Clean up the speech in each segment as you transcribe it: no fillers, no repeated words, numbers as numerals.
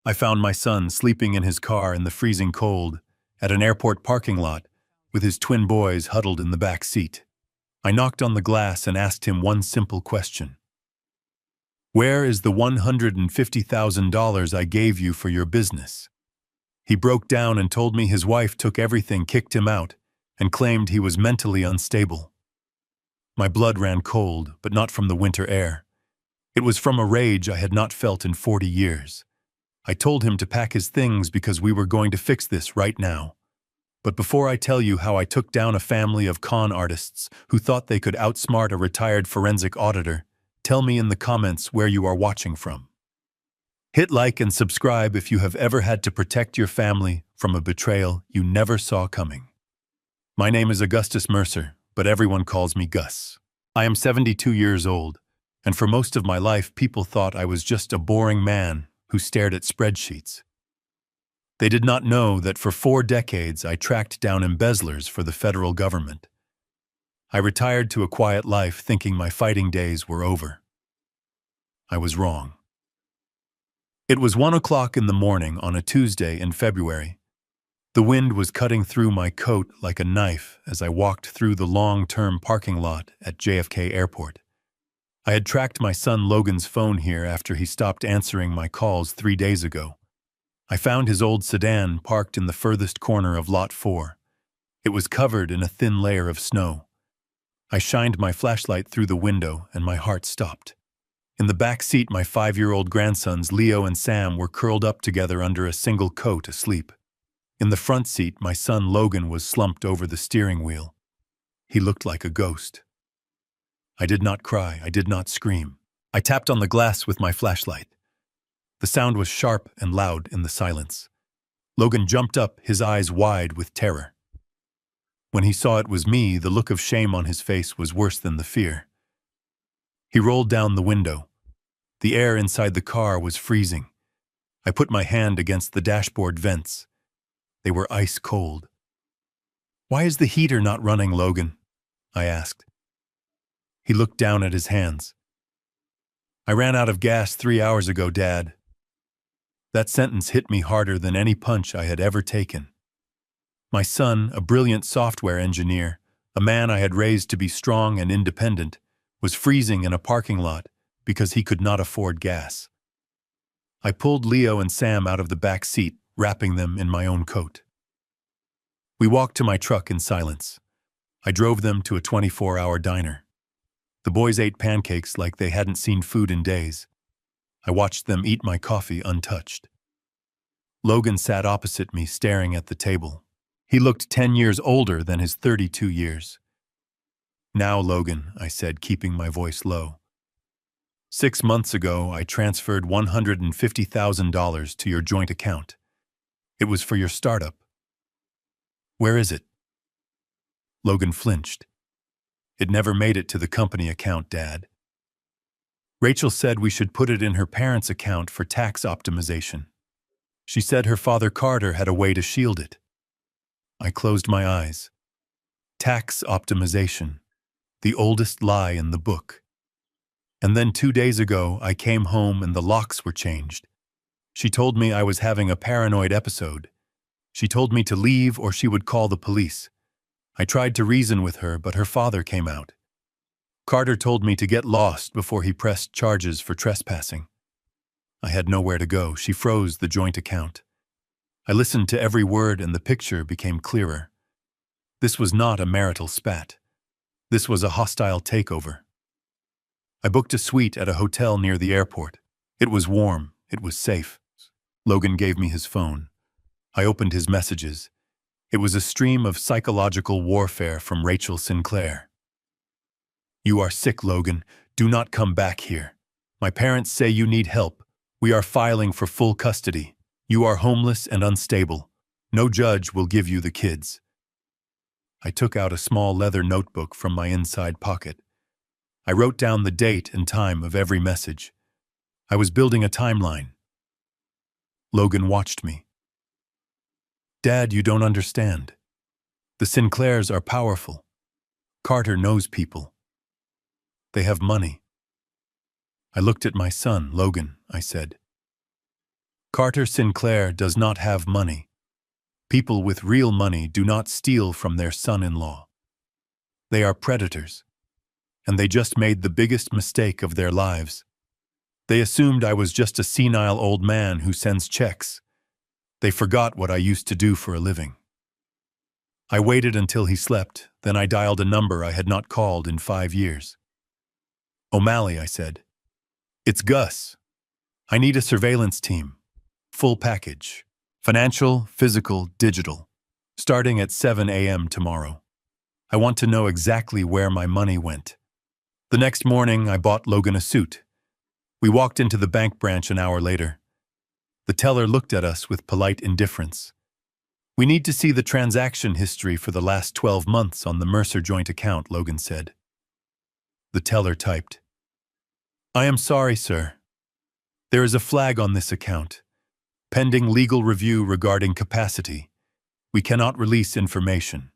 I found my son sleeping in his car in the freezing cold at an airport parking lot with his twin boys huddled in the back seat. I knocked on the glass and asked him one simple question. Where is the $150,000 I gave you for your business? He broke down and told me his wife took everything, kicked him out, and claimed he was mentally unstable. My blood ran cold, but not from the winter air. It was from a rage I had not felt in 40 years. I told him to pack his things because we were going to fix this right now. But before I tell you how I took down a family of con artists who thought they could outsmart a retired forensic auditor, tell me in the comments where you are watching from. Hit like and subscribe if you have ever had to protect your family from a betrayal you never saw coming. My name is Augustus Mercer, but everyone calls me Gus. I am 72 years old, and for most of my life people thought I was just a boring man who stared at spreadsheets. They did not know that for 4 decades I tracked down embezzlers for the federal government. I retired to a quiet life thinking my fighting days were over. I was wrong. It was 1 o'clock in the morning on a Tuesday in February. The wind was cutting through my coat like a knife as I walked through the long-term parking lot at JFK Airport. I had tracked my son Logan's phone here after he stopped answering my calls 3 days ago. I found his old sedan parked in the furthest corner of Lot 4. It was covered in a thin layer of snow. I shined my flashlight through the window and my heart stopped. In the back seat, my 5-year-old grandsons Leo and Sam were curled up together under a single coat asleep. In the front seat, my son Logan was slumped over the steering wheel. He looked like a ghost. I did not cry, I did not scream. I tapped on the glass with my flashlight. The sound was sharp and loud in the silence. Logan jumped up, his eyes wide with terror. When he saw it was me, the look of shame on his face was worse than the fear. He rolled down the window. The air inside the car was freezing. I put my hand against the dashboard vents. They were ice cold. "Why is the heater not running, Logan?" I asked. He looked down at his hands. "I ran out of gas 3 hours ago, Dad." That sentence hit me harder than any punch I had ever taken. My son, a brilliant software engineer, a man I had raised to be strong and independent, was freezing in a parking lot because he could not afford gas. I pulled Leo and Sam out of the back seat, wrapping them in my own coat. We walked to my truck in silence. I drove them to a 24-hour diner. The boys ate pancakes like they hadn't seen food in days. I watched them eat my coffee untouched. Logan sat opposite me, staring at the table. He looked 10 years older than his 32 years. "Now, Logan," I said, keeping my voice low. 6 months ago, I transferred $150,000 to your joint account. It was for your startup. Where is it?" Logan flinched. "It never made it to the company account, Dad. Rachel said we should put it in her parents' account for tax optimization. She said her father Carter had a way to shield it." I closed my eyes. Tax optimization, the oldest lie in the book. And then 2 days ago, I came home and the locks were changed. She told me I was having a paranoid episode. She told me to leave or she would call the police. I tried to reason with her, but her father came out. Carter told me to get lost before he pressed charges for trespassing. I had nowhere to go. She froze the joint account. I listened to every word and the picture became clearer. This was not a marital spat. This was a hostile takeover. I booked a suite at a hotel near the airport. It was warm. It was safe. Logan gave me his phone. I opened his messages. It was a stream of psychological warfare from Rachel Sinclair. "You are sick, Logan. Do not come back here. My parents say you need help. We are filing for full custody. You are homeless and unstable. No judge will give you the kids." I took out a small leather notebook from my inside pocket. I wrote down the date and time of every message. I was building a timeline. Logan watched me. "Dad, you don't understand. The Sinclairs are powerful. Carter knows people. They have money." I looked at my son, Logan, I said. Carter Sinclair does not have money. People with real money do not steal from their son-in-law. They are predators. And they just made the biggest mistake of their lives. They assumed I was just a senile old man who sends checks. They forgot what I used to do for a living. I waited until he slept, then I dialed a number I had not called in 5 years. "O'Malley," I said. "It's Gus. I need a surveillance team. Full package. Financial, physical, digital. Starting at 7 a.m. tomorrow. I want to know exactly where my money went." The next morning, I bought Logan a suit. We walked into the bank branch an hour later. The teller looked at us with polite indifference. "We need to see the transaction history for the last 12 months on the Mercer joint account," Logan said. The teller typed, "I am sorry, sir. There is a flag on this account. Pending legal review regarding capacity. We cannot release information."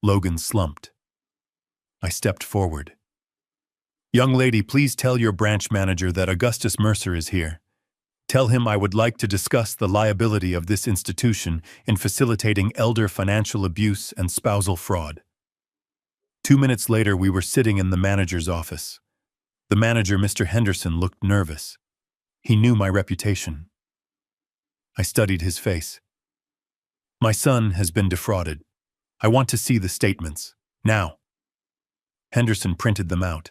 Logan slumped. I stepped forward. "Young lady, please tell your branch manager that Augustus Mercer is here. Tell him I would like to discuss the liability of this institution in facilitating elder financial abuse and spousal fraud." 2 minutes later, we were sitting in the manager's office. The manager, Mr. Henderson, looked nervous. He knew my reputation. I studied his face. "My son has been defrauded. I want to see the statements. Now." Henderson printed them out.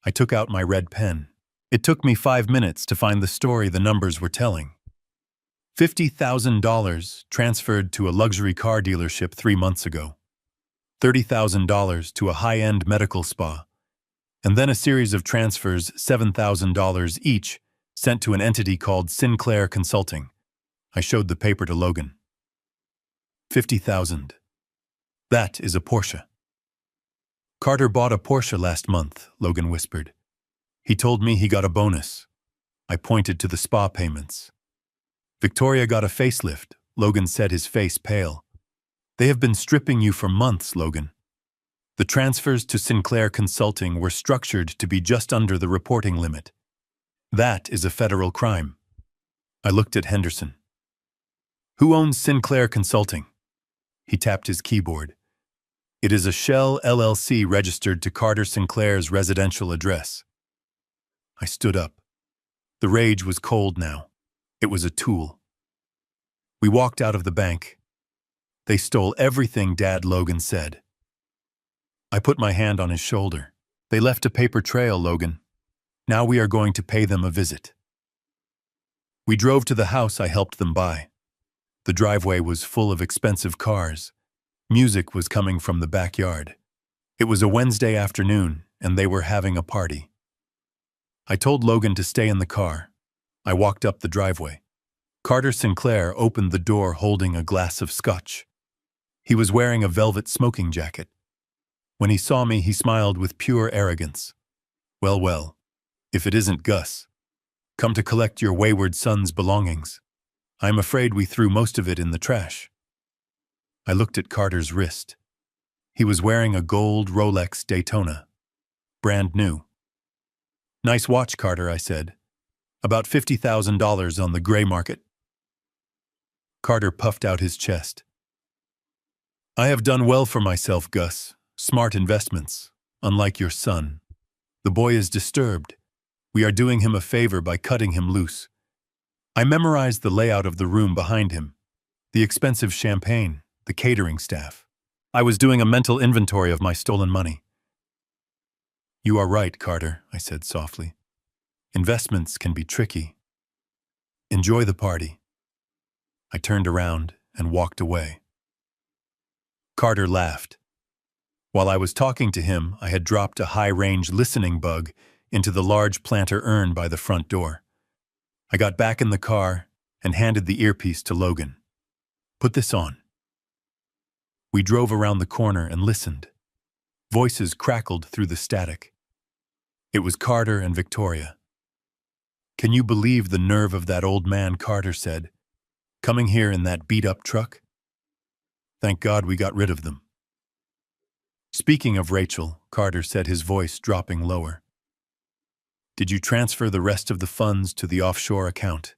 I took out my red pen. It took me 5 minutes to find the story the numbers were telling. $50,000 transferred to a luxury car dealership 3 months ago. $30,000 to a high-end medical spa. And then a series of transfers, $7,000 each, sent to an entity called Sinclair Consulting. I showed the paper to Logan. 50,000. That is a Porsche. "Carter bought a Porsche last month," Logan whispered. "He told me he got a bonus." I pointed to the spa payments. "Victoria got a facelift," Logan said, his face pale. "They have been stripping you for months, Logan. The transfers to Sinclair Consulting were structured to be just under the reporting limit. That is a federal crime." I looked at Henderson. "Who owns Sinclair Consulting?" He tapped his keyboard. "It is a Shell LLC registered to Carter Sinclair's residential address." I stood up. The rage was cold now. It was a tool. We walked out of the bank. "They stole everything, Dad," Logan said. I put my hand on his shoulder. "They left a paper trail, Logan. Now we are going to pay them a visit." We drove to the house I helped them buy. The driveway was full of expensive cars. Music was coming from the backyard. It was a Wednesday afternoon, and they were having a party. I told Logan to stay in the car. I walked up the driveway. Carter Sinclair opened the door holding a glass of scotch. He was wearing a velvet smoking jacket. When he saw me, he smiled with pure arrogance. "Well, well, if it isn't Gus. Come to collect your wayward son's belongings. I'm afraid we threw most of it in the trash." I looked at Carter's wrist. He was wearing a gold Rolex Daytona. Brand new. "Nice watch, Carter," I said. "About $50,000 on the gray market." Carter puffed out his chest. "I have done well for myself, Gus. Smart investments, unlike your son. The boy is disturbed. We are doing him a favor by cutting him loose." I memorized the layout of the room behind him. The expensive champagne, the catering staff. I was doing a mental inventory of my stolen money. "You are right, Carter," I said softly. "Investments can be tricky. Enjoy the party." I turned around and walked away. Carter laughed. While I was talking to him, I had dropped a high-range listening bug into the large planter urn by the front door. I got back in the car and handed the earpiece to Logan. "Put this on." We drove around the corner and listened. Voices crackled through the static. It was Carter and Victoria. "Can you believe the nerve of that old man," Carter said, "coming here in that beat-up truck? Thank God we got rid of them." "Speaking of Rachel," Carter said, his voice dropping lower. "Did you transfer the rest of the funds to the offshore account?"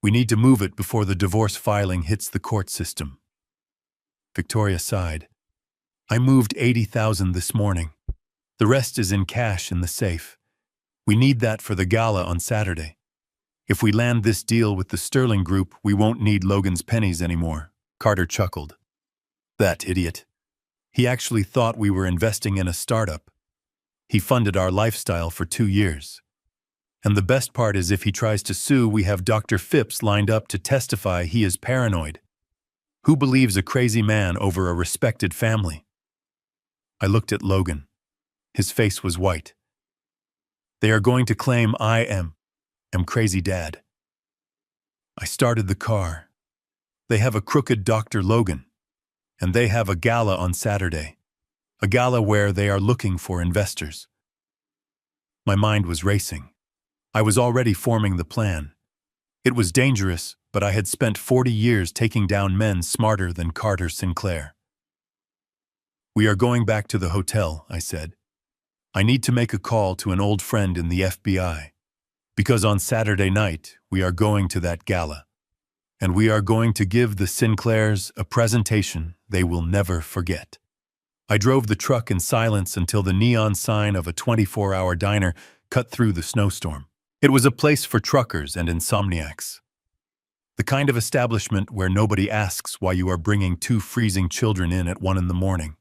We need to move it before the divorce filing hits the court system. Victoria sighed. I moved $80,000 this morning. The rest is in cash in the safe. We need that for the gala on Saturday. If we land this deal with the Sterling Group, we won't need Logan's pennies anymore. Carter chuckled. That idiot. He actually thought we were investing in a startup. He funded our lifestyle for 2 years. And the best part is if he tries to sue, we have Dr. Phipps lined up to testify he is paranoid. Who believes a crazy man over a respected family? I looked at Logan. His face was white. They are going to claim I am crazy, Dad. I started the car. They have a crooked Dr. Logan. And they have a gala on Saturday. A gala where they are looking for investors. My mind was racing. I was already forming the plan. It was dangerous, but I had spent 40 years taking down men smarter than Carter Sinclair. We are going back to the hotel, I said. I need to make a call to an old friend in the FBI. Because on Saturday night, we are going to that gala. And we are going to give the Sinclairs a presentation they will never forget. I drove the truck in silence until the neon sign of a 24-hour diner cut through the snowstorm. It was a place for truckers and insomniacs. The kind of establishment where nobody asks why you are bringing 2 freezing children in at 1 a.m.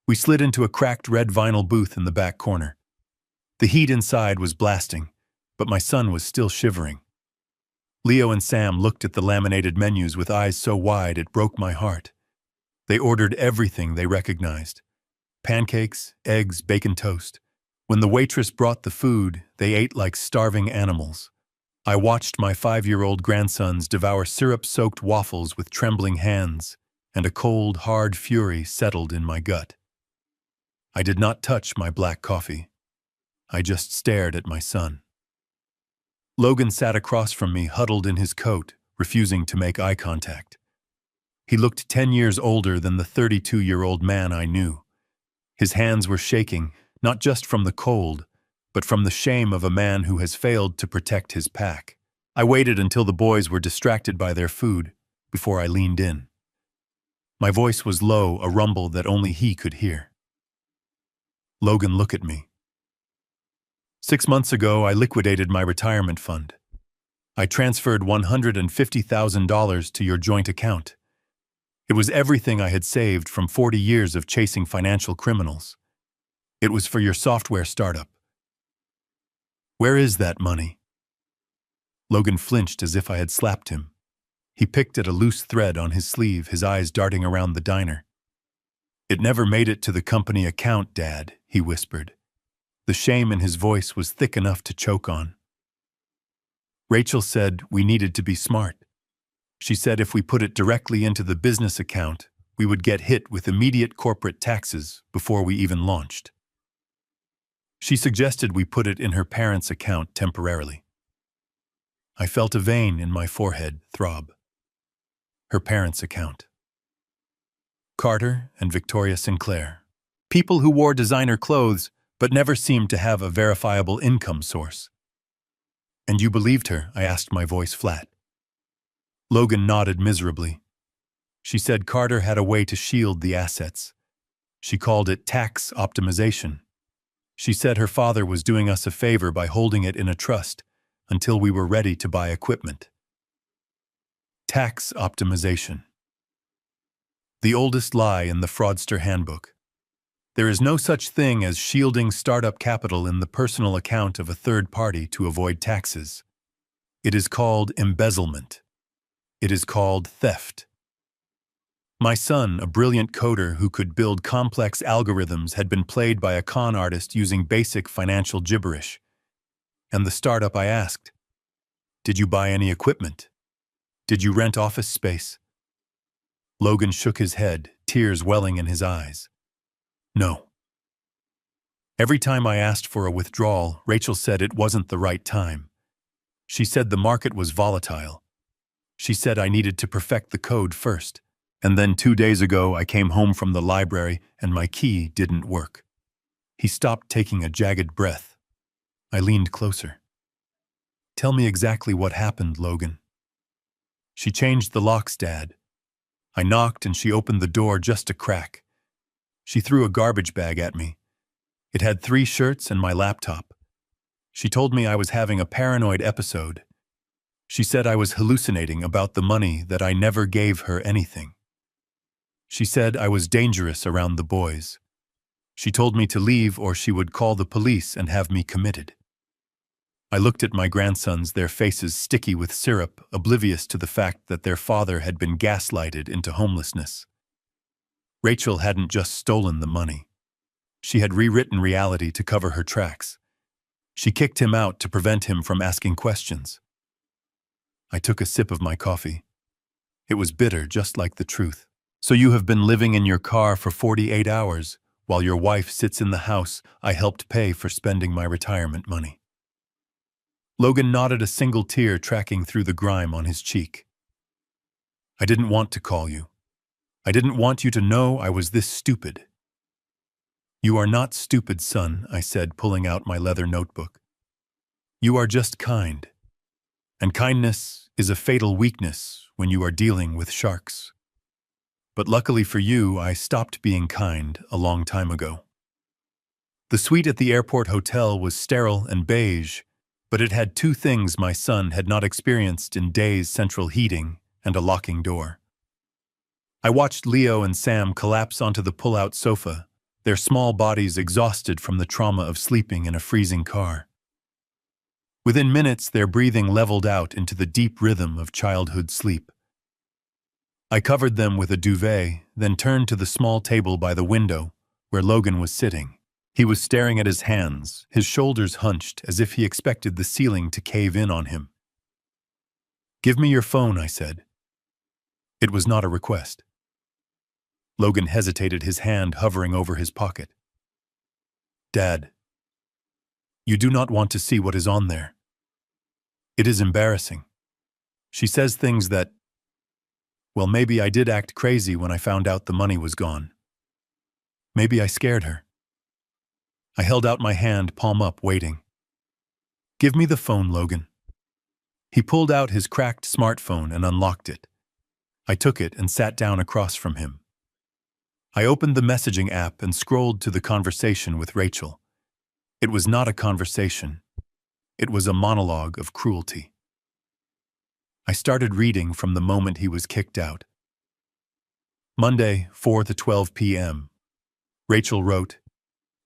We slid into a cracked red vinyl booth in the back corner. The heat inside was blasting, but my son was still shivering. Leo and Sam looked at the laminated menus with eyes so wide it broke my heart. They ordered everything they recognized. Pancakes, eggs, bacon toast. When the waitress brought the food, they ate like starving animals. I watched my 5-year-old grandsons devour syrup-soaked waffles with trembling hands, and a cold, hard fury settled in my gut. I did not touch my black coffee. I just stared at my son. Logan sat across from me, huddled in his coat, refusing to make eye contact. He looked 10 years older than the 32-year-old man I knew. His hands were shaking, not just from the cold, but from the shame of a man who has failed to protect his pack. I waited until the boys were distracted by their food, before I leaned in. My voice was low, a rumble that only he could hear. Logan, look at me. 6 months ago, I liquidated my retirement fund. I transferred $150,000 to your joint account. It was everything I had saved from 40 years of chasing financial criminals. It was for your software startup. Where is that money? Logan flinched as if I had slapped him. He picked at a loose thread on his sleeve, his eyes darting around the diner. It never made it to the company account, Dad, he whispered. The shame in his voice was thick enough to choke on. Rachel said we needed to be smart. She said if we put it directly into the business account, we would get hit with immediate corporate taxes before we even launched. She suggested we put it in her parents' account temporarily. I felt a vein in my forehead throb. Her parents' account. Carter and Victoria Sinclair. People who wore designer clothes but never seemed to have a verifiable income source. And you believed her? I asked, my voice flat. Logan nodded miserably. She said Carter had a way to shield the assets. She called it tax optimization. She said her father was doing us a favor by holding it in a trust until we were ready to buy equipment. Tax optimization. The oldest lie in the fraudster handbook. There is no such thing as shielding startup capital in the personal account of a third party to avoid taxes. It is called embezzlement. It is called theft. My son, a brilliant coder who could build complex algorithms, had been played by a con artist using basic financial gibberish. And the startup, I asked, did you buy any equipment? Did you rent office space? Logan shook his head, tears welling in his eyes. No. Every time I asked for a withdrawal, Rachel said it wasn't the right time. She said the market was volatile. She said I needed to perfect the code first. And then 2 days ago, I came home from the library and my key didn't work. He stopped, taking a jagged breath. I leaned closer. Tell me exactly what happened, Logan. She changed the locks, Dad. I knocked and she opened the door just a crack. She threw a garbage bag at me. It had 3 shirts and my laptop. She told me I was having a paranoid episode. She said I was hallucinating about the money, that I never gave her anything. She said I was dangerous around the boys. She told me to leave or she would call the police and have me committed. I looked at my grandsons, their faces sticky with syrup, oblivious to the fact that their father had been gaslighted into homelessness. Rachel hadn't just stolen the money. She had rewritten reality to cover her tracks. She kicked him out to prevent him from asking questions. I took a sip of my coffee. It was bitter, just like the truth. So you have been living in your car for 48 hours, while your wife sits in the house I helped pay for spending my retirement money. Logan nodded, a single tear tracking through the grime on his cheek. I didn't want to call you. I didn't want you to know I was this stupid. You are not stupid, son, I said, pulling out my leather notebook. You are just kind. And kindness is a fatal weakness when you are dealing with sharks. But luckily for you, I stopped being kind a long time ago. The suite at the airport hotel was sterile and beige, but it had 2 things my son had not experienced in days: central heating and a locking door. I watched Leo and Sam collapse onto the pull-out sofa, their small bodies exhausted from the trauma of sleeping in a freezing car. Within minutes, their breathing leveled out into the deep rhythm of childhood sleep. I covered them with a duvet, then turned to the small table by the window where Logan was sitting. He was staring at his hands, his shoulders hunched as if he expected the ceiling to cave in on him. Give me your phone, I said. It was not a request. Logan hesitated, his hand hovering over his pocket. Dad, you do not want to see what is on there. It is embarrassing. She says things that, well, maybe I did act crazy when I found out the money was gone. Maybe I scared her. I held out my hand, palm up, waiting. Give me the phone, Logan. He pulled out his cracked smartphone and unlocked it. I took it and sat down across from him. I opened the messaging app and scrolled to the conversation with Rachel. It was not a conversation. It was a monologue of cruelty. I started reading from the moment he was kicked out. Monday, 4 to 12 p.m. Rachel wrote,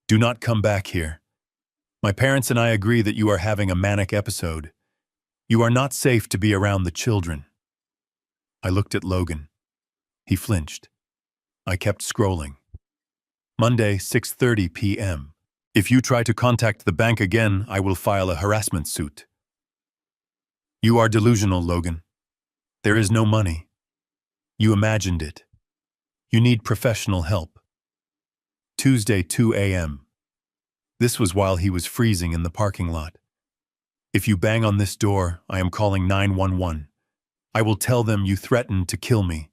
Do not come back here. My parents and I agree that you are having a manic episode. You are not safe to be around the children. I looked at Logan. He flinched. I kept scrolling. Monday, 6:30 p.m. If you try to contact the bank again, I will file a harassment suit. You are delusional, Logan. There is no money. You imagined it. You need professional help. Tuesday, 2 a.m. This was while he was freezing in the parking lot. If you bang on this door, I am calling 911. I will tell them you threatened to kill me.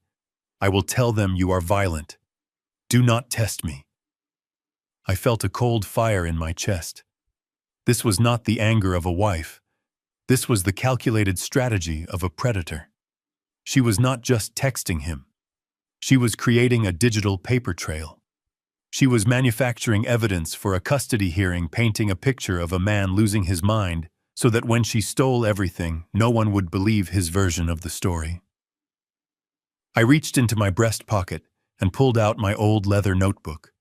I will tell them you are violent. Do not test me. I felt a cold fire in my chest. This was not the anger of a wife. This was the calculated strategy of a predator. She was not just texting him. She was creating a digital paper trail. She was manufacturing evidence for a custody hearing, painting a picture of a man losing his mind so that when she stole everything, no one would believe his version of the story. I reached into my breast pocket and pulled out my old leather notebook.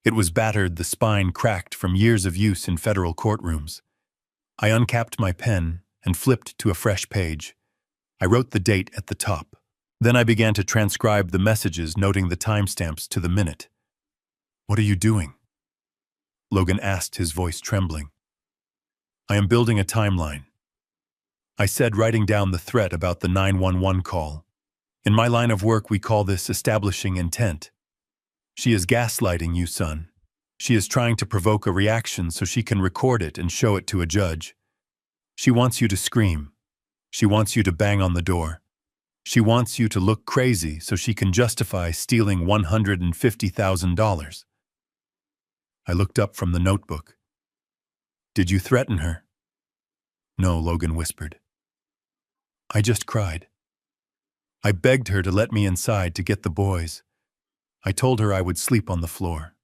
It was battered, the spine cracked from years of use in federal courtrooms. I uncapped my pen and flipped to a fresh page. I wrote the date at the top. Then I began to transcribe the messages, noting the timestamps to the minute. What are you doing? Logan asked, his voice trembling. I am building a timeline. I said, writing down the threat about the 911 call. In my line of work, we call this establishing intent. She is gaslighting you, son. She is trying to provoke a reaction so she can record it and show it to a judge. She wants you to scream. She wants you to bang on the door. She wants you to look crazy so she can justify stealing $150,000. I looked up from the notebook. Did you threaten her? No, Logan whispered. I just cried. I begged her to let me inside to get the boys. I told her I would sleep on the floor.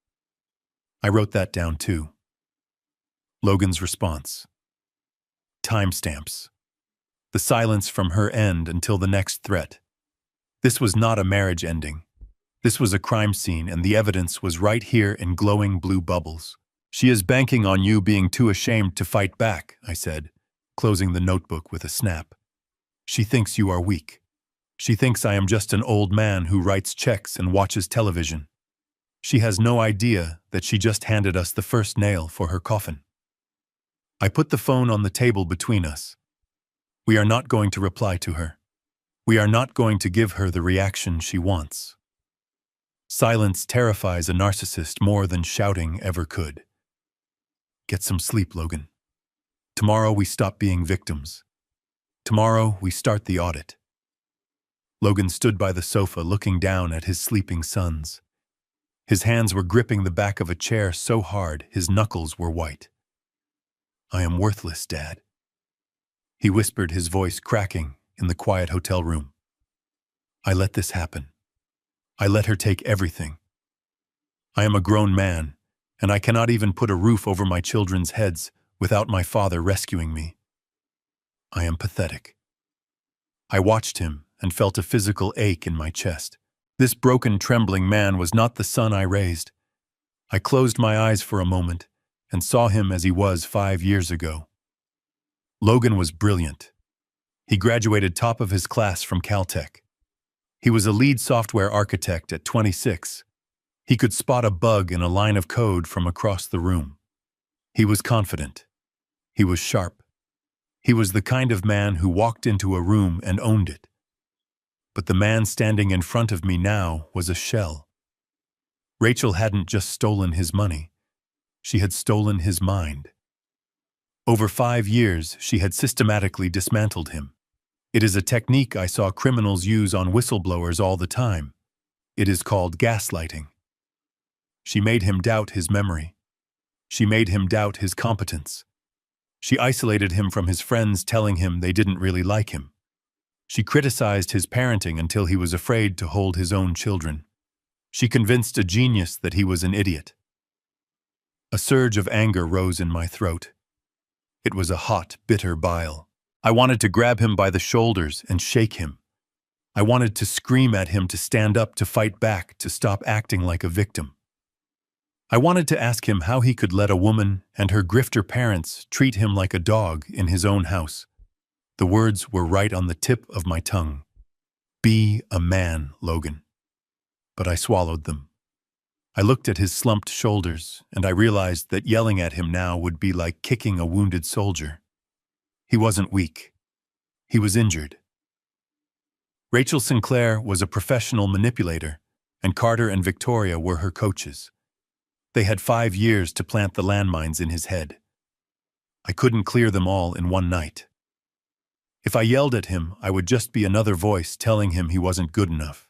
I wrote that down too. Logan's response. Timestamps. The silence from her end until the next threat. This was not a marriage ending. This was a crime scene, and the evidence was right here in glowing blue bubbles. She is banking on you being too ashamed to fight back, I said, closing the notebook with a snap. She thinks you are weak. She thinks I am just an old man who writes checks and watches television. She has no idea that she just handed us the first nail for her coffin. I put the phone on the table between us. We are not going to reply to her. We are not going to give her the reaction she wants. Silence terrifies a narcissist more than shouting ever could. Get some sleep, Logan. Tomorrow we stop being victims. Tomorrow we start the audit. Logan stood by the sofa looking down at his sleeping sons. His hands were gripping the back of a chair so hard his knuckles were white. I am worthless, Dad. He whispered, his voice cracking in the quiet hotel room. I let this happen. I let her take everything. I am a grown man, and I cannot even put a roof over my children's heads without my father rescuing me. I am pathetic. I watched him and felt a physical ache in my chest. This broken, trembling man was not the son I raised. I closed my eyes for a moment and saw him as he was 5 years ago. Logan was brilliant. He graduated top of his class from Caltech. He was a lead software architect at 26. He could spot a bug in a line of code from across the room. He was confident. He was sharp. He was the kind of man who walked into a room and owned it. But the man standing in front of me now was a shell. Rachel hadn't just stolen his money. She had stolen his mind. Over 5 years, she had systematically dismantled him. It is a technique I saw criminals use on whistleblowers all the time. It is called gaslighting. She made him doubt his memory. She made him doubt his competence. She isolated him from his friends, telling him they didn't really like him. She criticized his parenting until he was afraid to hold his own children. She convinced a genius that he was an idiot. A surge of anger rose in my throat. It was a hot, bitter bile. I wanted to grab him by the shoulders and shake him. I wanted to scream at him to stand up, to fight back, to stop acting like a victim. I wanted to ask him how he could let a woman and her grifter parents treat him like a dog in his own house. The words were right on the tip of my tongue. Be a man, Logan. But I swallowed them. I looked at his slumped shoulders, and I realized that yelling at him now would be like kicking a wounded soldier. He wasn't weak. He was injured. Rachel Sinclair was a professional manipulator, and Carter and Victoria were her coaches. They had 5 years to plant the landmines in his head. I couldn't clear them all in one night. If I yelled at him, I would just be another voice telling him he wasn't good enough.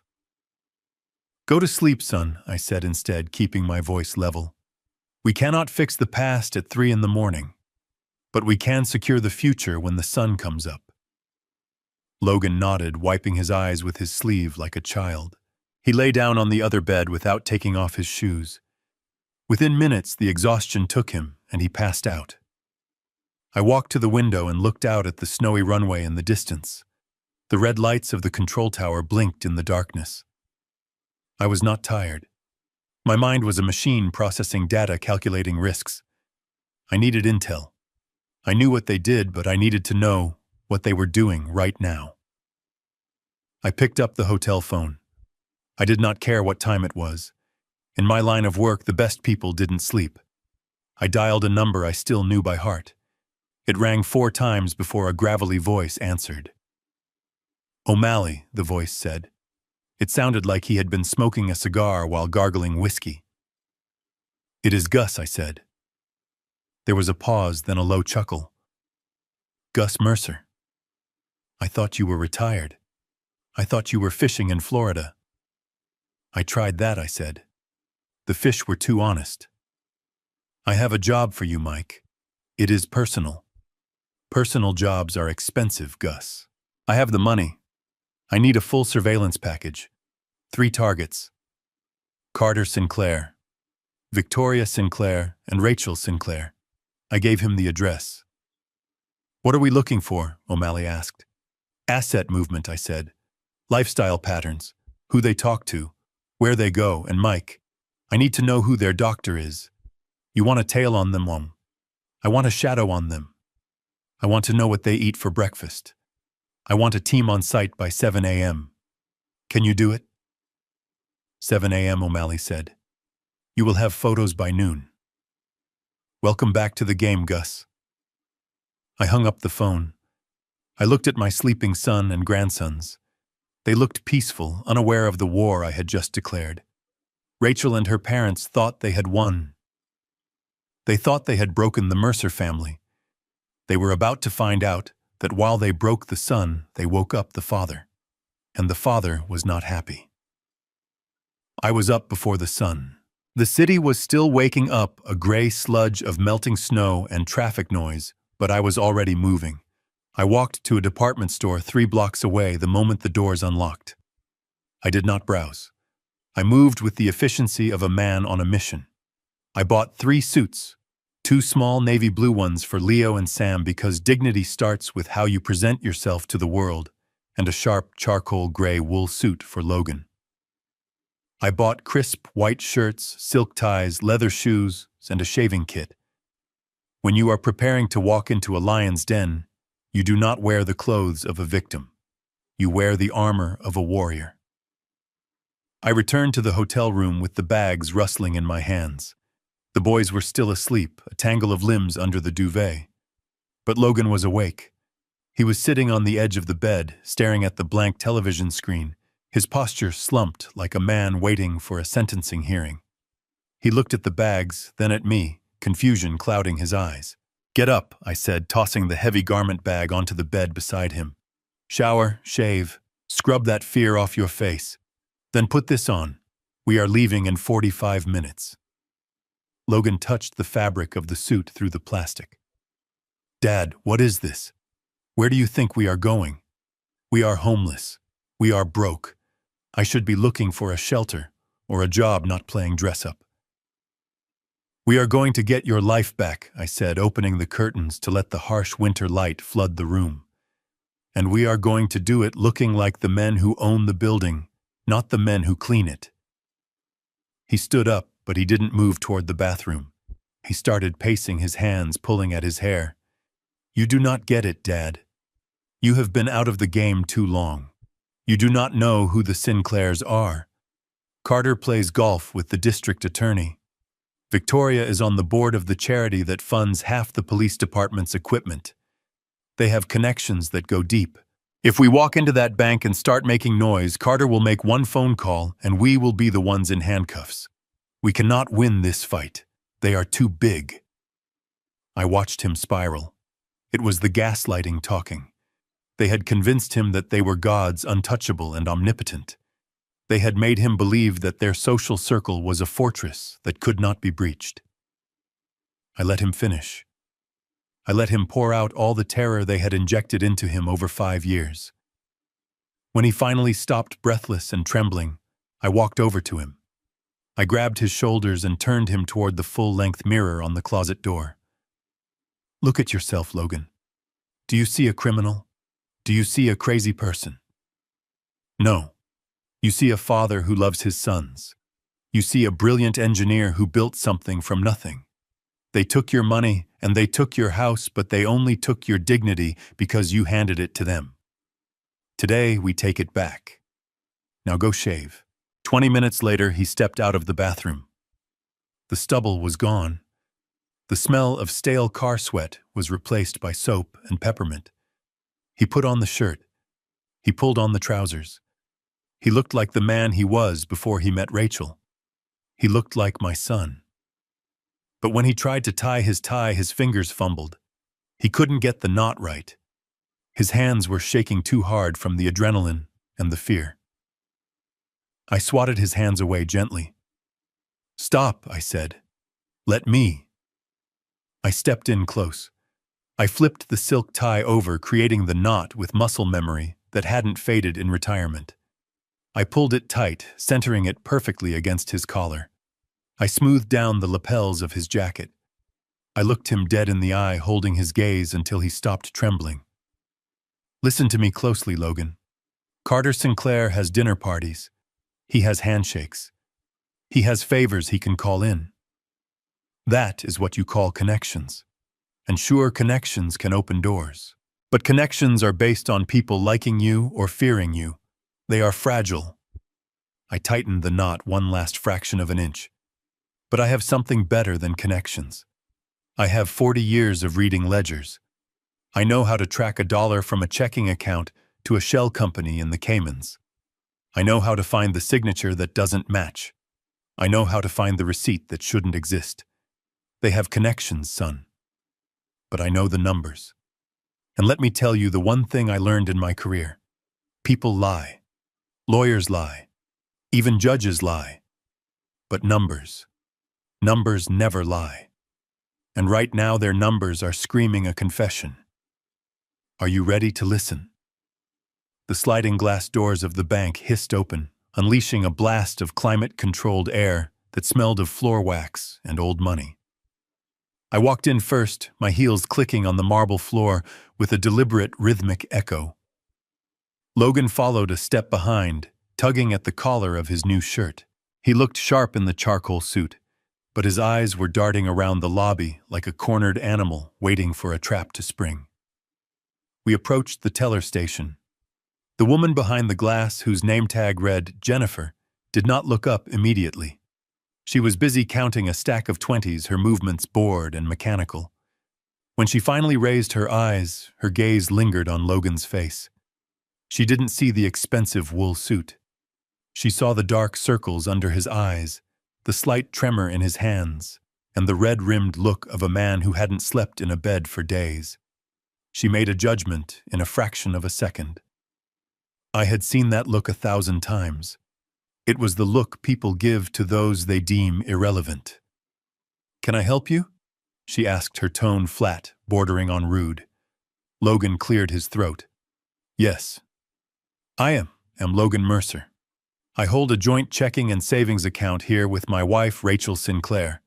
Go to sleep, son, I said instead, keeping my voice level. We cannot fix the past at 3 in the morning, but we can secure the future when the sun comes up. Logan nodded, wiping his eyes with his sleeve like a child. He lay down on the other bed without taking off his shoes. Within minutes, the exhaustion took him, and he passed out. I walked to the window and looked out at the snowy runway in the distance. The red lights of the control tower blinked in the darkness. I was not tired. My mind was a machine processing data, calculating risks. I needed intel. I knew what they did, but I needed to know what they were doing right now. I picked up the hotel phone. I did not care what time it was. In my line of work, the best people didn't sleep. I dialed a number I still knew by heart. It rang 4 times before a gravelly voice answered. O'Malley, the voice said. It sounded like he had been smoking a cigar while gargling whiskey. It is Gus, I said. There was a pause, then a low chuckle. Gus Mercer. I thought you were retired. I thought you were fishing in Florida. I tried that, I said. The fish were too honest. I have a job for you, Mike. It is personal. Personal jobs are expensive, Gus. I have the money. I need a full surveillance package. 3 targets. Carter Sinclair, Victoria Sinclair, and Rachel Sinclair. I gave him the address. What are we looking for? O'Malley asked. Asset movement, I said. Lifestyle patterns, who they talk to, where they go, and Mike, I need to know who their doctor is. You want a tail on them, Mom? I want a shadow on them. I want to know what they eat for breakfast. I want a team on site by 7 a.m. Can you do it? 7 a.m., O'Malley said. You will have photos by noon. Welcome back to the game, Gus. I hung up the phone. I looked at my sleeping son and grandsons. They looked peaceful, unaware of the war I had just declared. Rachel and her parents thought they had won. They thought they had broken the Mercer family. They were about to find out that while they broke the son, they woke up the father. And the father was not happy. I was up before the sun. The city was still waking up, a gray sludge of melting snow and traffic noise, but I was already moving. I walked to a department store 3 blocks away the moment the doors unlocked. I did not browse. I moved with the efficiency of a man on a mission. I bought 3 suits, 2 small navy blue ones for Leo and Sam because dignity starts with how you present yourself to the world, and a sharp charcoal gray wool suit for Logan. I bought crisp white shirts, silk ties, leather shoes, and a shaving kit. When you are preparing to walk into a lion's den, you do not wear the clothes of a victim. You wear the armor of a warrior. I returned to the hotel room with the bags rustling in my hands. The boys were still asleep, a tangle of limbs under the duvet. But Logan was awake. He was sitting on the edge of the bed, staring at the blank television screen, his posture slumped like a man waiting for a sentencing hearing. He looked at the bags, then at me, confusion clouding his eyes. Get up, I said, tossing the heavy garment bag onto the bed beside him. Shower, shave, scrub that fear off your face. Then put this on. We are leaving in 45 minutes. Logan touched the fabric of the suit through the plastic. Dad, what is this? Where do you think we are going? We are homeless. We are broke. I should be looking for a shelter or a job, not playing dress-up. We are going to get your life back, I said, opening the curtains to let the harsh winter light flood the room. And we are going to do it looking like the men who own the building, not the men who clean it. He stood up, but he didn't move toward the bathroom. He started pacing, his hands pulling at his hair. You do not get it, Dad. You have been out of the game too long. You do not know who the Sinclairs are. Carter plays golf with the district attorney. Victoria is on the board of the charity that funds half the police department's equipment. They have connections that go deep. If we walk into that bank and start making noise, Carter will make one phone call and we will be the ones in handcuffs. We cannot win this fight. They are too big. I watched him spiral. It was the gaslighting talking. They had convinced him that they were gods, untouchable and omnipotent. They had made him believe that their social circle was a fortress that could not be breached. I let him finish. I let him pour out all the terror they had injected into him over 5 years. When he finally stopped, breathless and trembling, I walked over to him. I grabbed his shoulders and turned him toward the full-length mirror on the closet door. Look at yourself, Logan. Do you see a criminal? Do you see a crazy person? No. You see a father who loves his sons. You see a brilliant engineer who built something from nothing. They took your money and they took your house, but they only took your dignity because you handed it to them. Today, we take it back. Now go shave. 20 minutes later, he stepped out of the bathroom. The stubble was gone. The smell of stale car sweat was replaced by soap and peppermint. He put on the shirt. He pulled on the trousers. He looked like the man he was before he met Rachel. He looked like my son. But when he tried to tie, his fingers fumbled. He couldn't get the knot right. His hands were shaking too hard from the adrenaline and the fear. I swatted his hands away gently. Stop, I said. Let me. I stepped in close. I flipped the silk tie over, creating the knot with muscle memory that hadn't faded in retirement. I pulled it tight, centering it perfectly against his collar. I smoothed down the lapels of his jacket. I looked him dead in the eye, holding his gaze until he stopped trembling. Listen to me closely, Logan. Carter Sinclair has dinner parties. He has handshakes. He has favors he can call in. That is what you call connections. And sure, connections can open doors. But connections are based on people liking you or fearing you. They are fragile. I tightened the knot one last fraction of an inch. But I have something better than connections. I have 40 years of reading ledgers. I know how to track $1 from a checking account to a shell company in the Caymans. I know how to find the signature that doesn't match. I know how to find the receipt that shouldn't exist. They have connections, son. But I know the numbers. And let me tell you the one thing I learned in my career. People lie. Lawyers lie. Even judges lie. But numbers never lie. And right now their numbers are screaming a confession. Are you ready to listen? The sliding glass doors of the bank hissed open, unleashing a blast of climate-controlled air that smelled of floor wax and old money. I walked in first, my heels clicking on the marble floor with a deliberate rhythmic echo. Logan followed a step behind, tugging at the collar of his new shirt. He looked sharp in the charcoal suit, but his eyes were darting around the lobby like a cornered animal waiting for a trap to spring. We approached the teller station. The woman behind the glass, whose name tag read Jennifer, did not look up immediately. She was busy counting a stack of 20s, her movements bored and mechanical. When she finally raised her eyes, her gaze lingered on Logan's face. She didn't see the expensive wool suit. She saw the dark circles under his eyes, the slight tremor in his hands, and the red-rimmed look of a man who hadn't slept in a bed for days. She made a judgment in a fraction of a second. I had seen that look 1,000 times. It was the look people give to those they deem irrelevant. "Can I help you?" she asked, her tone flat, bordering on rude. Logan cleared his throat. "Yes. I am Logan Mercer. I hold a joint checking and savings account here with my wife, Rachel Sinclair.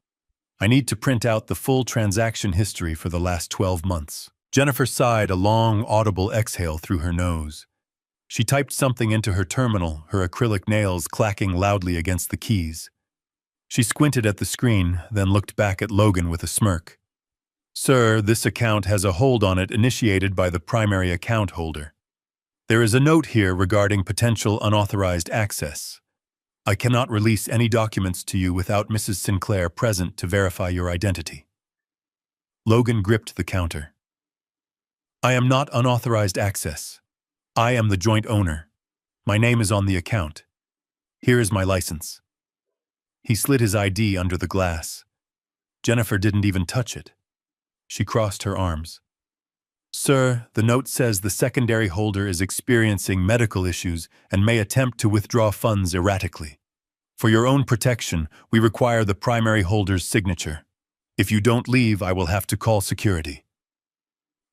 I need to print out the full transaction history for the last 12 months. Jennifer sighed a long, audible exhale through her nose. She typed something into her terminal, her acrylic nails clacking loudly against the keys. She squinted at the screen, then looked back at Logan with a smirk. "Sir, this account has a hold on it initiated by the primary account holder. There is a note here regarding potential unauthorized access. I cannot release any documents to you without Mrs. Sinclair present to verify your identity." Logan gripped the counter. "I am not unauthorized access. I am the joint owner. My name is on the account. Here is my license." He slid his ID under the glass. Jennifer didn't even touch it. She crossed her arms. "Sir, the note says the secondary holder is experiencing medical issues and may attempt to withdraw funds erratically. For your own protection, we require the primary holder's signature. If you don't leave, I will have to call security."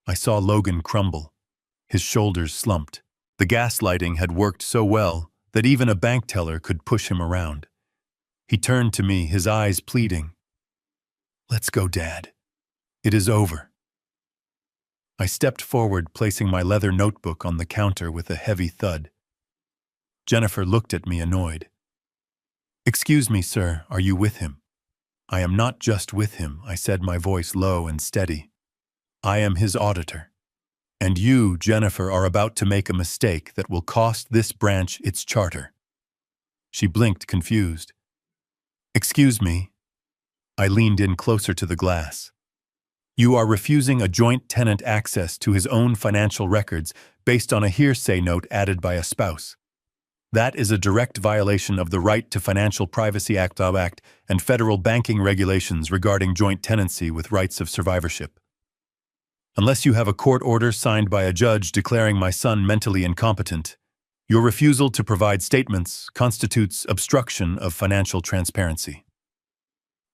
I saw Logan crumble. His shoulders slumped. The gaslighting had worked so well that even a bank teller could push him around. He turned to me, his eyes pleading. "Let's go, Dad. It is over." I stepped forward, placing my leather notebook on the counter with a heavy thud. Jennifer looked at me, annoyed. "Excuse me, sir, are you with him?" "I am not just with him," I said, my voice low and steady. "I am his auditor. And you, Jennifer, are about to make a mistake that will cost this branch its charter." She blinked, confused. "Excuse me." I leaned in closer to the glass. "You are refusing a joint tenant access to his own financial records based on a hearsay note added by a spouse. That is a direct violation of the Right to Financial Privacy Act and federal banking regulations regarding joint tenancy with rights of survivorship. Unless you have a court order signed by a judge declaring my son mentally incompetent, your refusal to provide statements constitutes obstruction of financial transparency."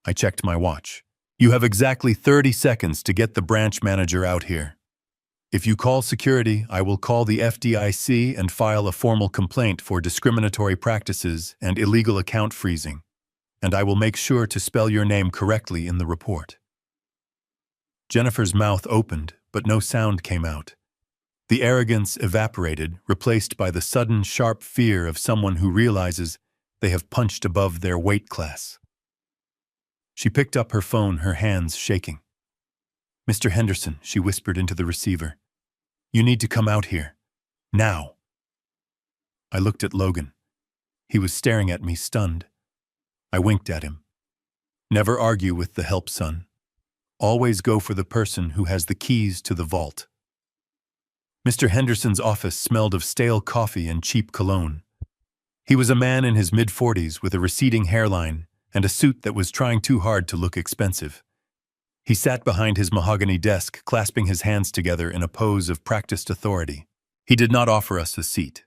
I checked my watch. "You have exactly 30 seconds to get the branch manager out here." If you call security, I will call the FDIC and file a formal complaint for discriminatory practices and illegal account freezing, and I will make sure to spell your name correctly in the report." Jennifer's mouth opened, but no sound came out. The arrogance evaporated, replaced by the sudden, sharp fear of someone who realizes they have punched above their weight class. She picked up her phone, her hands shaking. "Mr. Henderson," she whispered into the receiver, "you need to come out here. Now." I looked at Logan. He was staring at me, stunned. I winked at him. "Never argue with the help, son. Always go for the person who has the keys to the vault." Mr. Henderson's office smelled of stale coffee and cheap cologne. He was a man in his mid-40s with a receding hairline and a suit that was trying too hard to look expensive. He sat behind his mahogany desk, clasping his hands together in a pose of practiced authority. He did not offer us a seat.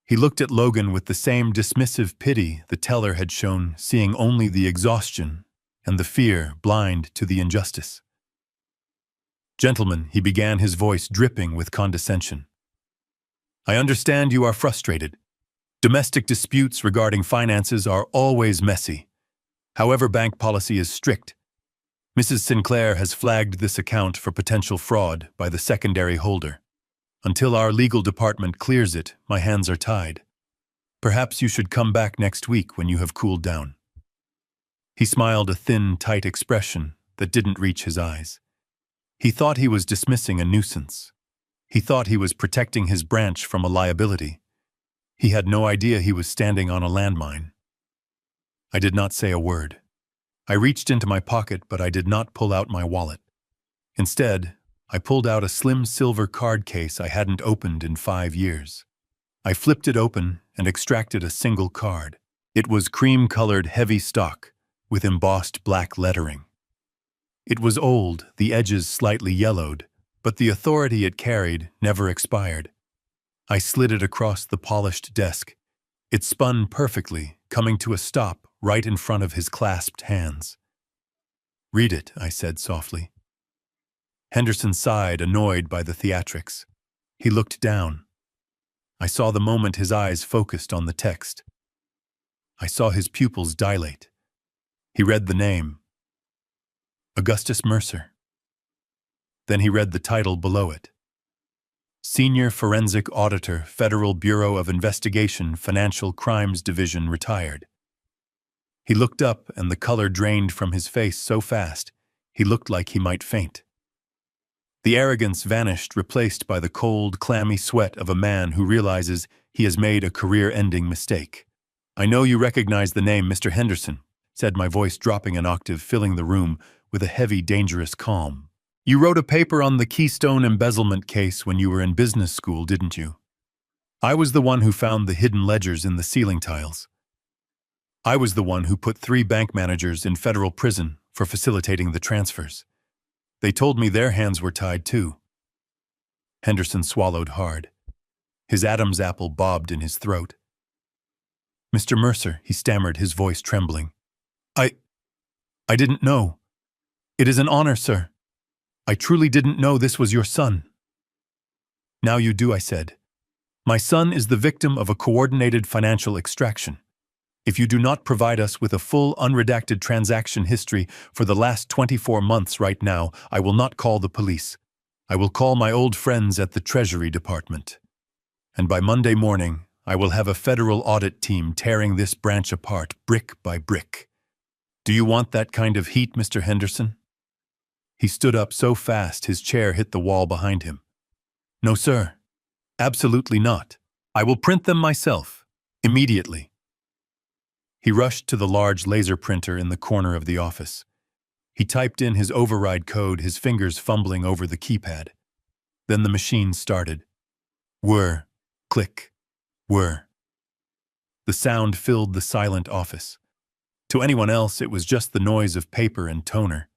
He looked at Logan with the same dismissive pity the teller had shown, seeing only the exhaustion and the fear blind to the injustice. "Gentlemen," he began, his voice dripping with condescension, "I understand you are frustrated. Domestic disputes regarding finances are always messy. However, bank policy is strict. Mrs. Sinclair has flagged this account for potential fraud by the secondary holder. Until our legal department clears it, my hands are tied. Perhaps you should come back next week when you have cooled down." He smiled, a thin, tight expression that didn't reach his eyes. He thought he was dismissing a nuisance. He thought he was protecting his branch from a liability. He had no idea he was standing on a landmine. I did not say a word. I reached into my pocket, but I did not pull out my wallet. Instead, I pulled out a slim silver card case I hadn't opened in 5 years. I flipped it open and extracted a single card. It was cream-colored heavy stock with embossed black lettering. It was old, the edges slightly yellowed, but the authority it carried never expired. I slid it across the polished desk. It spun perfectly, coming to a stop right in front of his clasped hands. "Read it," I said softly. Henderson sighed, annoyed by the theatrics. He looked down. I saw the moment his eyes focused on the text. I saw his pupils dilate. He read the name, Augustus Mercer. Then he read the title below it. Senior Forensic Auditor, Federal Bureau of Investigation, Financial Crimes Division, retired. He looked up and the color drained from his face so fast, he looked like he might faint. The arrogance vanished, replaced by the cold, clammy sweat of a man who realizes he has made a career-ending mistake. "I know you recognize the name, Mr. Henderson," said my voice, dropping an octave, filling the room with a heavy, dangerous calm. "You wrote a paper on the Keystone embezzlement case when you were in business school, didn't you? I was the one who found the hidden ledgers in the ceiling tiles. I was the one who put 3 bank managers in federal prison for facilitating the transfers. They told me their hands were tied too." Henderson swallowed hard. His Adam's apple bobbed in his throat. "Mr. Mercer," he stammered, his voice trembling. I didn't know. It is an honor, sir. I truly didn't know this was your son." "Now you do," I said. "My son is the victim of a coordinated financial extraction. If you do not provide us with a full, unredacted transaction history for the last 24 months right now, I will not call the police. I will call my old friends at the Treasury Department. And by Monday morning, I will have a federal audit team tearing this branch apart, brick by brick. Do you want that kind of heat, Mr. Henderson?" He stood up so fast his chair hit the wall behind him. "No, sir. Absolutely not. I will print them myself, immediately." He rushed to the large laser printer in the corner of the office. He typed in his override code, his fingers fumbling over the keypad. Then the machine started. Whir, click, whir. The sound filled the silent office. To anyone else, it was just the noise of paper and toner.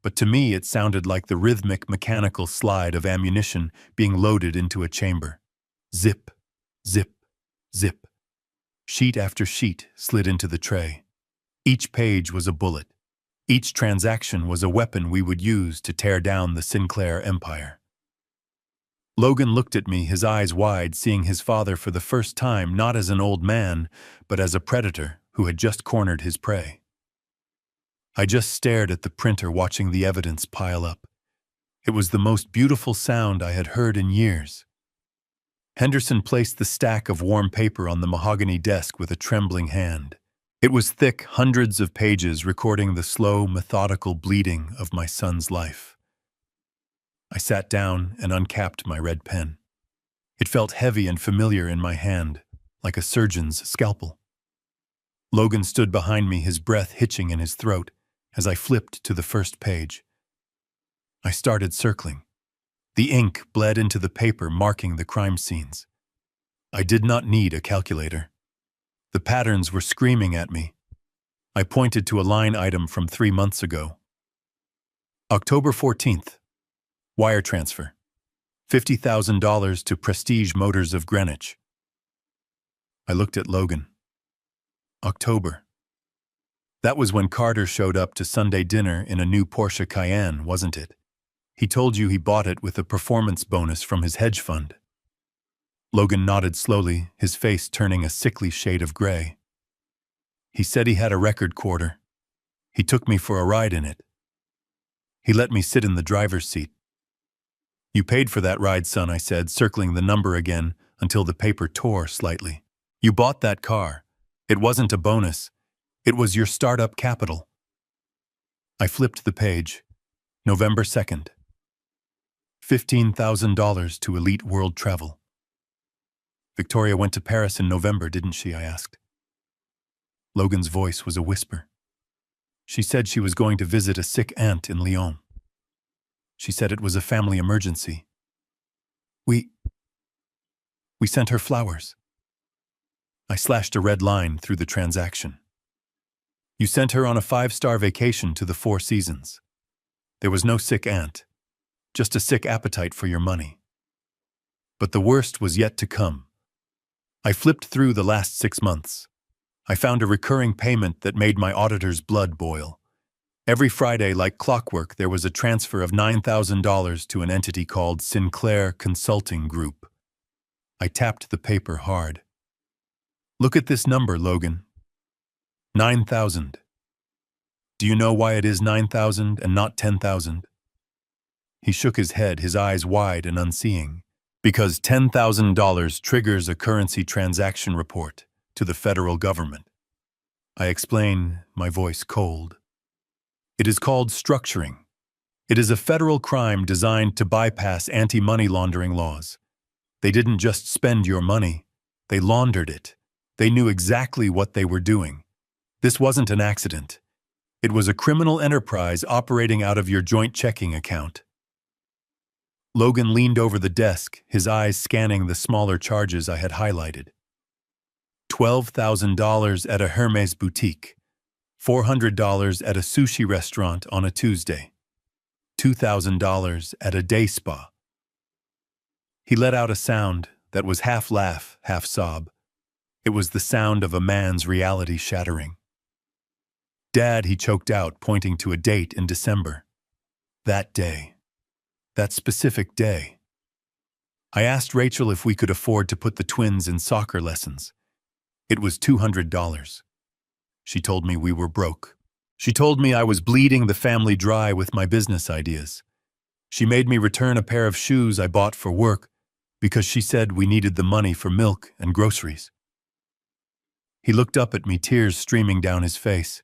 But to me, it sounded like the rhythmic, mechanical slide of ammunition being loaded into a chamber. Zip, zip, zip. Sheet after sheet slid into the tray. Each page was a bullet. Each transaction was a weapon we would use to tear down the Sinclair empire. Logan looked at me, his eyes wide, seeing his father for the first time not as an old man, but as a predator who had just cornered his prey. I just stared at the printer, watching the evidence pile up. It was the most beautiful sound I had heard in years. Henderson placed the stack of warm paper on the mahogany desk with a trembling hand. It was thick, hundreds of pages recording the slow, methodical bleeding of my son's life. I sat down and uncapped my red pen. It felt heavy and familiar in my hand, like a surgeon's scalpel. Logan stood behind me, his breath hitching in his throat, as I flipped to the first page. I started circling. The ink bled into the paper, marking the crime scenes. I did not need a calculator. The patterns were screaming at me. I pointed to a line item from 3 months ago. October 14th. Wire transfer. $50,000 to Prestige Motors of Greenwich. I looked at Logan. October. That was when Carter showed up to Sunday dinner in a new Porsche Cayenne, wasn't it? He told you he bought it with a performance bonus from his hedge fund. Logan nodded slowly, his face turning a sickly shade of gray. He said he had a record quarter. He took me for a ride in it. He let me sit in the driver's seat. You paid for that ride, son, I said, circling the number again until the paper tore slightly. You bought that car. It wasn't a bonus. It was your startup capital. I flipped the page. November 2nd. $15,000 to Elite World Travel. Victoria went to Paris in November, didn't she? I asked. Logan's voice was a whisper. She said she was going to visit a sick aunt in Lyon. She said it was a family emergency. We sent her flowers. I slashed a red line through the transaction. You sent her on a 5-star vacation to the Four Seasons. There was no sick aunt, just a sick appetite for your money. But the worst was yet to come. I flipped through the last 6 months. I found a recurring payment that made my auditor's blood boil. Every Friday, like clockwork, there was a transfer of $9,000 to an entity called Sinclair Consulting Group. I tapped the paper hard. Look at this number, Logan. 9,000. Do you know why it is 9,000 and not 10,000? He shook his head, his eyes wide and unseeing. Because $10,000 triggers a currency transaction report to the federal government. I explain, my voice cold. It is called structuring. It is a federal crime designed to bypass anti-money laundering laws. They didn't just spend your money, they laundered it. They knew exactly what they were doing. This wasn't an accident. It was a criminal enterprise operating out of your joint checking account. Logan leaned over the desk, his eyes scanning the smaller charges I had highlighted. $12,000 at a Hermes boutique, $400 at a sushi restaurant on a Tuesday, $2,000 at a day spa. He let out a sound that was half laugh, half sob. It was the sound of a man's reality shattering. Dad, he choked out, pointing to a date in December. That day. That specific day. I asked Rachel if we could afford to put the twins in soccer lessons. It was $200. She told me we were broke. She told me I was bleeding the family dry with my business ideas. She made me return a pair of shoes I bought for work because she said we needed the money for milk and groceries. He looked up at me, tears streaming down his face.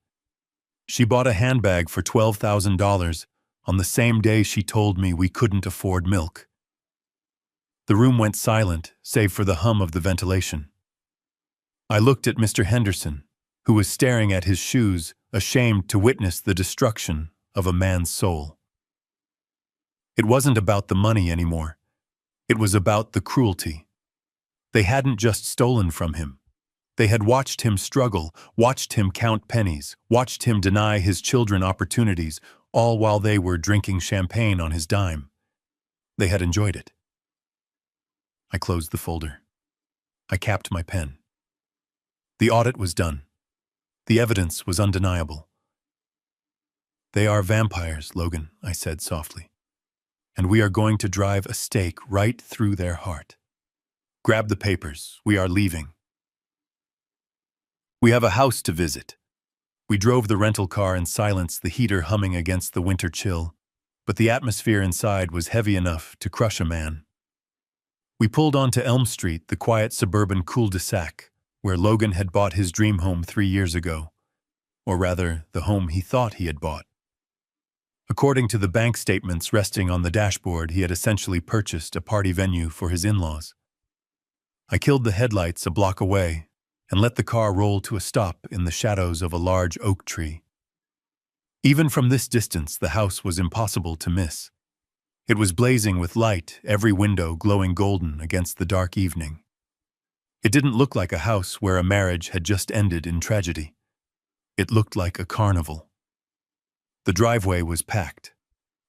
She bought a handbag for $12,000 on the same day she told me we couldn't afford milk. The room went silent, save for the hum of the ventilation. I looked at Mr. Henderson, who was staring at his shoes, ashamed to witness the destruction of a man's soul. It wasn't about the money anymore. It was about the cruelty. They hadn't just stolen from him. They had watched him struggle, watched him count pennies, watched him deny his children opportunities, all while they were drinking champagne on his dime. They had enjoyed it. I closed the folder. I capped my pen. The audit was done. The evidence was undeniable. They are vampires, Logan, I said softly. and we are going to drive a stake right through their heart. Grab the papers. We are leaving. We have a house to visit. We drove the rental car in silence, the heater humming against the winter chill, but the atmosphere inside was heavy enough to crush a man. We pulled onto Elm Street, the quiet suburban cul-de-sac, where Logan had bought his dream home 3 years ago. Or rather, the home he thought he had bought. According to the bank statements resting on the dashboard, he had essentially purchased a party venue for his in-laws. I killed the headlights a block away and let the car roll to a stop in the shadows of a large oak tree. Even from this distance, the house was impossible to miss. It was blazing with light, every window glowing golden against the dark evening. It didn't look like a house where a marriage had just ended in tragedy. It looked like a carnival. The driveway was packed.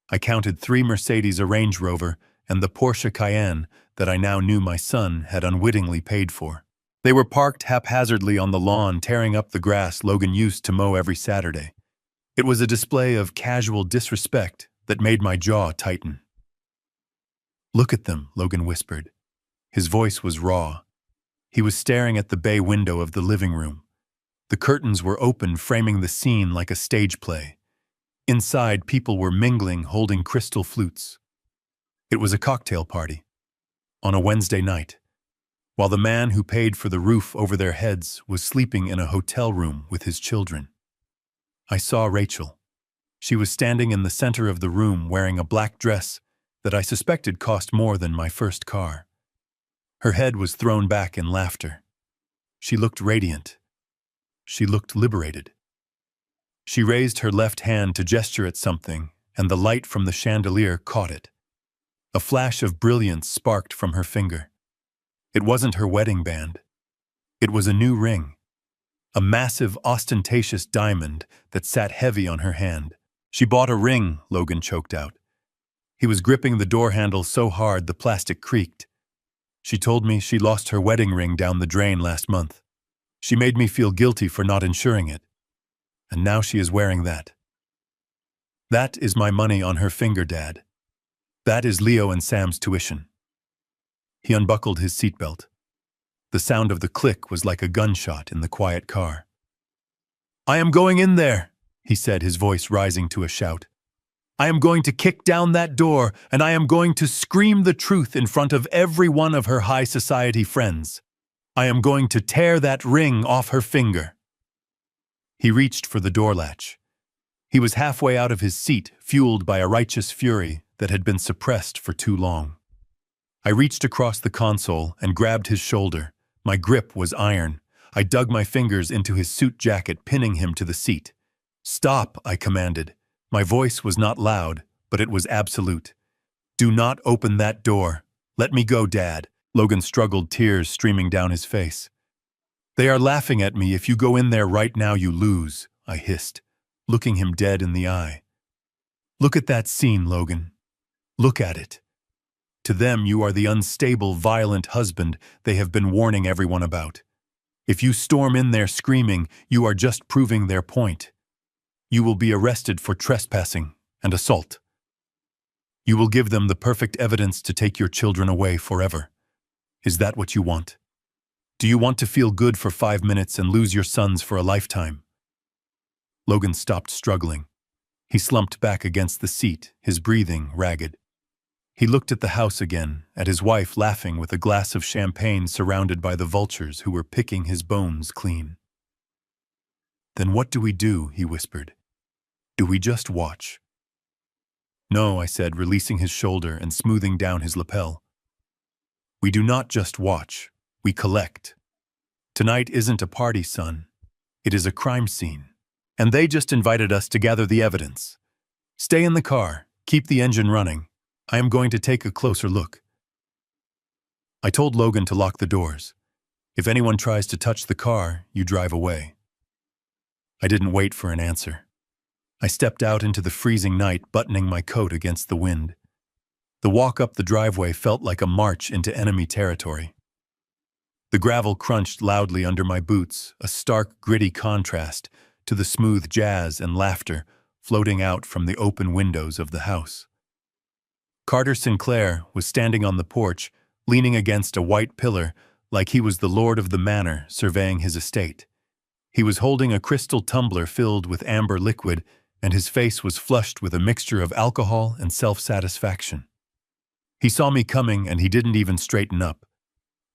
I counted 3 Mercedes, a Range Rover, and the Porsche Cayenne that I now knew my son had unwittingly paid for. They were parked haphazardly on the lawn, tearing up the grass Logan used to mow every Saturday. It was a display of casual disrespect that made my jaw tighten. "Look at them," Logan whispered. His voice was raw. He was staring at the bay window of the living room. The curtains were open, framing the scene like a stage play. Inside, people were mingling, holding crystal flutes. It was a cocktail party. On a Wednesday night, while the man who paid for the roof over their heads was sleeping in a hotel room with his children. I saw Rachel. She was standing in the center of the room wearing a black dress that I suspected cost more than my first car. Her head was thrown back in laughter. She looked radiant. She looked liberated. She raised her left hand to gesture at something, and the light from the chandelier caught it. A flash of brilliance sparked from her finger. It wasn't her wedding band. It was a new ring. A massive, ostentatious diamond that sat heavy on her hand. "She bought a ring," Logan choked out. He was gripping the door handle so hard the plastic creaked. "She told me she lost her wedding ring down the drain last month. She made me feel guilty for not insuring it. And now she is wearing that. That is my money on her finger, Dad. That is Leo and Sam's tuition." He unbuckled his seatbelt. The sound of the click was like a gunshot in the quiet car. "I am going in there," he said, his voice rising to a shout. "I am going to kick down that door, and I am going to scream the truth in front of every one of her high society friends. I am going to tear that ring off her finger." He reached for the door latch. He was halfway out of his seat, fueled by a righteous fury that had been suppressed for too long. I reached across the console and grabbed his shoulder. My grip was iron. I dug my fingers into his suit jacket, pinning him to the seat. "Stop," I commanded. My voice was not loud, but it was absolute. "Do not open that door. Let me go, Dad." Logan struggled, tears streaming down his face. "They are laughing at me. If you go in there right now, you lose," I hissed, looking him dead in the eye. "Look at that scene, Logan. Look at it. To them, you are the unstable, violent husband they have been warning everyone about. If you storm in there screaming, you are just proving their point. You will be arrested for trespassing and assault. You will give them the perfect evidence to take your children away forever. Is that what you want? Do you want to feel good for 5 minutes and lose your sons for a lifetime?" Logan stopped struggling. He slumped back against the seat, his breathing ragged. He looked at the house again, at his wife laughing with a glass of champagne surrounded by the vultures who were picking his bones clean. "Then what do we do?" he whispered. "Do we just watch?" "No," I said, releasing his shoulder and smoothing down his lapel. "We do not just watch, we collect. Tonight isn't a party, son. It is a crime scene. And they just invited us to gather the evidence. Stay in the car, keep the engine running. I am going to take a closer look." I told Logan to lock the doors. "If anyone tries to touch the car, you drive away." I didn't wait for an answer. I stepped out into the freezing night, buttoning my coat against the wind. The walk up the driveway felt like a march into enemy territory. The gravel crunched loudly under my boots, a stark, gritty contrast to the smooth jazz and laughter floating out from the open windows of the house. Carter Sinclair was standing on the porch, leaning against a white pillar like he was the lord of the manor surveying his estate. He was holding a crystal tumbler filled with amber liquid, and his face was flushed with a mixture of alcohol and self-satisfaction. He saw me coming and he didn't even straighten up.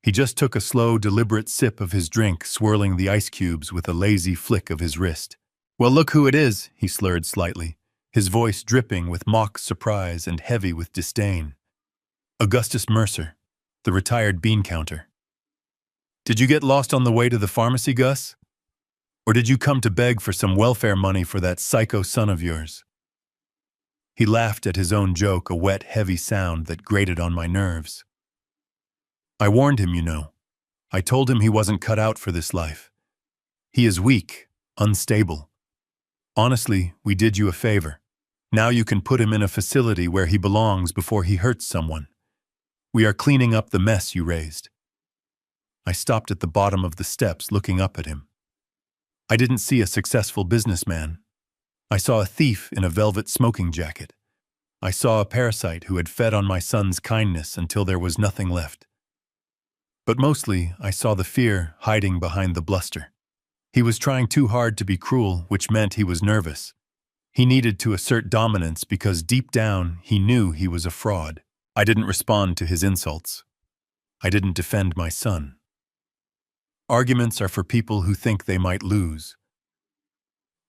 He just took a slow, deliberate sip of his drink, swirling the ice cubes with a lazy flick of his wrist. "Well, look who it is," he slurred slightly, his voice dripping with mock surprise and heavy with disdain. "Augustus Mercer, the retired bean counter. Did you get lost on the way to the pharmacy, Gus? Or did you come to beg for some welfare money for that psycho son of yours?" He laughed at his own joke, a wet, heavy sound that grated on my nerves. "I warned him, you know. I told him he wasn't cut out for this life. He is weak, unstable. Honestly, we did you a favor. Now you can put him in a facility where he belongs before he hurts someone. We are cleaning up the mess you raised." I stopped at the bottom of the steps, looking up at him. I didn't see a successful businessman. I saw a thief in a velvet smoking jacket. I saw a parasite who had fed on my son's kindness until there was nothing left. But mostly, I saw the fear hiding behind the bluster. He was trying too hard to be cruel, which meant he was nervous. He needed to assert dominance because deep down he knew he was a fraud. I didn't respond to his insults. I didn't defend my son. Arguments are for people who think they might lose.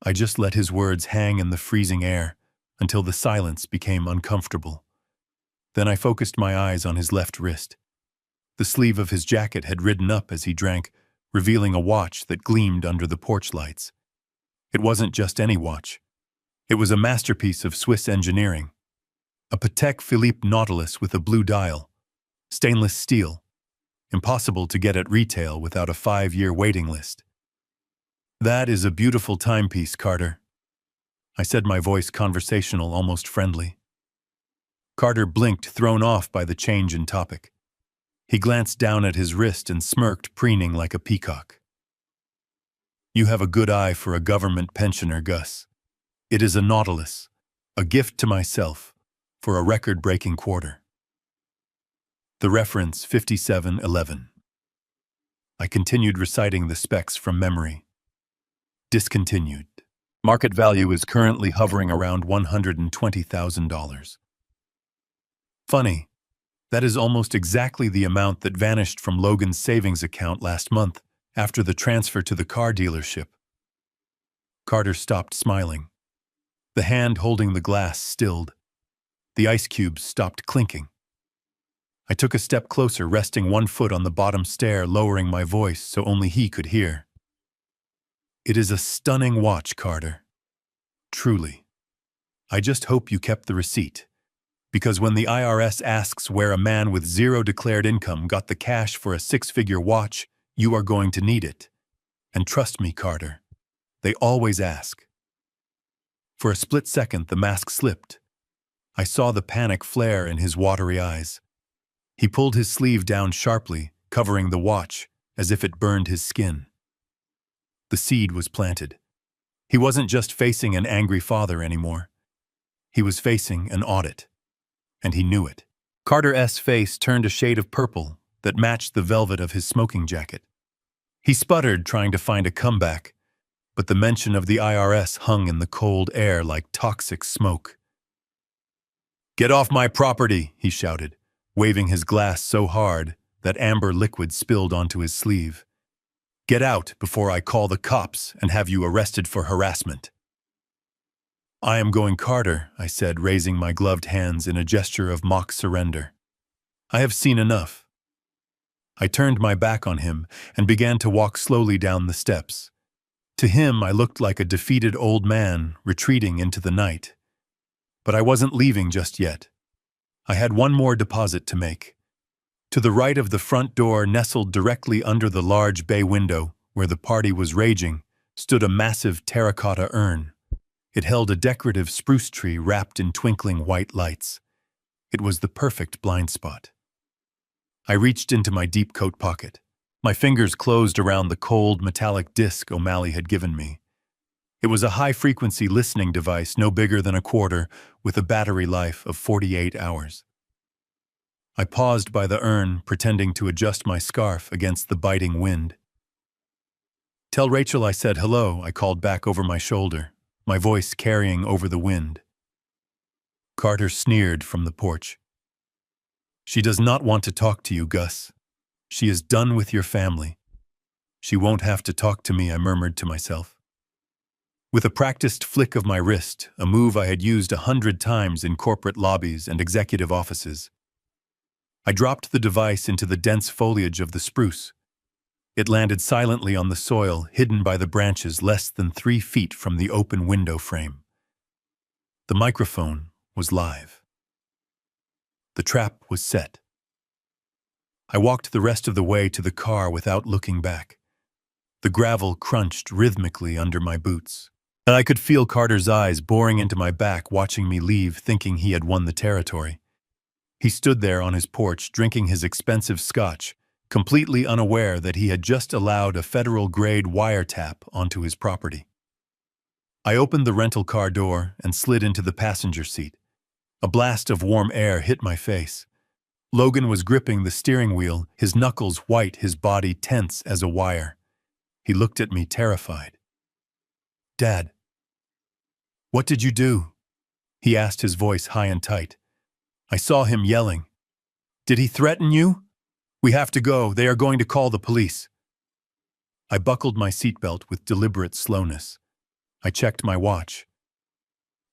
I just let his words hang in the freezing air until the silence became uncomfortable. Then I focused my eyes on his left wrist. The sleeve of his jacket had ridden up as he drank, revealing a watch that gleamed under the porch lights. It wasn't just any watch. It was a masterpiece of Swiss engineering. A Patek Philippe Nautilus with a blue dial. Stainless steel. Impossible to get at retail without a 5-year waiting list. "That is a beautiful timepiece, Carter," I said, my voice conversational, almost friendly. Carter blinked, thrown off by the change in topic. He glanced down at his wrist and smirked, preening like a peacock. "You have a good eye for a government pensioner, Gus. It is a Nautilus, a gift to myself, for a record-breaking quarter." The reference 5711. I continued reciting the specs from memory. Discontinued. Market value is currently hovering around $120,000. Funny, that is almost exactly the amount that vanished from Logan's savings account last month after the transfer to the car dealership. Carter stopped smiling. The hand holding the glass stilled. The ice cubes stopped clinking. I took a step closer, resting one foot on the bottom stair, lowering my voice so only he could hear. "It is a stunning watch, Carter. Truly. I just hope you kept the receipt. Because when the IRS asks where a man with zero declared income got the cash for a 6-figure watch, you are going to need it. And trust me, Carter, they always ask." For a split second, the mask slipped. I saw the panic flare in his watery eyes. He pulled his sleeve down sharply, covering the watch, as if it burned his skin. The seed was planted. He wasn't just facing an angry father anymore. He was facing an audit. And he knew it. Carter's face turned a shade of purple that matched the velvet of his smoking jacket. He sputtered, trying to find a comeback, but the mention of the IRS hung in the cold air like toxic smoke. "Get off my property," he shouted, waving his glass so hard that amber liquid spilled onto his sleeve. "Get out before I call the cops and have you arrested for harassment." "I am going, Carter," I said, raising my gloved hands in a gesture of mock surrender. "I have seen enough." I turned my back on him and began to walk slowly down the steps. To him, I looked like a defeated old man retreating into the night. But I wasn't leaving just yet. I had one more deposit to make. To the right of the front door, nestled directly under the large bay window where the party was raging, stood a massive terracotta urn. It held a decorative spruce tree wrapped in twinkling white lights. It was the perfect blind spot. I reached into my deep coat pocket. My fingers closed around the cold, metallic disc O'Malley had given me. It was a high-frequency listening device no bigger than a quarter, with a battery life of 48 hours. I paused by the urn, pretending to adjust my scarf against the biting wind. "Tell Rachel I said hello," I called back over my shoulder, my voice carrying over the wind. Carter sneered from the porch. "She does not want to talk to you, Gus. She is done with your family. She won't have to talk to me," I murmured to myself. With a practiced flick of my wrist, a move I had used 100 times in corporate lobbies and executive offices, I dropped the device into the dense foliage of the spruce. It landed silently on the soil, hidden by the branches less than 3 feet from the open window frame. The microphone was live. The trap was set. I walked the rest of the way to the car without looking back. The gravel crunched rhythmically under my boots. And I could feel Carter's eyes boring into my back, watching me leave, thinking he had won the territory. He stood there on his porch, drinking his expensive scotch, completely unaware that he had just allowed a federal-grade wiretap onto his property. I opened the rental car door and slid into the passenger seat. A blast of warm air hit my face. Logan was gripping the steering wheel, his knuckles white, his body tense as a wire. He looked at me, terrified. "Dad, what did you do?" he asked, his voice high and tight. I saw him yelling. "Did he threaten you? We have to go. They are going to call the police." I buckled my seatbelt with deliberate slowness. I checked my watch.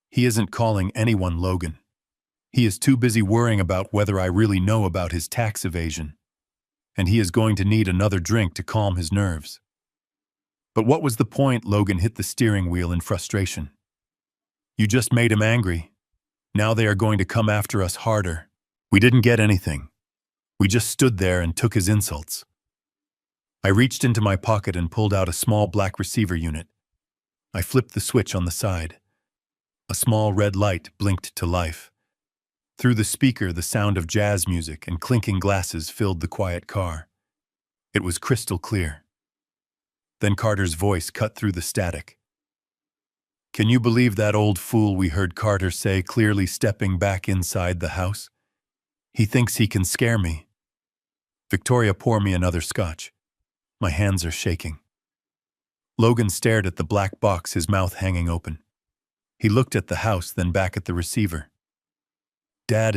"He isn't calling anyone, Logan. He is too busy worrying about whether I really know about his tax evasion. And he is going to need another drink to calm his nerves." "But what was the point?" Logan hit the steering wheel in frustration. "You just made him angry. Now they are going to come after us harder. We didn't get anything. We just stood there and took his insults." I reached into my pocket and pulled out a small black receiver unit. I flipped the switch on the side. A small red light blinked to life. Through the speaker, the sound of jazz music and clinking glasses filled the quiet car. It was crystal clear. Then Carter's voice cut through the static. "Can you believe that old fool?" we heard Carter say, clearly stepping back inside the house. "He thinks he can scare me." "Victoria, pour me another scotch. My hands are shaking." Logan stared at the black box, his mouth hanging open. He looked at the house, then back at the receiver. "Dad,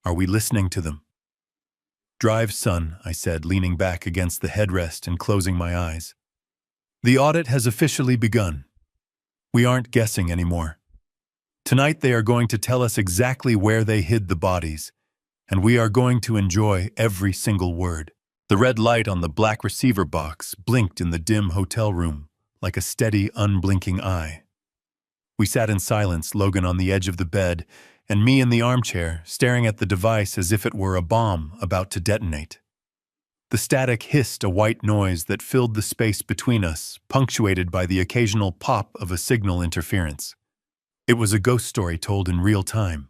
are we listening to them?" "Drive, son," I said, leaning back against the headrest and closing my eyes. "The audit has officially begun. We aren't guessing anymore. Tonight they are going to tell us exactly where they hid the bodies, and we are going to enjoy every single word." The red light on the black receiver box blinked in the dim hotel room like a steady, unblinking eye. We sat in silence, Logan on the edge of the bed, and me in the armchair, staring at the device as if it were a bomb about to detonate. The static hissed, a white noise that filled the space between us, punctuated by the occasional pop of a signal interference. It was a ghost story told in real time.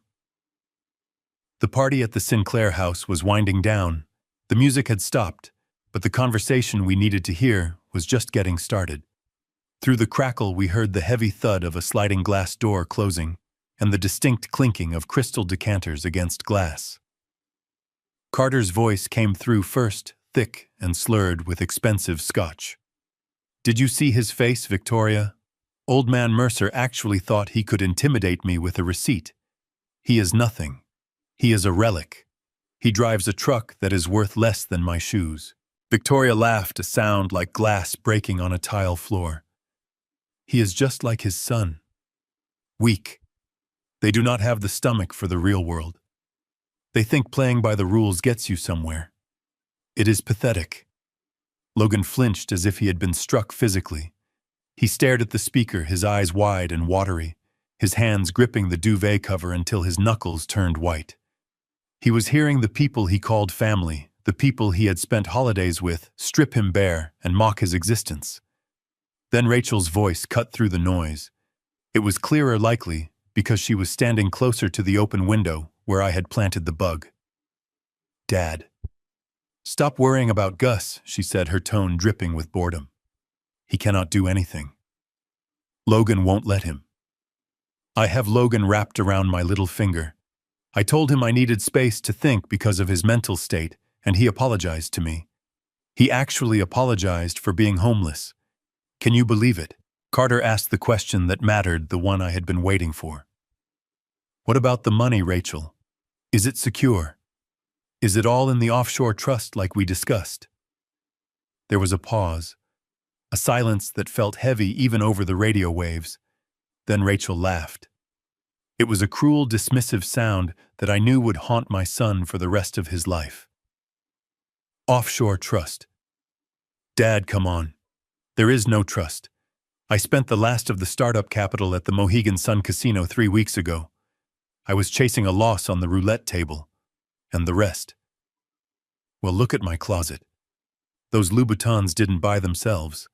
The party at the Sinclair house was winding down. The music had stopped, but the conversation we needed to hear was just getting started. Through the crackle, we heard the heavy thud of a sliding glass door closing and the distinct clinking of crystal decanters against glass. Carter's voice came through first, thick and slurred with expensive scotch. "Did you see his face, Victoria? Old man Mercer actually thought he could intimidate me with a receipt. He is nothing. He is a relic. He drives a truck that is worth less than my shoes." Victoria laughed, a sound like glass breaking on a tile floor. "He is just like his son. Weak. They do not have the stomach for the real world. They think playing by the rules gets you somewhere. It is pathetic." Logan flinched as if he had been struck physically. He stared at the speaker, his eyes wide and watery, his hands gripping the duvet cover until his knuckles turned white. He was hearing the people he called family, the people he had spent holidays with, strip him bare and mock his existence. Then Rachel's voice cut through the noise. It was clearer, likely, because she was standing closer to the open window where I had planted the bug. "Dad. Stop worrying about Gus," she said, her tone dripping with boredom. "He cannot do anything. Logan won't let him. I have Logan wrapped around my little finger. I told him I needed space to think because of his mental state, and he apologized to me. He actually apologized for being homeless. Can you believe it? Carter asked the question that mattered, the one I had been waiting for. What about the money, Rachel? Is it secure? Is it all in the offshore trust like we discussed? There was a pause, a silence that felt heavy even over the radio waves. Then Rachel laughed. It was a cruel, dismissive sound that I knew would haunt my son for the rest of his life. Offshore trust. Dad, come on. There is no trust. I spent the last of the startup capital at the Mohegan Sun Casino 3 weeks ago. I was chasing a loss on the roulette table. And the rest. Well, look at my closet. Those Louboutins didn't buy themselves.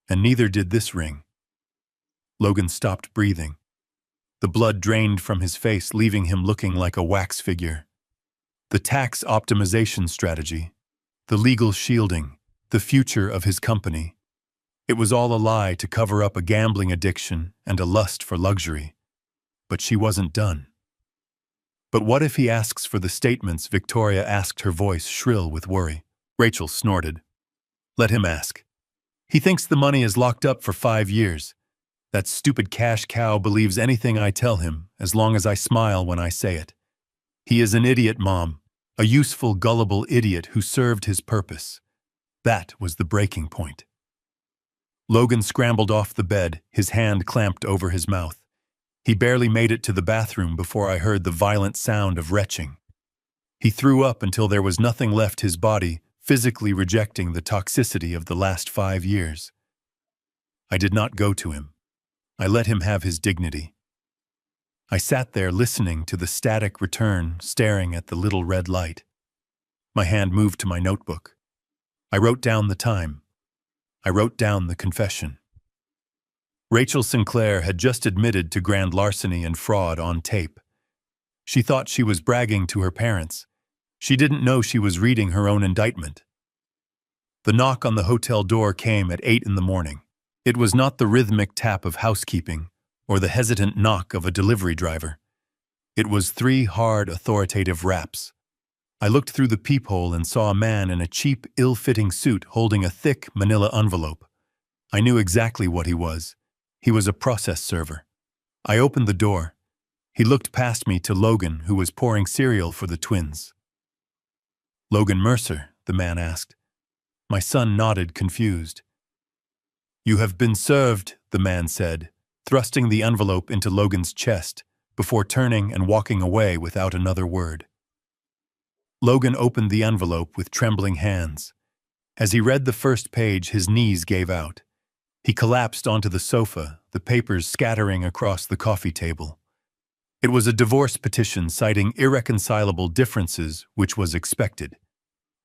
And neither did this ring. Logan stopped breathing. The blood drained from his face, leaving him looking like a wax figure. The tax optimization strategy, the legal shielding, the future of his company. It was all a lie to cover up a gambling addiction and a lust for luxury. But she wasn't done. But what if he asks for the statements? Victoria asked, her voice shrill with worry. Rachel snorted. Let him ask. He thinks the money is locked up for 5 years. That stupid cash cow believes anything I tell him, as long as I smile when I say it. He is an idiot, Mom. A useful, gullible idiot who served his purpose. That was the breaking point. Logan scrambled off the bed, his hand clamped over his mouth. He barely made it to the bathroom before I heard the violent sound of retching. He threw up until there was nothing left, his body physically rejecting the toxicity of the last 5 years. I did not go to him. I let him have his dignity. I sat there listening to the static return, staring at the little red light. My hand moved to my notebook. I wrote down the time. I wrote down the confession. Rachel Sinclair had just admitted to grand larceny and fraud on tape. She thought she was bragging to her parents. She didn't know she was reading her own indictment. The knock on the hotel door came at 8 in the morning. It was not the rhythmic tap of housekeeping or the hesitant knock of a delivery driver. It was 3 hard, authoritative raps. I looked through the peephole and saw a man in a cheap, ill-fitting suit holding a thick manila envelope. I knew exactly what he was. He was a process server. I opened the door. He looked past me to Logan, who was pouring cereal for the twins. Logan Mercer, the man asked. My son nodded, confused. You have been served, the man said, thrusting the envelope into Logan's chest before turning and walking away without another word. Logan opened the envelope with trembling hands. As he read the first page, his knees gave out. He collapsed onto the sofa, the papers scattering across the coffee table. It was a divorce petition citing irreconcilable differences, which was expected.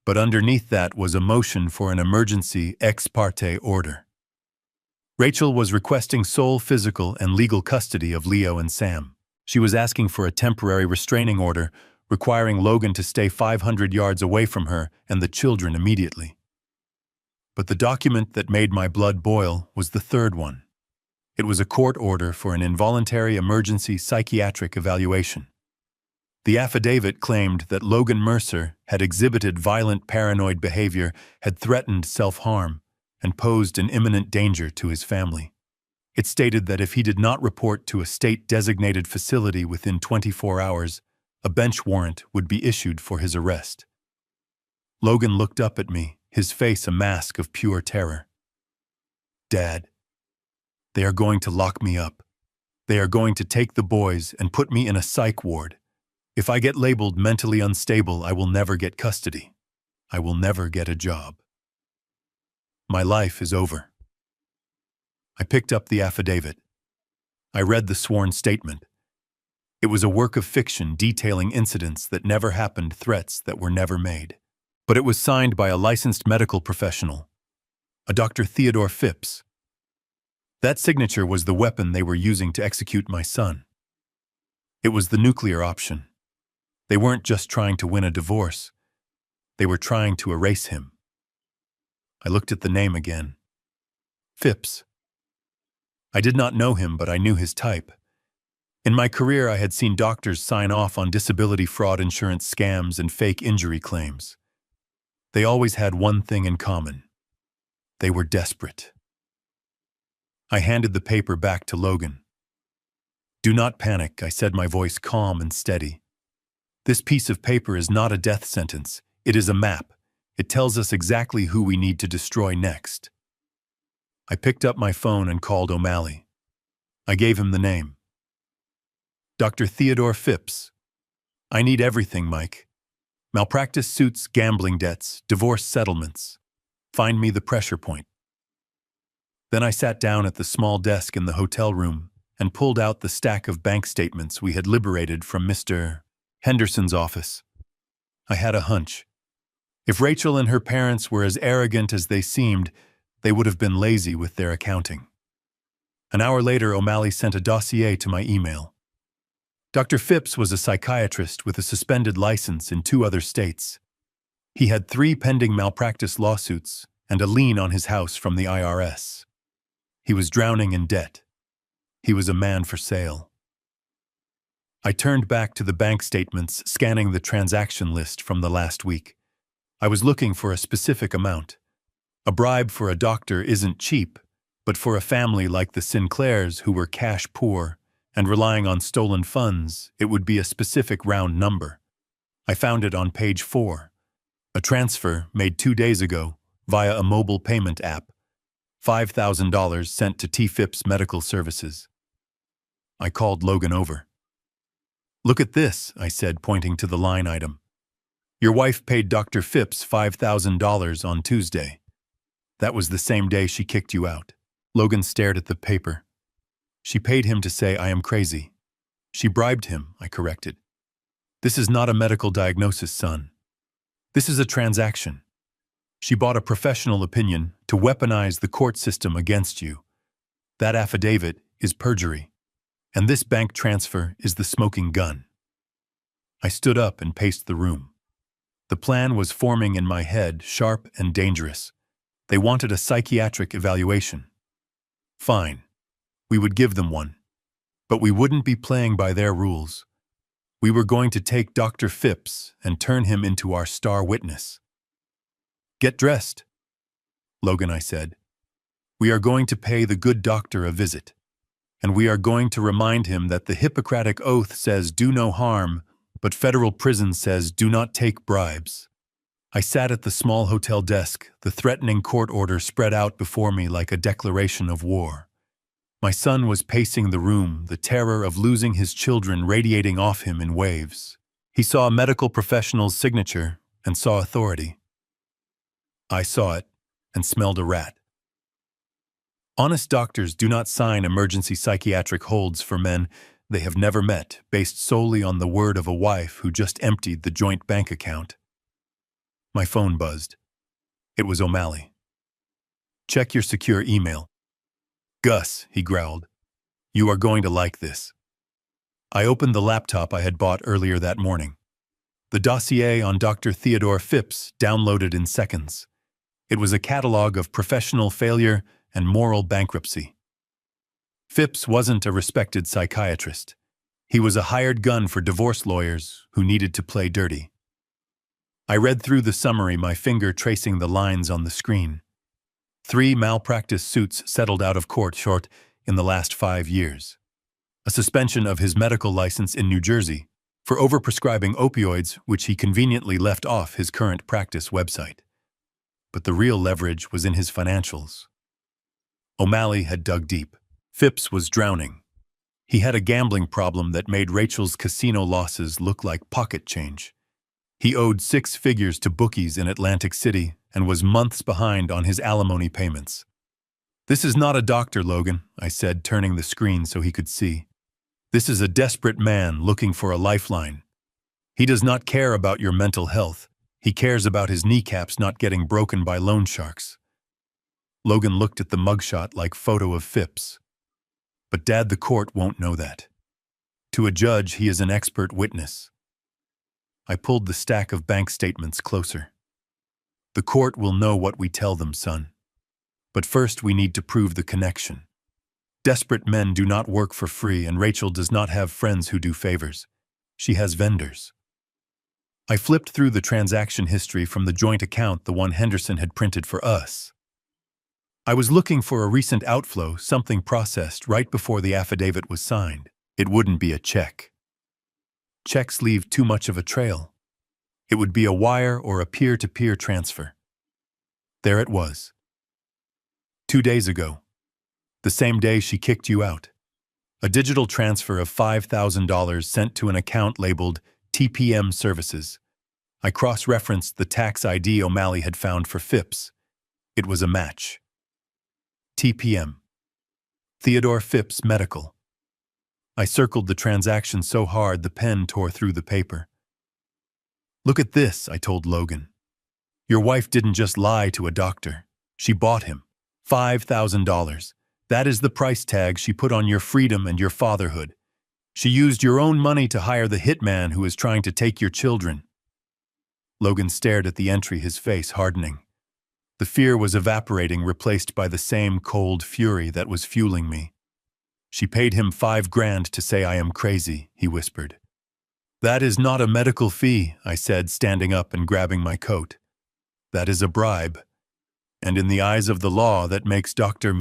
But underneath that was a motion for an emergency ex parte order. Rachel was requesting sole physical and legal custody of Leo and Sam. She was asking for a temporary restraining order, requiring Logan to stay 500 yards away from her and the children immediately. But the document that made my blood boil was the third one. It was a court order for an involuntary emergency psychiatric evaluation. The affidavit claimed that Logan Mercer had exhibited violent paranoid behavior, had threatened self-harm, and posed an imminent danger to his family. It stated that if he did not report to a state-designated facility within 24 hours, a bench warrant would be issued for his arrest. Logan looked up at me, his face a mask of pure terror. Dad, they are going to lock me up. They are going to take the boys and put me in a psych ward. If I get labeled mentally unstable, I will never get custody. I will never get a job. My life is over. I picked up the affidavit. I read the sworn statement. It was a work of fiction detailing incidents that never happened, threats that were never made. But it was signed by a licensed medical professional, a Dr. Theodore Phipps. That signature was the weapon they were using to execute my son. It was the nuclear option. They weren't just trying to win a divorce. They were trying to erase him. I looked at the name again. Phipps. I did not know him, but I knew his type. In my career, I had seen doctors sign off on disability fraud insurance scams and fake injury claims. They always had one thing in common. They were desperate. I handed the paper back to Logan. "Do not panic," I said, my voice calm and steady. "This piece of paper is not a death sentence. It is a map. It tells us exactly who we need to destroy next." I picked up my phone and called O'Malley. I gave him the name. "Dr. Theodore Phipps. I need everything, Mike. Malpractice suits, gambling debts, divorce settlements. Find me the pressure point." Then I sat down at the small desk in the hotel room and pulled out the stack of bank statements we had liberated from Mr. Henderson's office. I had a hunch. If Rachel and her parents were as arrogant as they seemed, they would have been lazy with their accounting. An hour later, O'Malley sent a dossier to my email. Dr. Phipps was a psychiatrist with a suspended license in 2 other states. He had 3 pending malpractice lawsuits and a lien on his house from the IRS. He was drowning in debt. He was a man for sale. I turned back to the bank statements, scanning the transaction list from the last week. I was looking for a specific amount. A bribe for a doctor isn't cheap, but for a family like the Sinclairs, who were cash poor and relying on stolen funds, it would be a specific round number. I found it on page 4. A transfer made 2 days ago via a mobile payment app. $5,000 sent to T. Phipps Medical Services. I called Logan over. "Look at this," I said, pointing to the line item. "Your wife paid Dr. Phipps $5,000 on Tuesday. That was the same day she kicked you out." Logan stared at the paper. "She paid him to say I am crazy." "She bribed him," I corrected. "This is not a medical diagnosis, son. This is a transaction. She bought a professional opinion to weaponize the court system against you. That affidavit is perjury, and this bank transfer is the smoking gun." I stood up and paced the room. The plan was forming in my head, sharp and dangerous. They wanted a psychiatric evaluation. Fine. We would give them one. But we wouldn't be playing by their rules. We were going to take Dr. Phipps and turn him into our star witness. "Get dressed," Logan, I said. "We are going to pay the good doctor a visit. And we are going to remind him that the Hippocratic Oath says do no harm, but federal prison says do not take bribes." I sat at the small hotel desk, the threatening court order spread out before me like a declaration of war. My son was pacing the room, the terror of losing his children radiating off him in waves. He saw a medical professional's signature and saw authority. I saw it and smelled a rat. Honest doctors do not sign emergency psychiatric holds for men they have never met, based solely on the word of a wife who just emptied the joint bank account. My phone buzzed. It was O'Malley. "Check your secure email." "Gus," he growled, "you are going to like this." I opened the laptop I had bought earlier that morning. The dossier on Dr. Theodore Phipps downloaded in seconds. It was a catalog of professional failure and moral bankruptcy. Phipps wasn't a respected psychiatrist. He was a hired gun for divorce lawyers who needed to play dirty. I read through the summary, my finger tracing the lines on the screen. 3 malpractice suits settled out of court short in the last 5 years. A suspension of his medical license in New Jersey for overprescribing opioids, which he conveniently left off his current practice website. But the real leverage was in his financials. O'Malley had dug deep. Phipps was drowning. He had a gambling problem that made Rachel's casino losses look like pocket change. He owed 6 figures to bookies in Atlantic City and was months behind on his alimony payments. "This is not a doctor, Logan," I said, turning the screen so he could see. "This is a desperate man looking for a lifeline. He does not care about your mental health. He cares about his kneecaps not getting broken by loan sharks." Logan looked at the mugshot-like photo of Phipps. "But Dad, the court won't know that. To a judge, he is an expert witness." I pulled the stack of bank statements closer. "The court will know what we tell them, son. But first we need to prove the connection. Desperate men do not work for free, and Rachel does not have friends who do favors. She has vendors. I flipped through the transaction history from the joint account, the one Henderson had printed for us. I was looking for a recent outflow, something processed right before the affidavit was signed. It wouldn't be a check. Checks leave too much of a trail. It would be a wire or a peer-to-peer transfer. There it was. 2 days ago. The same day she kicked you out. A digital transfer of $5,000 sent to an account labeled TPM Services. I cross-referenced the tax ID O'Malley had found for Phipps. It was a match. TPM. Theodore Phipps Medical. I circled the transaction so hard the pen tore through the paper. Look at this, I told Logan. Your wife didn't just lie to a doctor. She bought him. $5,000. That is the price tag she put on your freedom and your fatherhood. She used your own money to hire the hitman who is trying to take your children. Logan stared at the entry, his face hardening. The fear was evaporating, replaced by the same cold fury that was fueling me. She paid him $5,000 to say I am crazy, he whispered. That is not a medical fee, I said, standing up and grabbing my coat. That is a bribe. And in the eyes of the law, that makes Dr.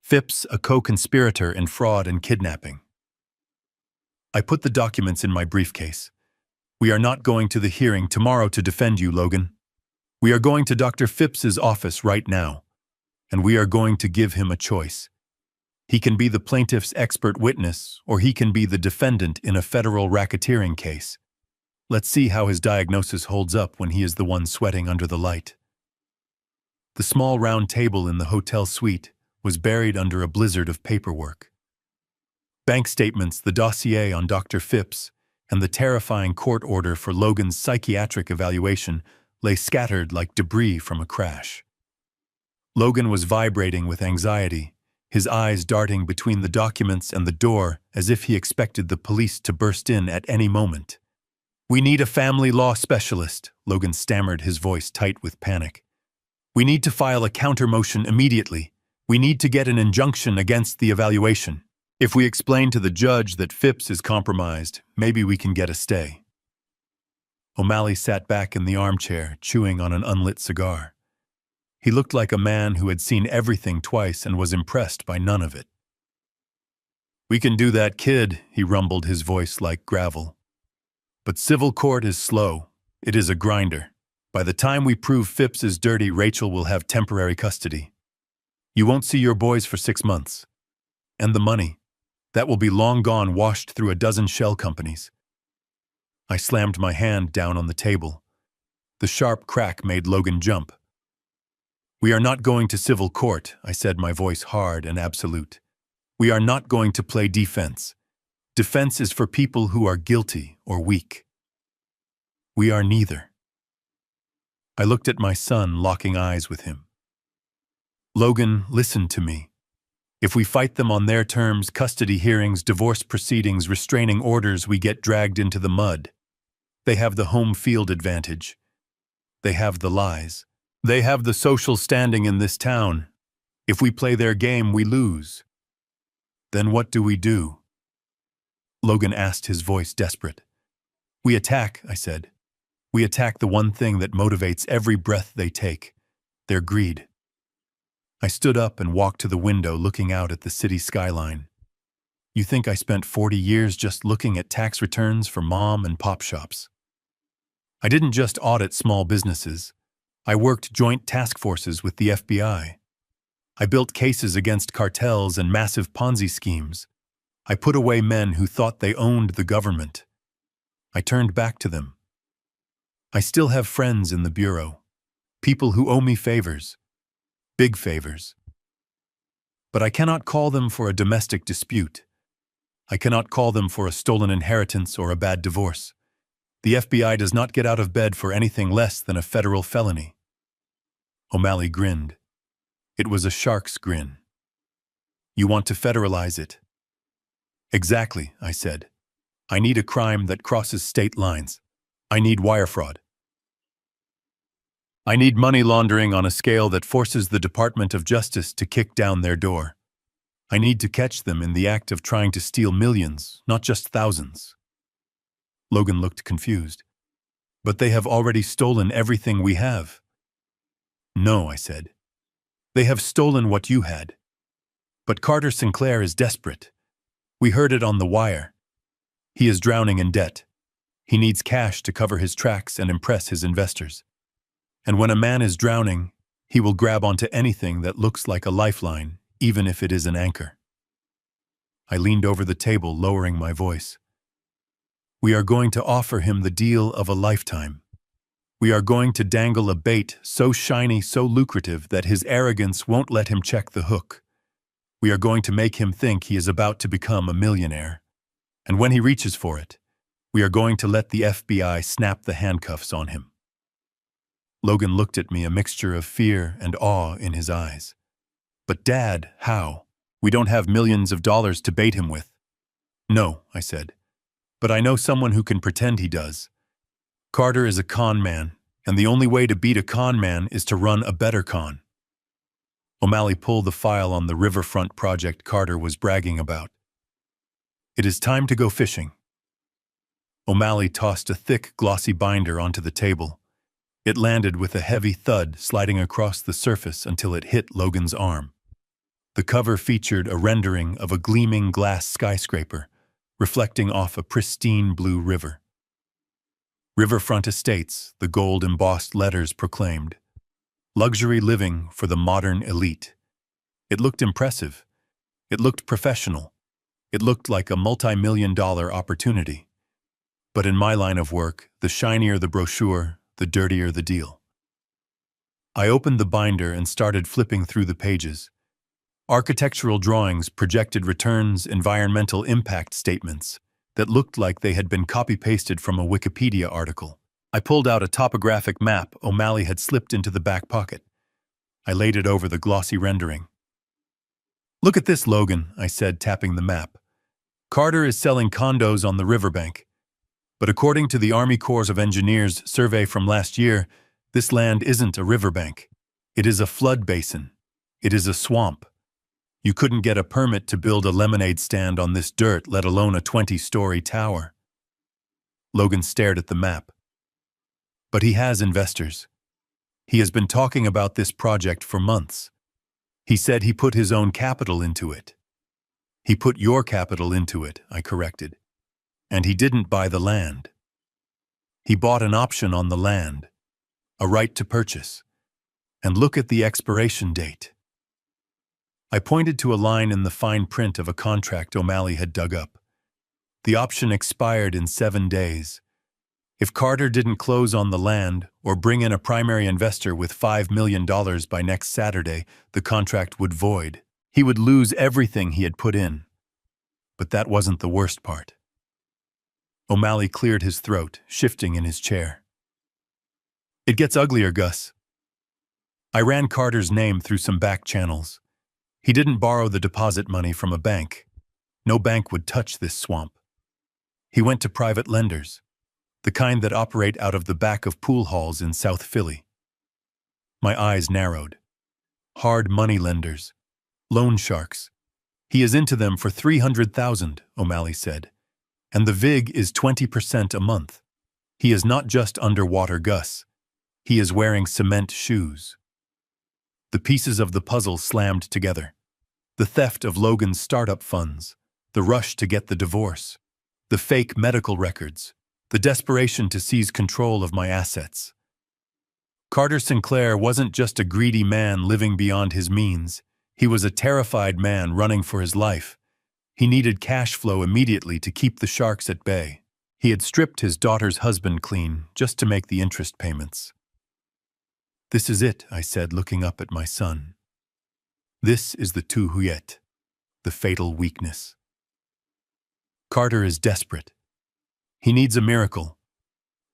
Phipps a co-conspirator in fraud and kidnapping. I put the documents in my briefcase. We are not going to the hearing tomorrow to defend you, Logan. We are going to Dr. Phipps's office right now, and we are going to give him a choice. He can be the plaintiff's expert witness, or he can be the defendant in a federal racketeering case. Let's see how his diagnosis holds up when he is the one sweating under the light. The small round table in the hotel suite was buried under a blizzard of paperwork. Bank statements, the dossier on Dr. Phipps, and the terrifying court order for Logan's psychiatric evaluation lay scattered like debris from a crash. Logan was vibrating with anxiety, his eyes darting between the documents and the door as if he expected the police to burst in at any moment. We need a family law specialist, Logan stammered, his voice tight with panic. We need to file a counter-motion immediately. We need to get an injunction against the evaluation. If we explain to the judge that Phipps is compromised, maybe we can get a stay. O'Malley sat back in the armchair, chewing on an unlit cigar. He looked like a man who had seen everything twice and was impressed by none of it. We can do that, kid, he rumbled, his voice like gravel. But civil court is slow. It is a grinder. By the time we prove Phipps is dirty, Rachel will have temporary custody. You won't see your boys for 6 months. And the money. That will be long gone, washed through a dozen shell companies. I slammed my hand down on the table. The sharp crack made Logan jump. We are not going to civil court, I said, my voice hard and absolute. We are not going to play defense. Defense is for people who are guilty or weak. We are neither. I looked at my son, locking eyes with him. Logan, listen to me. If we fight them on their terms, custody hearings, divorce proceedings, restraining orders, we get dragged into the mud. They have the home field advantage. They have the lies. They have the social standing in this town. If we play their game, we lose. Then what do we do? Logan asked, his voice desperate. We attack, I said. We attack the one thing that motivates every breath they take, their greed. I stood up and walked to the window, looking out at the city skyline. You think I spent 40 years just looking at tax returns for mom and pop shops? I didn't just audit small businesses. I worked joint task forces with the FBI. I built cases against cartels and massive Ponzi schemes. I put away men who thought they owned the government. I turned back to them. I still have friends in the bureau, people who owe me favors, big favors. But I cannot call them for a domestic dispute. I cannot call them for a stolen inheritance or a bad divorce. The FBI does not get out of bed for anything less than a federal felony. O'Malley grinned. It was a shark's grin. You want to federalize it? Exactly, I said. I need a crime that crosses state lines. I need wire fraud. I need money laundering on a scale that forces the Department of Justice to kick down their door. I need to catch them in the act of trying to steal millions, not just thousands. Logan looked confused. But they have already stolen everything we have. No, I said. They have stolen what you had. But Carter Sinclair is desperate. We heard it on the wire. He is drowning in debt. He needs cash to cover his tracks and impress his investors. And when a man is drowning, he will grab onto anything that looks like a lifeline, even if it is an anchor. I leaned over the table, lowering my voice. We are going to offer him the deal of a lifetime. We are going to dangle a bait so shiny, so lucrative that his arrogance won't let him check the hook. We are going to make him think he is about to become a millionaire. And when he reaches for it, we are going to let the FBI snap the handcuffs on him. Logan looked at me, a mixture of fear and awe in his eyes. But Dad, how? We don't have millions of dollars to bait him with. No, I said. But I know someone who can pretend he does. Carter is a con man, and the only way to beat a con man is to run a better con. O'Malley pulled the file on the riverfront project Carter was bragging about. It is time to go fishing. O'Malley tossed a thick, glossy binder onto the table. It landed with a heavy thud, sliding across the surface until it hit Logan's arm. The cover featured a rendering of a gleaming glass skyscraper, reflecting off a pristine blue river. Riverfront Estates, the gold-embossed letters proclaimed. Luxury living for the modern elite. It looked impressive. It looked professional. It looked like a multi-million-dollar opportunity. But in my line of work, the shinier the brochure, the dirtier the deal. I opened the binder and started flipping through the pages. Architectural drawings, projected returns, environmental impact statements that looked like they had been copy-pasted from a Wikipedia article. I pulled out a topographic map O'Malley had slipped into the back pocket. I laid it over the glossy rendering. Look at this, Logan, I said, tapping the map. Carter is selling condos on the riverbank. But according to the Army Corps of Engineers survey from last year, this land isn't a riverbank. It is a flood basin. It is a swamp. You couldn't get a permit to build a lemonade stand on this dirt, let alone a 20-story tower. Logan stared at the map. But he has investors. He has been talking about this project for months. He said he put his own capital into it. He put your capital into it, I corrected. And he didn't buy the land. He bought an option on the land, a right to purchase. And look at the expiration date. I pointed to a line in the fine print of a contract O'Malley had dug up. The option expired in 7 days. If Carter didn't close on the land or bring in a primary investor with $5 million by next Saturday, the contract would void. He would lose everything he had put in. But that wasn't the worst part. O'Malley cleared his throat, shifting in his chair. It gets uglier, Gus. I ran Carter's name through some back channels. He didn't borrow the deposit money from a bank. No bank would touch this swamp. He went to private lenders, the kind that operate out of the back of pool halls in South Philly. My eyes narrowed. Hard money lenders. Loan sharks. He is into them for $300,000, O'Malley said. And the VIG is 20% a month. He is not just underwater, Gus. He is wearing cement shoes. The pieces of the puzzle slammed together. The theft of Logan's startup funds, the rush to get the divorce, the fake medical records, the desperation to seize control of my assets. Carter Sinclair wasn't just a greedy man living beyond his means. He was a terrified man running for his life. He needed cash flow immediately to keep the sharks at bay. He had stripped his daughter's husband clean just to make the interest payments. This is it, I said, looking up at my son. This is the tu huyet, the fatal weakness. Carter is desperate. He needs a miracle.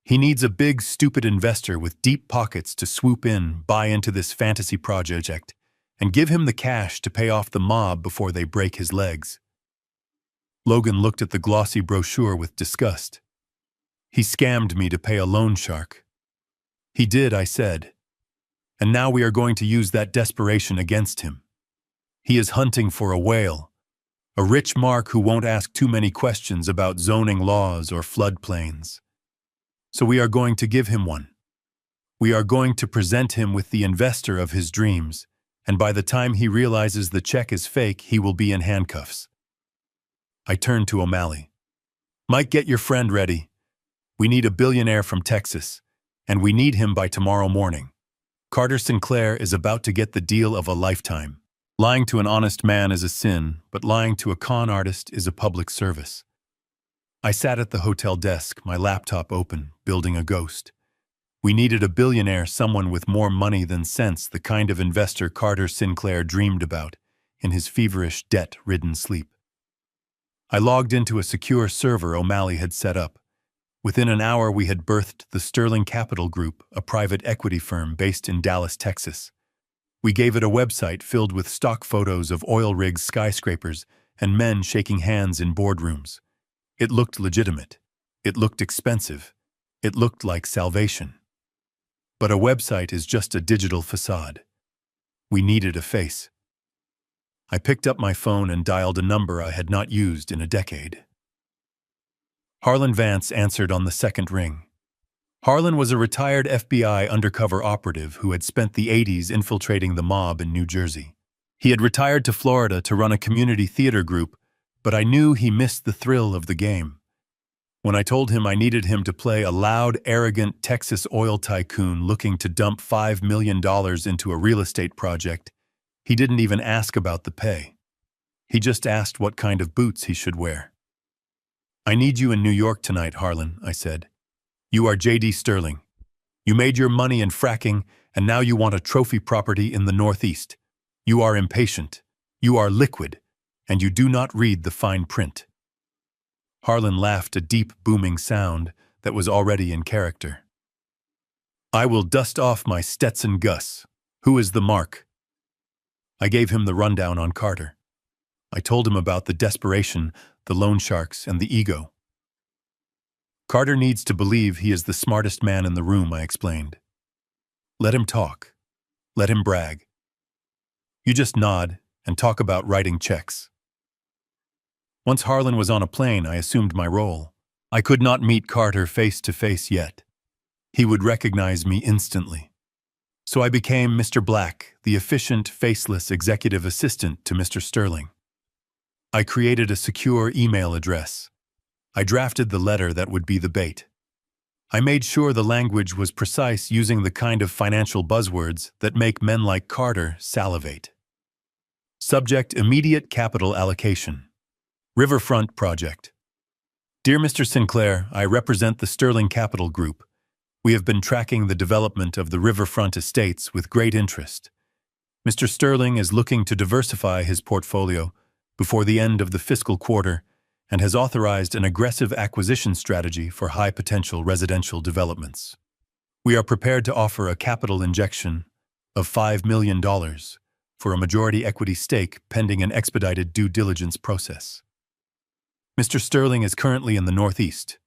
He needs a big, stupid investor with deep pockets to swoop in, buy into this fantasy project, and give him the cash to pay off the mob before they break his legs. Logan looked at the glossy brochure with disgust. He scammed me to pay a loan shark. He did, I said. And now we are going to use that desperation against him. He is hunting for a whale, a rich mark who won't ask too many questions about zoning laws or floodplains. So we are going to give him one. We are going to present him with the investor of his dreams, and by the time he realizes the check is fake, he will be in handcuffs. I turned to O'Malley. Mike, get your friend ready. We need a billionaire from Texas, and we need him by tomorrow morning. Carter Sinclair is about to get the deal of a lifetime. Lying to an honest man is a sin, but lying to a con artist is a public service. I sat at the hotel desk, my laptop open, building a ghost. We needed a billionaire, someone with more money than sense, the kind of investor Carter Sinclair dreamed about in his feverish, debt-ridden sleep. I logged into a secure server O'Malley had set up. Within an hour, we had birthed the Sterling Capital Group, a private equity firm based in Dallas, Texas. We gave it a website filled with stock photos of oil rigs, skyscrapers, and men shaking hands in boardrooms. It looked legitimate. It looked expensive. It looked like salvation. But a website is just a digital facade. We needed a face. I picked up my phone and dialed a number I had not used in a decade. Harlan Vance answered on the second ring. Harlan was a retired FBI undercover operative who had spent the 80s infiltrating the mob in New Jersey. He had retired to Florida to run a community theater group, but I knew he missed the thrill of the game. When I told him I needed him to play a loud, arrogant Texas oil tycoon looking to dump $5 million into a real estate project, he didn't even ask about the pay. He just asked what kind of boots he should wear. I need you in New York tonight, Harlan, I said. You are J.D. Sterling. You made your money in fracking, and now you want a trophy property in the Northeast. You are impatient. You are liquid, and you do not read the fine print. Harlan laughed, a deep, booming sound that was already in character. I will dust off my Stetson Gus. Who is the mark? I gave him the rundown on Carter. I told him about the desperation, the loan sharks, and the ego. Carter needs to believe he is the smartest man in the room, I explained. Let him talk. Let him brag. You just nod and talk about writing checks. Once Harlan was on a plane, I assumed my role. I could not meet Carter face to face yet. He would recognize me instantly. So I became Mr. Black, the efficient, faceless executive assistant to Mr. Sterling. I created a secure email address. I drafted the letter that would be the bait. I made sure the language was precise, using the kind of financial buzzwords that make men like Carter salivate. Subject: immediate capital allocation. Riverfront project. Dear Mr. Sinclair, I represent the Sterling Capital Group. We have been tracking the development of the riverfront estates with great interest. Mr. Sterling is looking to diversify his portfolio before the end of the fiscal quarter and has authorized an aggressive acquisition strategy for high-potential residential developments. We are prepared to offer a capital injection of $5 million for a majority equity stake pending an expedited due diligence process. Mr. Sterling is currently in the Northeast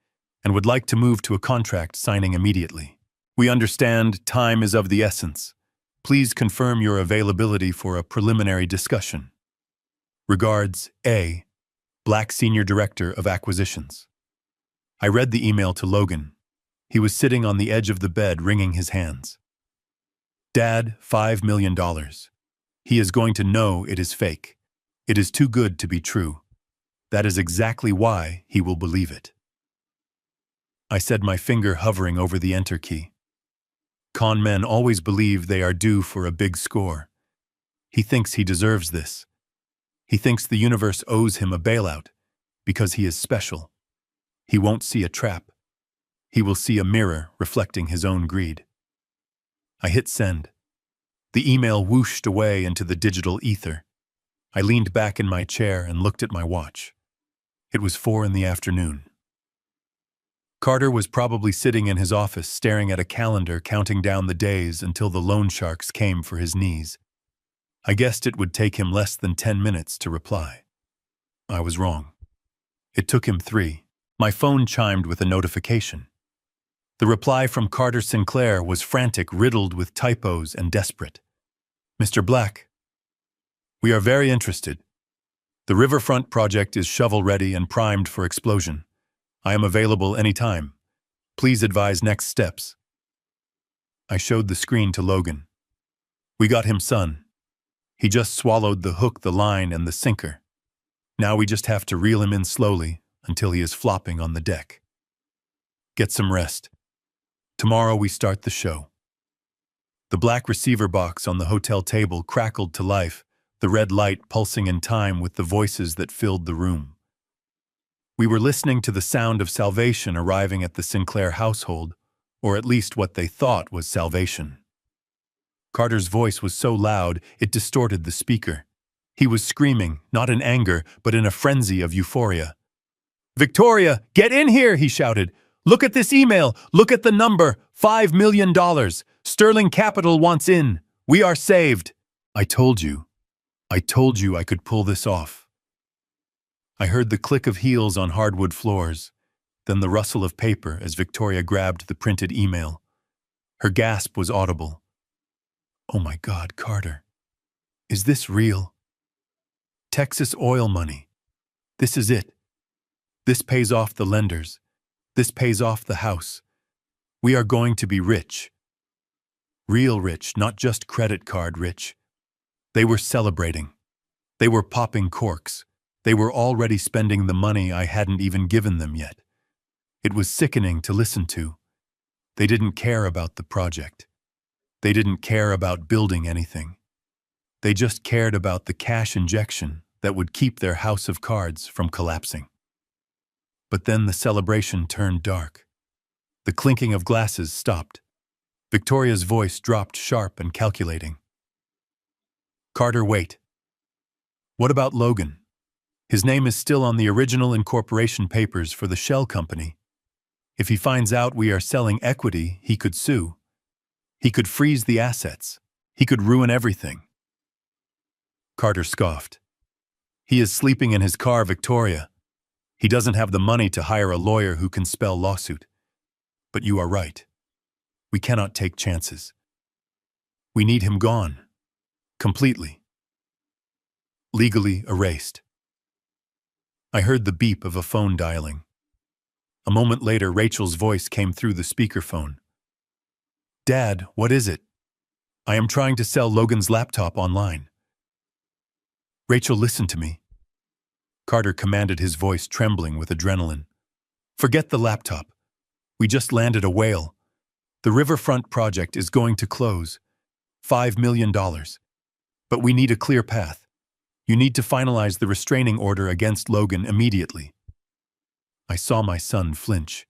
and would like to move to a contract signing immediately. We understand time is of the essence. Please confirm your availability for a preliminary discussion. Regards, A. Black, Senior Director of Acquisitions. I read the email to Logan. He was sitting on the edge of the bed, wringing his hands. Dad, $5 million. He is going to know it is fake. It is too good to be true. That is exactly why he will believe it. I said, my finger hovering over the enter key. Con men always believe they are due for a big score. He thinks he deserves this. He thinks the universe owes him a bailout because he is special. He won't see a trap. He will see a mirror reflecting his own greed. I hit send. The email whooshed away into the digital ether. I leaned back in my chair and looked at my watch. It was 4 p.m. Carter was probably sitting in his office staring at a calendar, counting down the days until the loan sharks came for his knees. I guessed it would take him less than 10 minutes to reply. I was wrong. It took him 3. My phone chimed with a notification. The reply from Carter Sinclair was frantic, riddled with typos, and desperate. Mr. Black. We are very interested. The riverfront project is shovel-ready and primed for explosion. I am available anytime. Please advise next steps. I showed the screen to Logan. We got him, son. He just swallowed the hook, the line, and the sinker. Now we just have to reel him in slowly until he is flopping on the deck. Get some rest. Tomorrow we start the show. The black receiver box on the hotel table crackled to life, the red light pulsing in time with the voices that filled the room. We were listening to the sound of salvation arriving at the Sinclair household, or at least what they thought was salvation. Carter's voice was so loud it distorted the speaker. He was screaming, not in anger, but in a frenzy of euphoria. "Victoria, get in here!" he shouted. "Look at this email! Look at the number! $5 million! Sterling Capital wants in! We are saved!" I told you I could pull this off. I heard the click of heels on hardwood floors, then the rustle of paper as Victoria grabbed the printed email. Her gasp was audible. "Oh my God, Carter. Is this real? Texas oil money. This is it. This pays off the lenders. This pays off the house. We are going to be rich. Real rich, not just credit card rich." They were celebrating. They were popping corks. They were already spending the money I hadn't even given them yet. It was sickening to listen to. They didn't care about the project. They didn't care about building anything. They just cared about the cash injection that would keep their house of cards from collapsing. But then the celebration turned dark. The clinking of glasses stopped. Victoria's voice dropped sharp and calculating. "Carter, wait. What about Logan? His name is still on the original incorporation papers for the shell company. If he finds out we are selling equity, he could sue. He could freeze the assets. He could ruin everything." Carter scoffed. "He is sleeping in his car, Victoria. He doesn't have the money to hire a lawyer who can spell lawsuit. But you are right. We cannot take chances. We need him gone. Completely. Legally erased." I heard the beep of a phone dialing. A moment later, Rachel's voice came through the speakerphone. "Dad, what is it? I am trying to sell Logan's laptop online." "Rachel, listen to me." Carter commanded, his voice trembling with adrenaline. "Forget the laptop. We just landed a whale. The riverfront project is going to close. $5 million. But we need a clear path. You need to finalize the restraining order against Logan immediately." I saw my son flinch.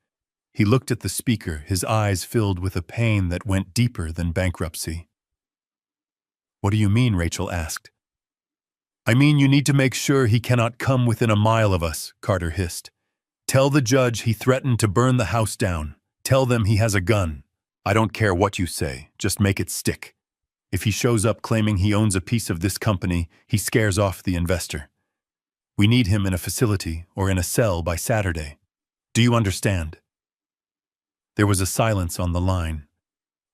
He looked at the speaker, his eyes filled with a pain that went deeper than bankruptcy. "What do you mean?" Rachel asked. "I mean you need to make sure he cannot come within a mile of us," Carter hissed. "Tell the judge he threatened to burn the house down. Tell them he has a gun. I don't care what you say, just make it stick. If he shows up claiming he owns a piece of this company, he scares off the investor. We need him in a facility or in a cell by Saturday. Do you understand?" There was a silence on the line.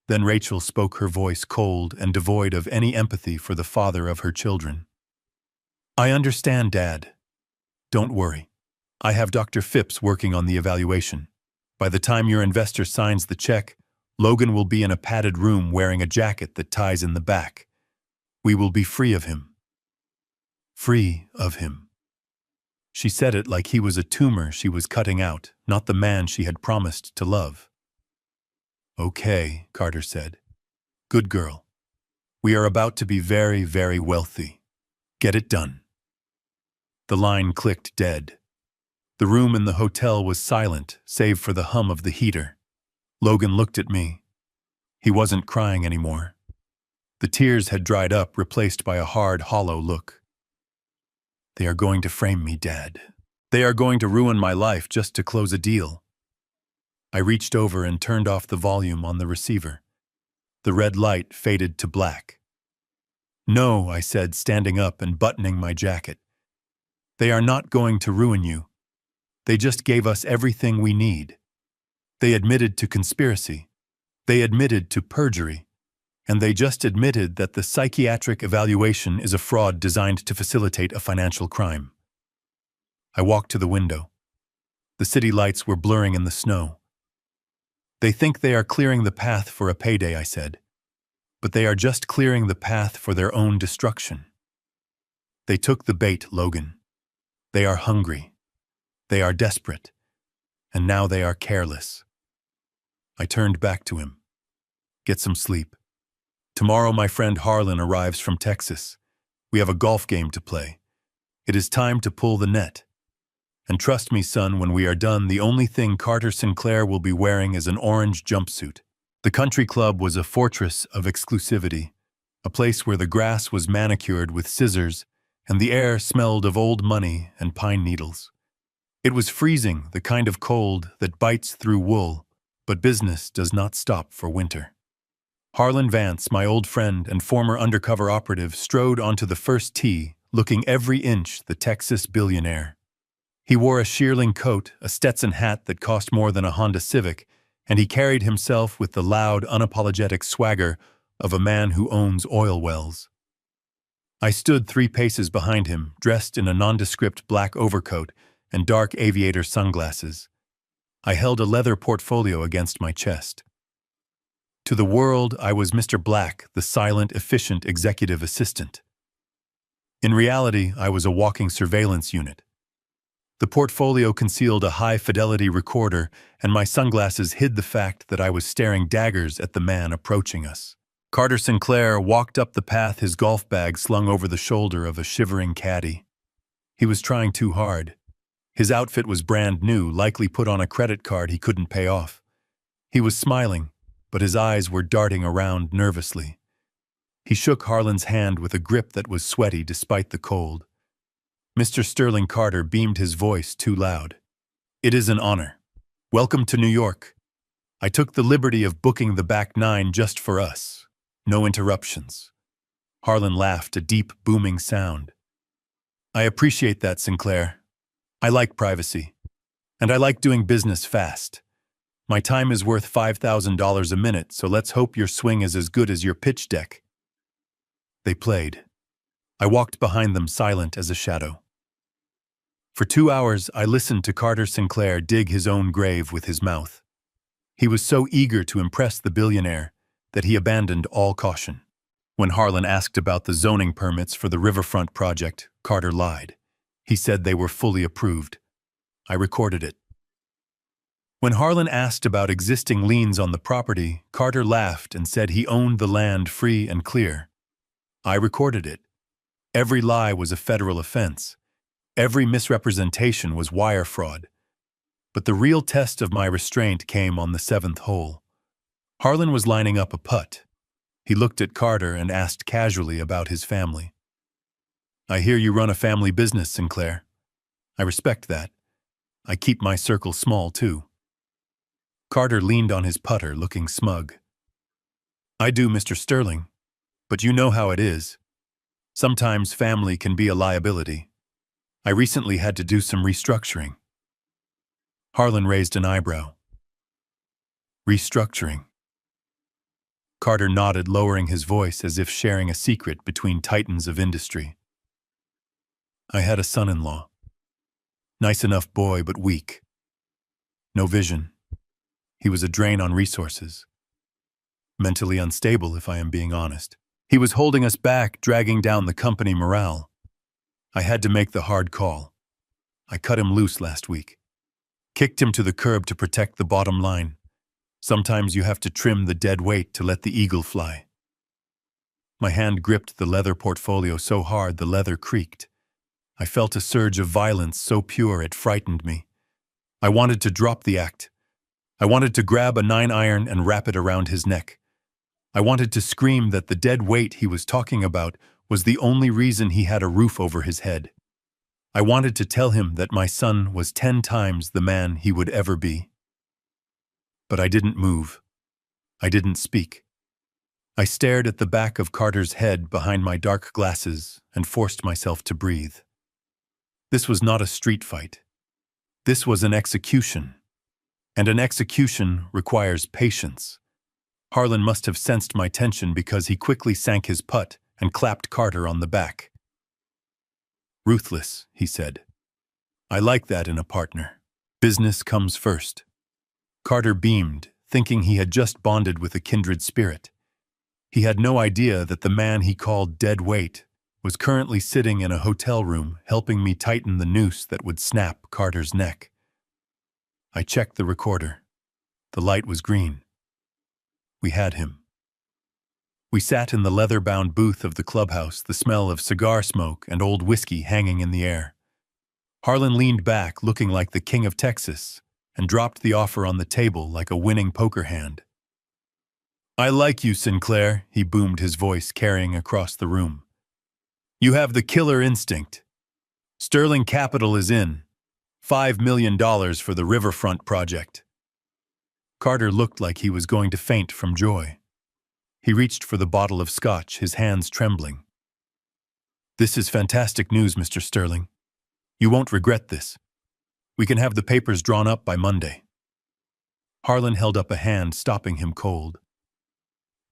Then Rachel spoke, her voice cold and devoid of any empathy for the father of her children. "I understand, Dad. Don't worry. I have Dr. Phipps working on the evaluation. By the time your investor signs the check, Logan will be in a padded room wearing a jacket that ties in the back. We will be free of him." Free of him. She said it like he was a tumor she was cutting out, not the man she had promised to love. "Okay," Carter said. "Good girl. We are about to be very, very wealthy. Get it done." The line clicked dead. The room in the hotel was silent, save for the hum of the heater. Logan looked at me. He wasn't crying anymore. The tears had dried up, replaced by a hard, hollow look. "They are going to frame me, Dad. They are going to ruin my life just to close a deal." I reached over and turned off the volume on the receiver. The red light faded to black. "No," I said, standing up and buttoning my jacket. "They are not going to ruin you. They just gave us everything we need. They admitted to conspiracy. They admitted to perjury. And they just admitted that the psychiatric evaluation is a fraud designed to facilitate a financial crime. I walked to the window. The city lights were blurring in the snow. They think they are clearing the path for a payday, I said. But they are just clearing the path for their own destruction. They took the bait, Logan. They are hungry. They are desperate. And now they are careless. I turned back to him. Get some sleep. Tomorrow my friend Harlan arrives from Texas. We have a golf game to play. It is time to pull the net. And trust me, son, when we are done, the only thing Carter Sinclair will be wearing is an orange jumpsuit. The country club was a fortress of exclusivity, a place where the grass was manicured with scissors and the air smelled of old money and pine needles. It was freezing, the kind of cold that bites through wool, but business does not stop for winter. Harlan Vance, my old friend and former undercover operative, strode onto the first tee, looking every inch the Texas billionaire. He wore a shearling coat, a Stetson hat that cost more than a Honda Civic, and he carried himself with the loud, unapologetic swagger of a man who owns oil wells. I stood 3 paces behind him, dressed in a nondescript black overcoat and dark aviator sunglasses. I held a leather portfolio against my chest. To the world, I was Mr. Black, the silent, efficient executive assistant. In reality, I was a walking surveillance unit. The portfolio concealed a high-fidelity recorder, and my sunglasses hid the fact that I was staring daggers at the man approaching us. Carter Sinclair walked up the path, his golf bag slung over the shoulder of a shivering caddy. He was trying too hard. His outfit was brand new, likely put on a credit card he couldn't pay off. He was smiling, but his eyes were darting around nervously. He shook Harlan's hand with a grip that was sweaty despite the cold. Mr. Sterling Carter beamed, his voice too loud. It is an honor. Welcome to New York. I took the liberty of booking the back 9 just for us. No interruptions. Harlan laughed, a deep, booming sound. I appreciate that, Sinclair. I like privacy. And I like doing business fast. My time is worth $5,000 a minute, so let's hope your swing is as good as your pitch deck. They played. I walked behind them, silent as a shadow. For 2 hours, I listened to Carter Sinclair dig his own grave with his mouth. He was so eager to impress the billionaire that he abandoned all caution. When Harlan asked about the zoning permits for the riverfront project, Carter lied. He said they were fully approved. I recorded it. When Harlan asked about existing liens on the property, Carter laughed and said he owned the land free and clear. I recorded it. Every lie was a federal offense. Every misrepresentation was wire fraud. But the real test of my restraint came on the 7th hole. Harlan was lining up a putt. He looked at Carter and asked casually about his family. I hear you run a family business, Sinclair. I respect that. I keep my circle small, too. Carter leaned on his putter, looking smug. I do, Mr. Sterling. But you know how it is. Sometimes family can be a liability. I recently had to do some restructuring. Harlan raised an eyebrow. Restructuring. Carter nodded, lowering his voice as if sharing a secret between titans of industry. I had a son-in-law. Nice enough boy, but weak. No vision. He was a drain on resources. Mentally unstable, if I am being honest. He was holding us back, dragging down the company morale. I had to make the hard call. I cut him loose last week. Kicked him to the curb to protect the bottom line. Sometimes you have to trim the dead weight to let the eagle fly. My hand gripped the leather portfolio so hard the leather creaked. I felt a surge of violence so pure it frightened me. I wanted to drop the act. I wanted to grab a 9-iron and wrap it around his neck. I wanted to scream that the dead weight he was talking about was the only reason he had a roof over his head. I wanted to tell him that my son was 10 times the man he would ever be. But I didn't move. I didn't speak. I stared at the back of Carter's head behind my dark glasses and forced myself to breathe. This was not a street fight. This was an execution. And an execution requires patience. Harlan must have sensed my tension because he quickly sank his putt and clapped Carter on the back. "Ruthless," he said. "I like that in a partner. Business comes first." Carter beamed, thinking he had just bonded with a kindred spirit. He had no idea that the man he called dead weight was currently sitting in a hotel room helping me tighten the noose that would snap Carter's neck. I checked the recorder. The light was green. We had him. We sat in the leather-bound booth of the clubhouse, the smell of cigar smoke and old whiskey hanging in the air. Harlan leaned back, looking like the king of Texas, and dropped the offer on the table like a winning poker hand. "I like you, Sinclair," he boomed, his voice carrying across the room. "You have the killer instinct. Sterling Capital is in. $5 million for the riverfront project." Carter looked like he was going to faint from joy. He reached for the bottle of scotch, his hands trembling. "This is fantastic news, Mr. Sterling. You won't regret this. We can have the papers drawn up by Monday." Harlan held up a hand, stopping him cold.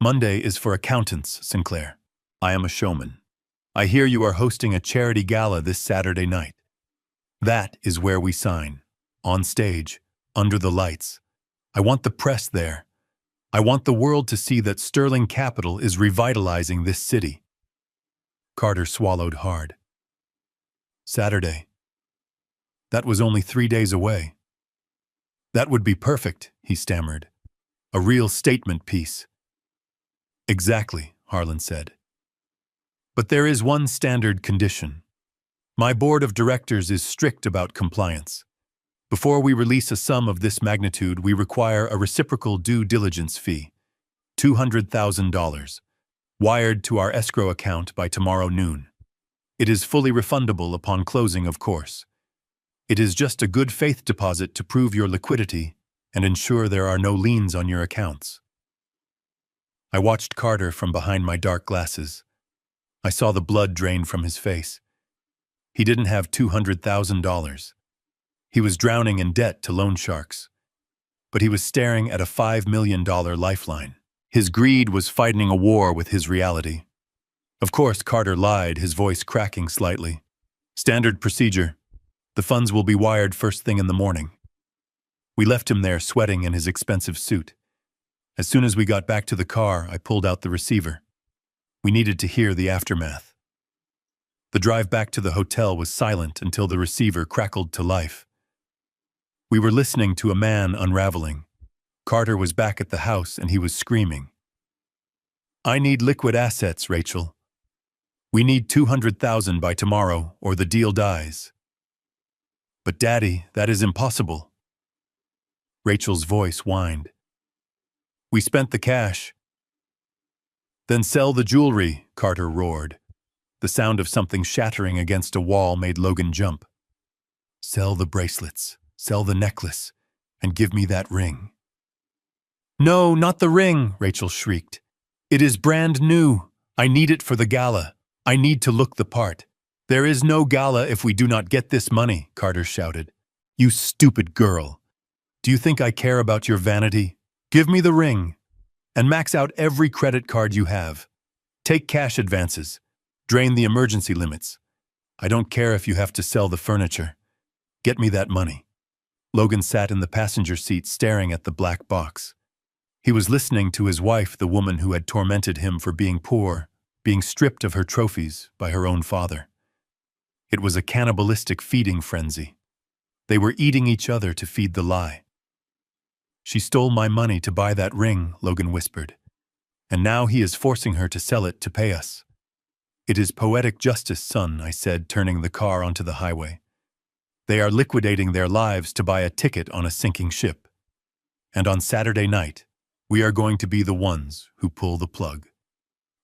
"Monday is for accountants, Sinclair. I am a showman. I hear you are hosting a charity gala this Saturday night. That is where we sign. On stage, under the lights. I want the press there. I want the world to see that Sterling Capital is revitalizing this city." Carter swallowed hard. Saturday. That was only 3 days away. "That would be perfect," he stammered. "A real statement piece." "Exactly," Harlan said. "But there is one standard condition. My board of directors is strict about compliance. Before we release a sum of this magnitude, we require a reciprocal due diligence fee, $200,000, wired to our escrow account by tomorrow noon. It is fully refundable upon closing, of course. It is just a good faith deposit to prove your liquidity and ensure there are no liens on your accounts." I watched Carter from behind my dark glasses. I saw the blood drain from his face. He didn't have $200,000. He was drowning in debt to loan sharks. But he was staring at a $5 million lifeline. His greed was fighting a war with his reality. Of course, Carter lied, his voice cracking slightly. "Standard procedure. The funds will be wired first thing in the morning." We left him there, sweating in his expensive suit. As soon as we got back to the car, I pulled out the receiver. We needed to hear the aftermath. The drive back to the hotel was silent until the receiver crackled to life. We were listening to a man unraveling. Carter was back at the house and he was screaming. "I need liquid assets, Rachel. We need $200,000 by tomorrow or the deal dies." "But Daddy, that is impossible." Rachel's voice whined. "We spent the cash." "Then sell the jewelry," Carter roared. The sound of something shattering against a wall made Logan jump. "Sell the bracelets, sell the necklace, and give me that ring." "No, not the ring," Rachel shrieked. "It is brand new. I need it for the gala. I need to look the part." "There is no gala if we do not get this money," Carter shouted. "You stupid girl. Do you think I care about your vanity? Give me the ring. And max out every credit card you have. Take cash advances. Drain the emergency limits. I don't care if you have to sell the furniture. Get me that money." Logan sat in the passenger seat staring at the black box. He was listening to his wife, the woman who had tormented him for being poor, being stripped of her trophies by her own father. It was a cannibalistic feeding frenzy. They were eating each other to feed the lie. "She stole my money to buy that ring," Logan whispered. "And now he is forcing her to sell it to pay us." "It is poetic justice, son," I said, turning the car onto the highway. "They are liquidating their lives to buy a ticket on a sinking ship. And on Saturday night, we are going to be the ones who pull the plug."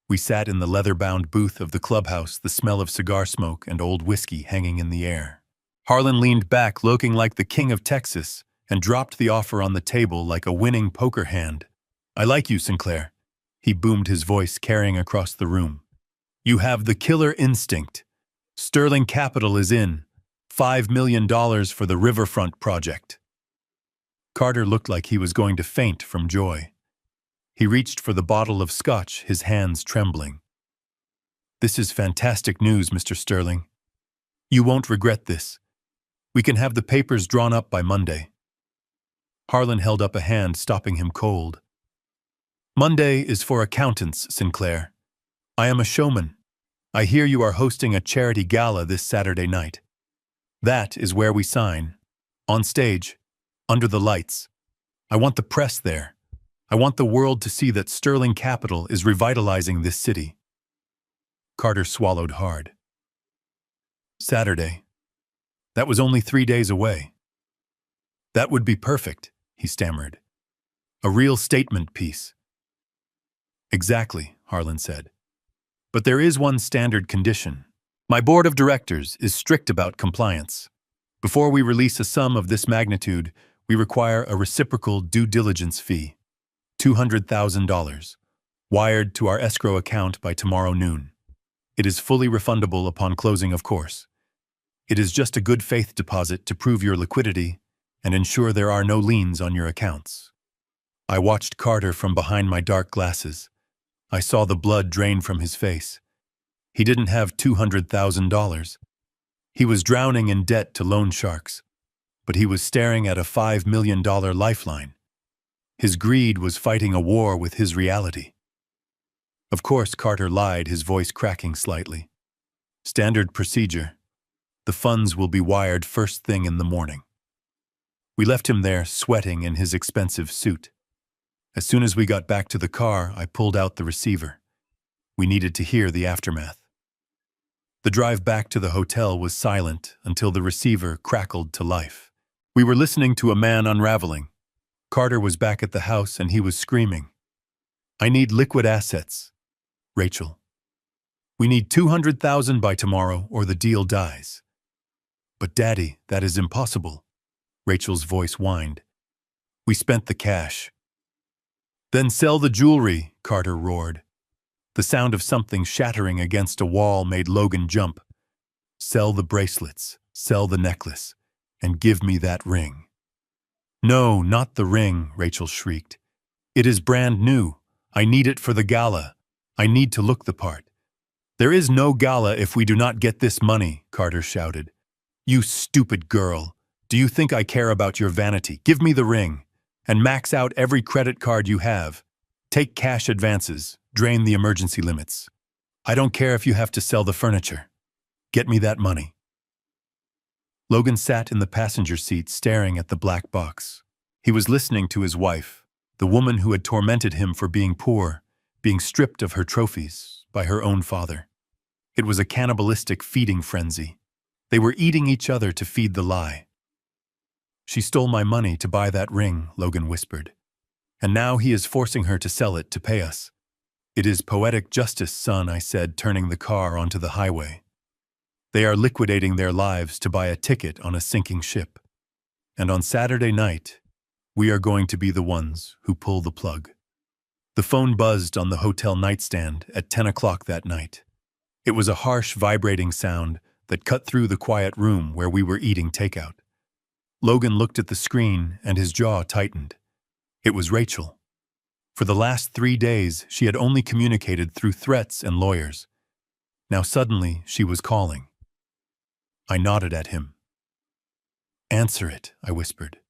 We sat in the leather-bound booth of the clubhouse, the smell of cigar smoke and old whiskey hanging in the air. Harlan leaned back, looking like the king of Texas, and dropped the offer on the table like a winning poker hand. "I like you, Sinclair," he boomed, his voice carrying across the room. "You have the killer instinct. Sterling Capital is in. $5 million for the riverfront project." Carter looked like he was going to faint from joy. He reached for the bottle of scotch, his hands trembling. "This is fantastic news, Mr. Sterling. You won't regret this. We can have the papers drawn up by Monday." Harlan held up a hand, stopping him cold. "Monday is for accountants, Sinclair. I am a showman. I hear you are hosting a charity gala this Saturday night. That is where we sign. On stage. Under the lights. I want the press there. I want the world to see that Sterling Capital is revitalizing this city." Carter swallowed hard. Saturday. That was only 3 days away. "That would be perfect," he stammered. "A real statement piece." "Exactly," Harlan said. "But there is one standard condition. My board of directors is strict about compliance. Before we release a sum of this magnitude, we require a reciprocal due diligence fee, $200,000, wired to our escrow account by tomorrow noon. It is fully refundable upon closing, of course. It is just a good faith deposit to prove your liquidity and ensure there are no liens on your accounts." I watched Carter from behind my dark glasses. I saw the blood drain from his face. He didn't have $200,000. He was drowning in debt to loan sharks, but he was staring at a $5 million lifeline. His greed was fighting a war with his reality. Of course, Carter lied, his voice cracking slightly. "Standard procedure. The funds will be wired first thing in the morning." We left him there, sweating in his expensive suit. As soon as we got back to the car, I pulled out the receiver. We needed to hear the aftermath. The drive back to the hotel was silent until the receiver crackled to life. We were listening to a man unraveling. Carter was back at the house and he was screaming, "I need liquid assets. Rachel. We need $200,000 by tomorrow or the deal dies." "But Daddy, that is impossible," Rachel's voice whined. "We spent the cash." "Then sell the jewelry," Carter roared. The sound of something shattering against a wall made Logan jump. "Sell the bracelets, sell the necklace, and give me that ring." "No, not the ring," Rachel shrieked. "It is brand new. I need it for the gala. I need to look the part." "There is no gala if we do not get this money," Carter shouted. "You stupid girl. Do you think I care about your vanity? Give me the ring, and max out every credit card you have. Take cash advances. Drain the emergency limits. I don't care if you have to sell the furniture. Get me that money." Logan sat in the passenger seat staring at the black box. He was listening to his wife, the woman who had tormented him for being poor, being stripped of her trophies by her own father. It was a cannibalistic feeding frenzy. They were eating each other to feed the lie. "She stole my money to buy that ring," Logan whispered. "And now he is forcing her to sell it to pay us." "It is poetic justice, son," I said, turning the car onto the highway. "They are liquidating their lives to buy a ticket on a sinking ship. And on Saturday night, we are going to be the ones who pull the plug." The phone buzzed on the hotel nightstand at 10 o'clock that night. It was a harsh, vibrating sound that cut through the quiet room where we were eating takeout. Logan looked at the screen and his jaw tightened. It was Rachel. For the last 3 days, she had only communicated through threats and lawyers. Now suddenly, she was calling. I nodded at him. "Answer it," I whispered,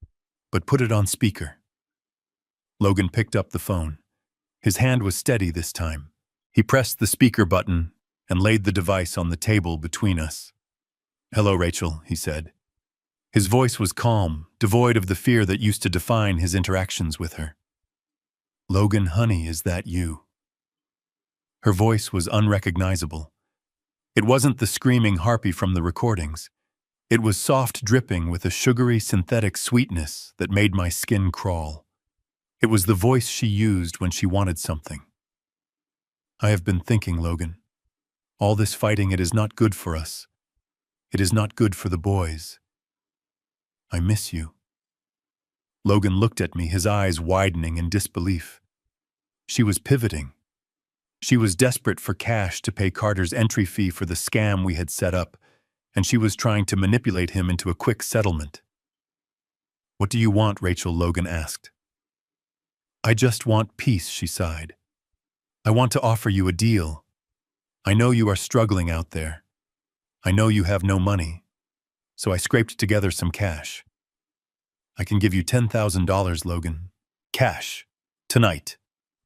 "but put it on speaker." Logan picked up the phone. His hand was steady this time. He pressed the speaker button and laid the device on the table between us. "Hello, Rachel," he said. His voice was calm, devoid of the fear that used to define his interactions with her. "Logan, honey, is that you?" Her voice was unrecognizable. It wasn't the screaming harpy from the recordings. It was soft dripping with a sugary synthetic sweetness that made my skin crawl. It was the voice she used when she wanted something. "I have been thinking, Logan. All this fighting, it is not good for us. It is not good for the boys. I miss you." Logan looked at me, his eyes widening in disbelief. She was pivoting. She was desperate for cash to pay Carter's entry fee for the scam we had set up, and she was trying to manipulate him into a quick settlement. "What do you want, Rachel?" Logan asked. I just want peace, she sighed. I want to offer you a deal. I know you are struggling out there. I know you have no money. So I scraped together some cash. I can give you $10,000, Logan. Cash. Tonight.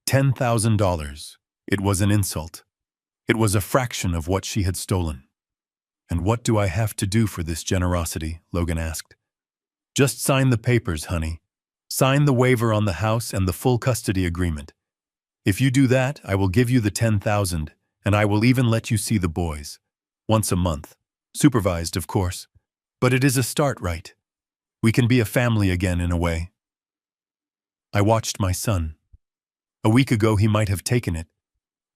$10,000. It was an insult. It was a fraction of what she had stolen. And what do I have to do for this generosity? Logan asked. Just sign the papers, honey. Sign the waiver on the house and the full custody agreement. If you do that, I will give you the $10,000, and I will even let you see the boys. Once a month. Supervised, of course. But it is a start, right? We can be a family again in a way. I watched my son. A week ago he might have taken it.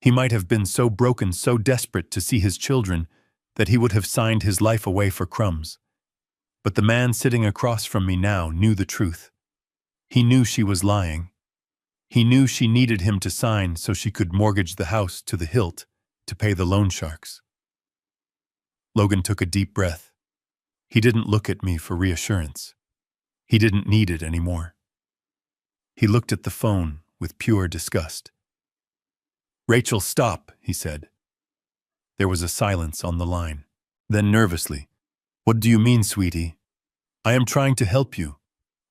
He might have been so broken, so desperate to see his children, that he would have signed his life away for crumbs. But the man sitting across from me now knew the truth. He knew she was lying. He knew she needed him to sign so she could mortgage the house to the hilt to pay the loan sharks. Logan took a deep breath. He didn't look at me for reassurance. He didn't need it anymore. He looked at the phone with pure disgust. Rachel, stop, he said. There was a silence on the line. Then nervously, What do you mean, sweetie? I am trying to help you.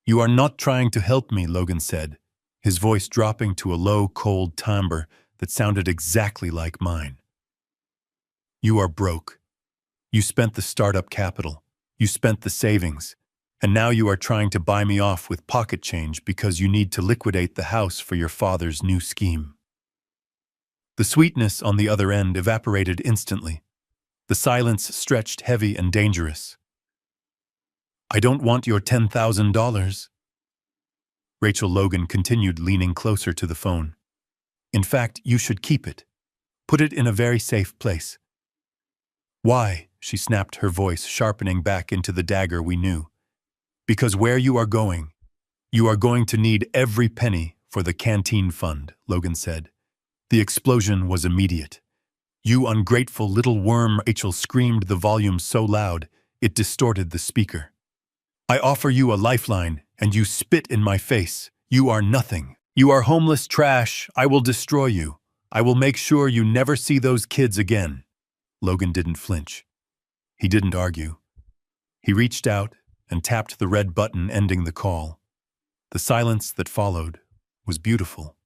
You are not trying to help me, Logan said, his voice dropping to a low, cold timbre that sounded exactly like mine. You are broke. You spent the startup capital. You spent the savings. And now you are trying to buy me off with pocket change because you need to liquidate the house for your father's new scheme. The sweetness on the other end evaporated instantly. The silence stretched heavy and dangerous. I don't want your $10,000. Rachel Logan continued, leaning closer to the phone. In fact, you should keep it. Put it in a very safe place. Why? She snapped, her voice sharpening back into the dagger we knew. Because where you are going to need every penny for the canteen fund, Logan said. The explosion was immediate. You ungrateful little worm, Rachel screamed, the volume so loud it distorted the speaker. I offer you a lifeline, and you spit in my face. You are nothing. You are homeless trash. I will destroy you. I will make sure you never see those kids again. Logan didn't flinch. He didn't argue. He reached out and tapped the red button ending the call. The silence that followed was beautiful.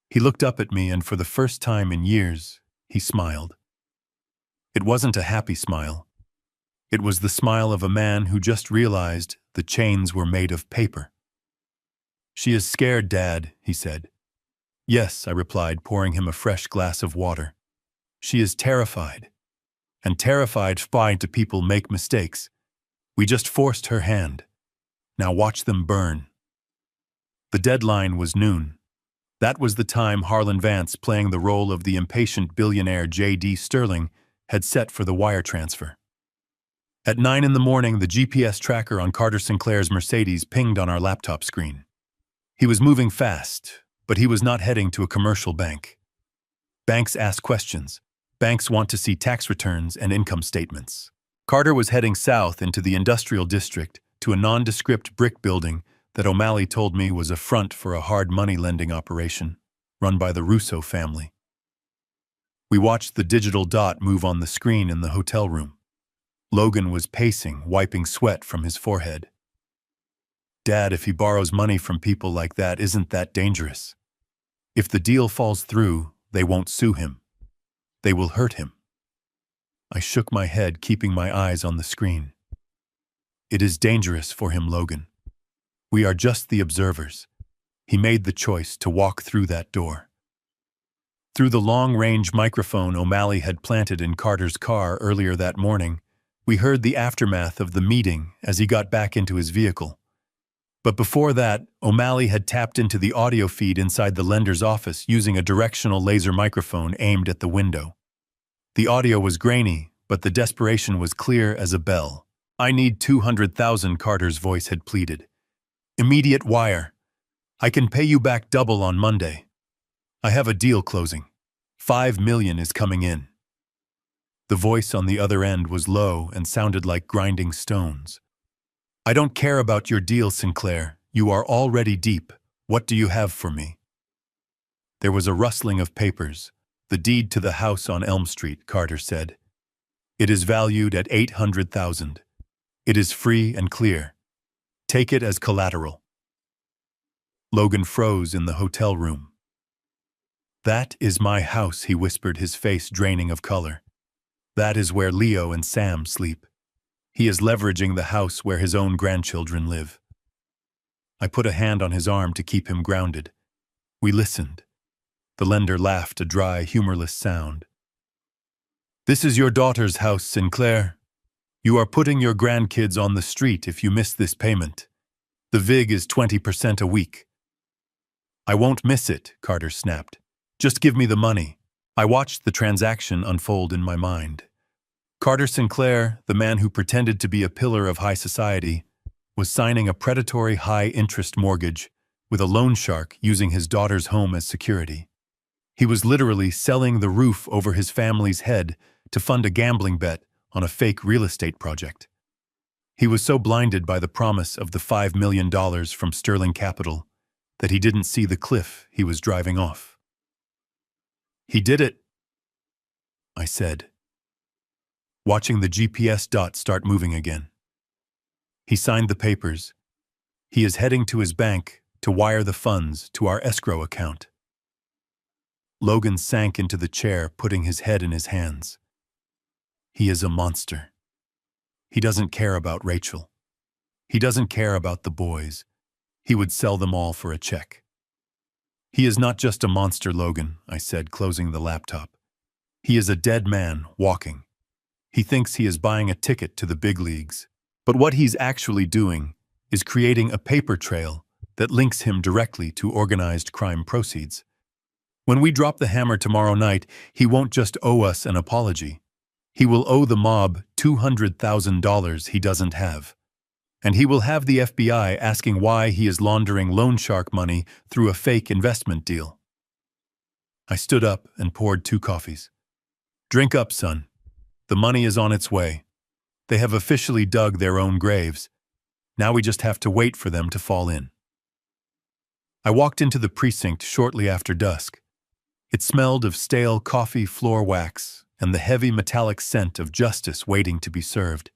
He looked up at me, and for the first time in years, he smiled. It wasn't a happy smile. It was the smile of a man who just realized the chains were made of paper. She is scared, Dad, he said. Yes, I replied, pouring him a fresh glass of water. She is terrified. And terrified to people make mistakes. We just forced her hand. Now watch them burn. The deadline was noon. That was the time Harlan Vance, playing the role of the impatient billionaire J.D. Sterling, had set for the wire transfer. At 9 in the morning, the GPS tracker on Carter Sinclair's Mercedes pinged on our laptop screen. He was moving fast, but he was not heading to a commercial bank. Banks ask questions. Banks want to see tax returns and income statements. Carter was heading south into the industrial district to a nondescript brick building that O'Malley told me was a front for a hard money lending operation run by the Russo family. We watched the digital dot move on the screen in the hotel room. Logan was pacing, wiping sweat from his forehead. Dad, if he borrows money from people like that, isn't that dangerous? If the deal falls through, they won't sue him. They will hurt him. I shook my head, keeping my eyes on the screen. It is dangerous for him, Logan. We are just the observers. He made the choice to walk through that door. Through the long-range microphone O'Malley had planted in Carter's car earlier that morning, we heard the aftermath of the meeting as he got back into his vehicle. But before that, O'Malley had tapped into the audio feed inside the lender's office using a directional laser microphone aimed at the window. The audio was grainy, but the desperation was clear as a bell. I need 200,000, Carter's voice had pleaded. Immediate wire. I can pay you back double on Monday. I have a deal closing. $5 million is coming in. The voice on the other end was low and sounded like grinding stones. I don't care about your deal, Sinclair. You are already deep. What do you have for me? There was a rustling of papers. The deed to the house on Elm Street, Carter said. It is valued at $800,000. It is free and clear. Take it as collateral. Logan froze in the hotel room. That is my house, he whispered, his face draining of color. That is where Leo and Sam sleep. He is leveraging the house where his own grandchildren live. I put a hand on his arm to keep him grounded. We listened. The lender laughed, a dry, humorless sound. This is your daughter's house, Sinclair. You are putting your grandkids on the street if you miss this payment. The VIG is 20% a week. I won't miss it, Carter snapped. Just give me the money. I watched the transaction unfold in my mind. Carter Sinclair, the man who pretended to be a pillar of high society, was signing a predatory high-interest mortgage with a loan shark using his daughter's home as security. He was literally selling the roof over his family's head to fund a gambling bet on a fake real estate project. He was so blinded by the promise of the $5 million from Sterling Capital that he didn't see the cliff he was driving off. He did it, I said, watching the GPS dot start moving again. He signed the papers. He is heading to his bank to wire the funds to our escrow account. Logan sank into the chair, putting his head in his hands. He is a monster. He doesn't care about Rachel. He doesn't care about the boys. He would sell them all for a check. He is not just a monster, Logan, I said, closing the laptop. He is a dead man walking. He thinks he is buying a ticket to the big leagues. But what he's actually doing is creating a paper trail that links him directly to organized crime proceeds. When we drop the hammer tomorrow night, he won't just owe us an apology. He will owe the mob $200,000 he doesn't have. And he will have the FBI asking why he is laundering loan shark money through a fake investment deal. I stood up and poured 2 coffees. Drink up, son. The money is on its way. They have officially dug their own graves. Now we just have to wait for them to fall in. I walked into the precinct shortly after dusk. It smelled of stale coffee floor wax and the heavy metallic scent of justice waiting to be served.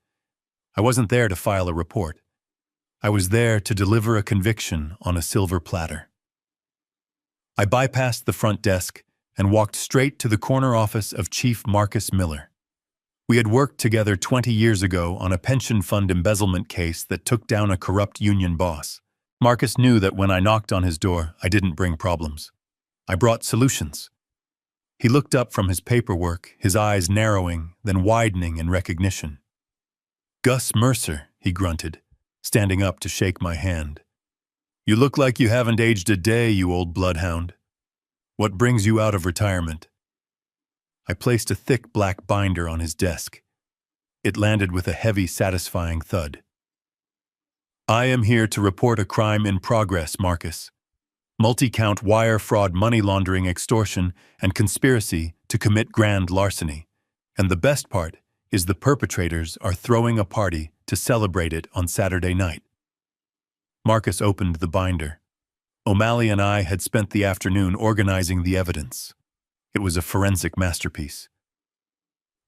I wasn't there to file a report. I was there to deliver a conviction on a silver platter. I bypassed the front desk and walked straight to the corner office of Chief Marcus Miller. We had worked together 20 years ago on a pension fund embezzlement case that took down a corrupt union boss. Marcus knew that when I knocked on his door, I didn't bring problems. I brought solutions. He looked up from his paperwork, his eyes narrowing, then widening in recognition. Gus Mercer, he grunted, standing up to shake my hand. You look like you haven't aged a day, you old bloodhound. What brings you out of retirement? I placed a thick black binder on his desk. It landed with a heavy, satisfying thud. I am here to report a crime in progress, Marcus. Multi-count wire fraud, money laundering, extortion, and conspiracy to commit grand larceny. And the best part is the perpetrators are throwing a party to celebrate it on Saturday night. Marcus opened the binder. O'Malley and I had spent the afternoon organizing the evidence. It was a forensic masterpiece.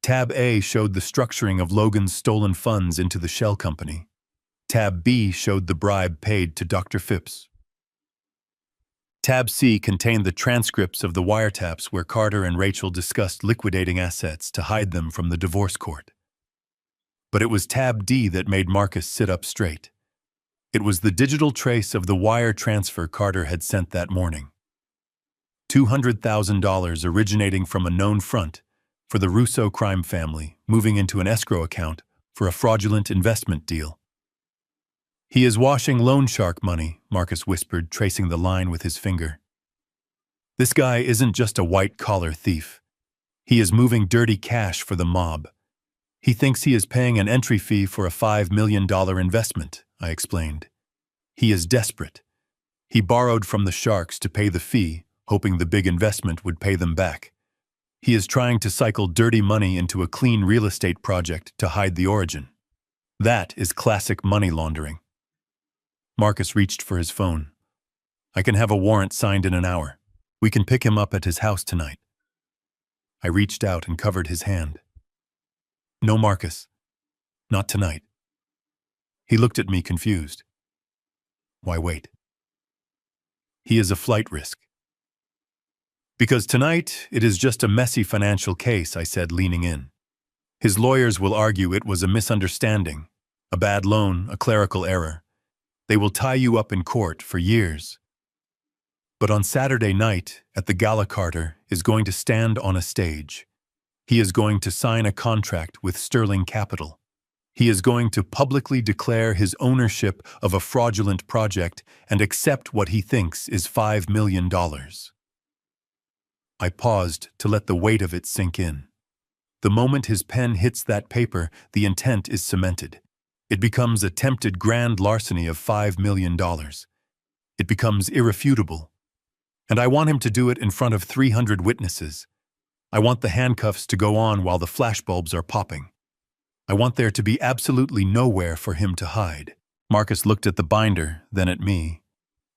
Tab A showed the structuring of Logan's stolen funds into the shell company. Tab B showed the bribe paid to Dr. Phipps. Tab C contained the transcripts of the wiretaps where Carter and Rachel discussed liquidating assets to hide them from the divorce court. But it was Tab D that made Marcus sit up straight. It was the digital trace of the wire transfer Carter had sent that morning. $200,000 originating from a known front for the Russo crime family, moving into an escrow account for a fraudulent investment deal. He is washing loan shark money, Marcus whispered, tracing the line with his finger. This guy isn't just a white-collar thief. He is moving dirty cash for the mob. He thinks he is paying an entry fee for a $5 million investment, I explained. He is desperate. He borrowed from the sharks to pay the fee, hoping the big investment would pay them back. He is trying to cycle dirty money into a clean real estate project to hide the origin. That is classic money laundering. Marcus reached for his phone. I can have a warrant signed in an hour. We can pick him up at his house tonight. I reached out and covered his hand. No, Marcus. Not tonight. He looked at me confused. Why wait? He is a flight risk. Because tonight, it is just a messy financial case, I said, leaning in. His lawyers will argue it was a misunderstanding, a bad loan, a clerical error. They will tie you up in court for years. But on Saturday night, at the Gala, Carter is going to stand on a stage. He is going to sign a contract with Sterling Capital. He is going to publicly declare his ownership of a fraudulent project and accept what he thinks is $5 million. I paused to let the weight of it sink in. The moment his pen hits that paper, the intent is cemented. It becomes attempted grand larceny of $5 million. It becomes irrefutable. And I want him to do it in front of 300 witnesses. I want the handcuffs to go on while the flashbulbs are popping. I want there to be absolutely nowhere for him to hide. Marcus looked at the binder, then at me.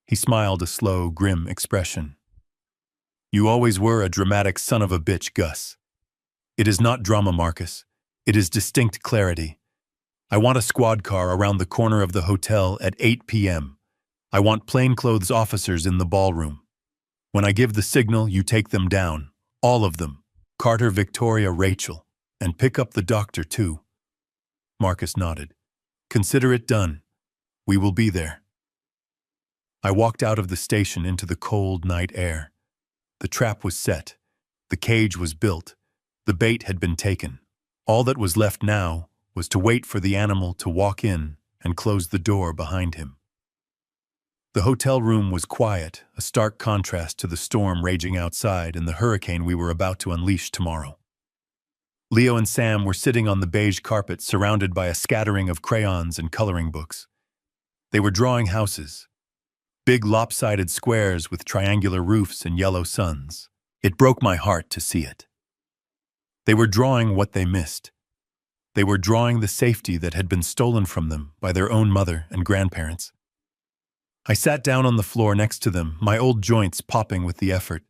He smiled a slow, grim expression. You always were a dramatic son of a bitch, Gus. It is not drama, Marcus. It is distinct clarity. I want a squad car around the corner of the hotel at 8 p.m. I want plainclothes officers in the ballroom. When I give the signal, you take them down. All of them. Carter, Victoria, Rachel. And pick up the doctor, too. Marcus nodded. Consider it done. We will be there. I walked out of the station into the cold night air. The trap was set. The cage was built. The bait had been taken. All that was left now was to wait for the animal to walk in and close the door behind him. The hotel room was quiet, a stark contrast to the storm raging outside and the hurricane we were about to unleash tomorrow. Leo and Sam were sitting on the beige carpet surrounded by a scattering of crayons and coloring books. They were drawing houses. Big lopsided squares with triangular roofs and yellow suns. It broke my heart to see it. They were drawing what they missed. They were drawing the safety that had been stolen from them by their own mother and grandparents. I sat down on the floor next to them, my old joints popping with the effort.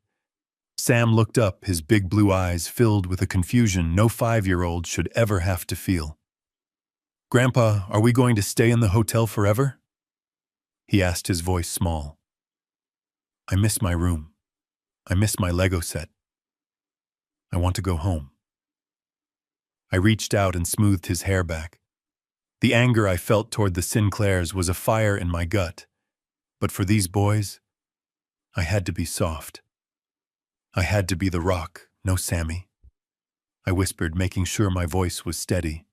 Sam looked up, his big blue eyes filled with a confusion no 5-year-old should ever have to feel. Grandpa, are we going to stay in the hotel forever? He asked, his voice small. I miss my room. I miss my Lego set. I want to go home. I reached out and smoothed his hair back. The anger I felt toward the Sinclairs was a fire in my gut. But for these boys, I had to be soft. I had to be the rock, no Sammy. I whispered, making sure my voice was steady.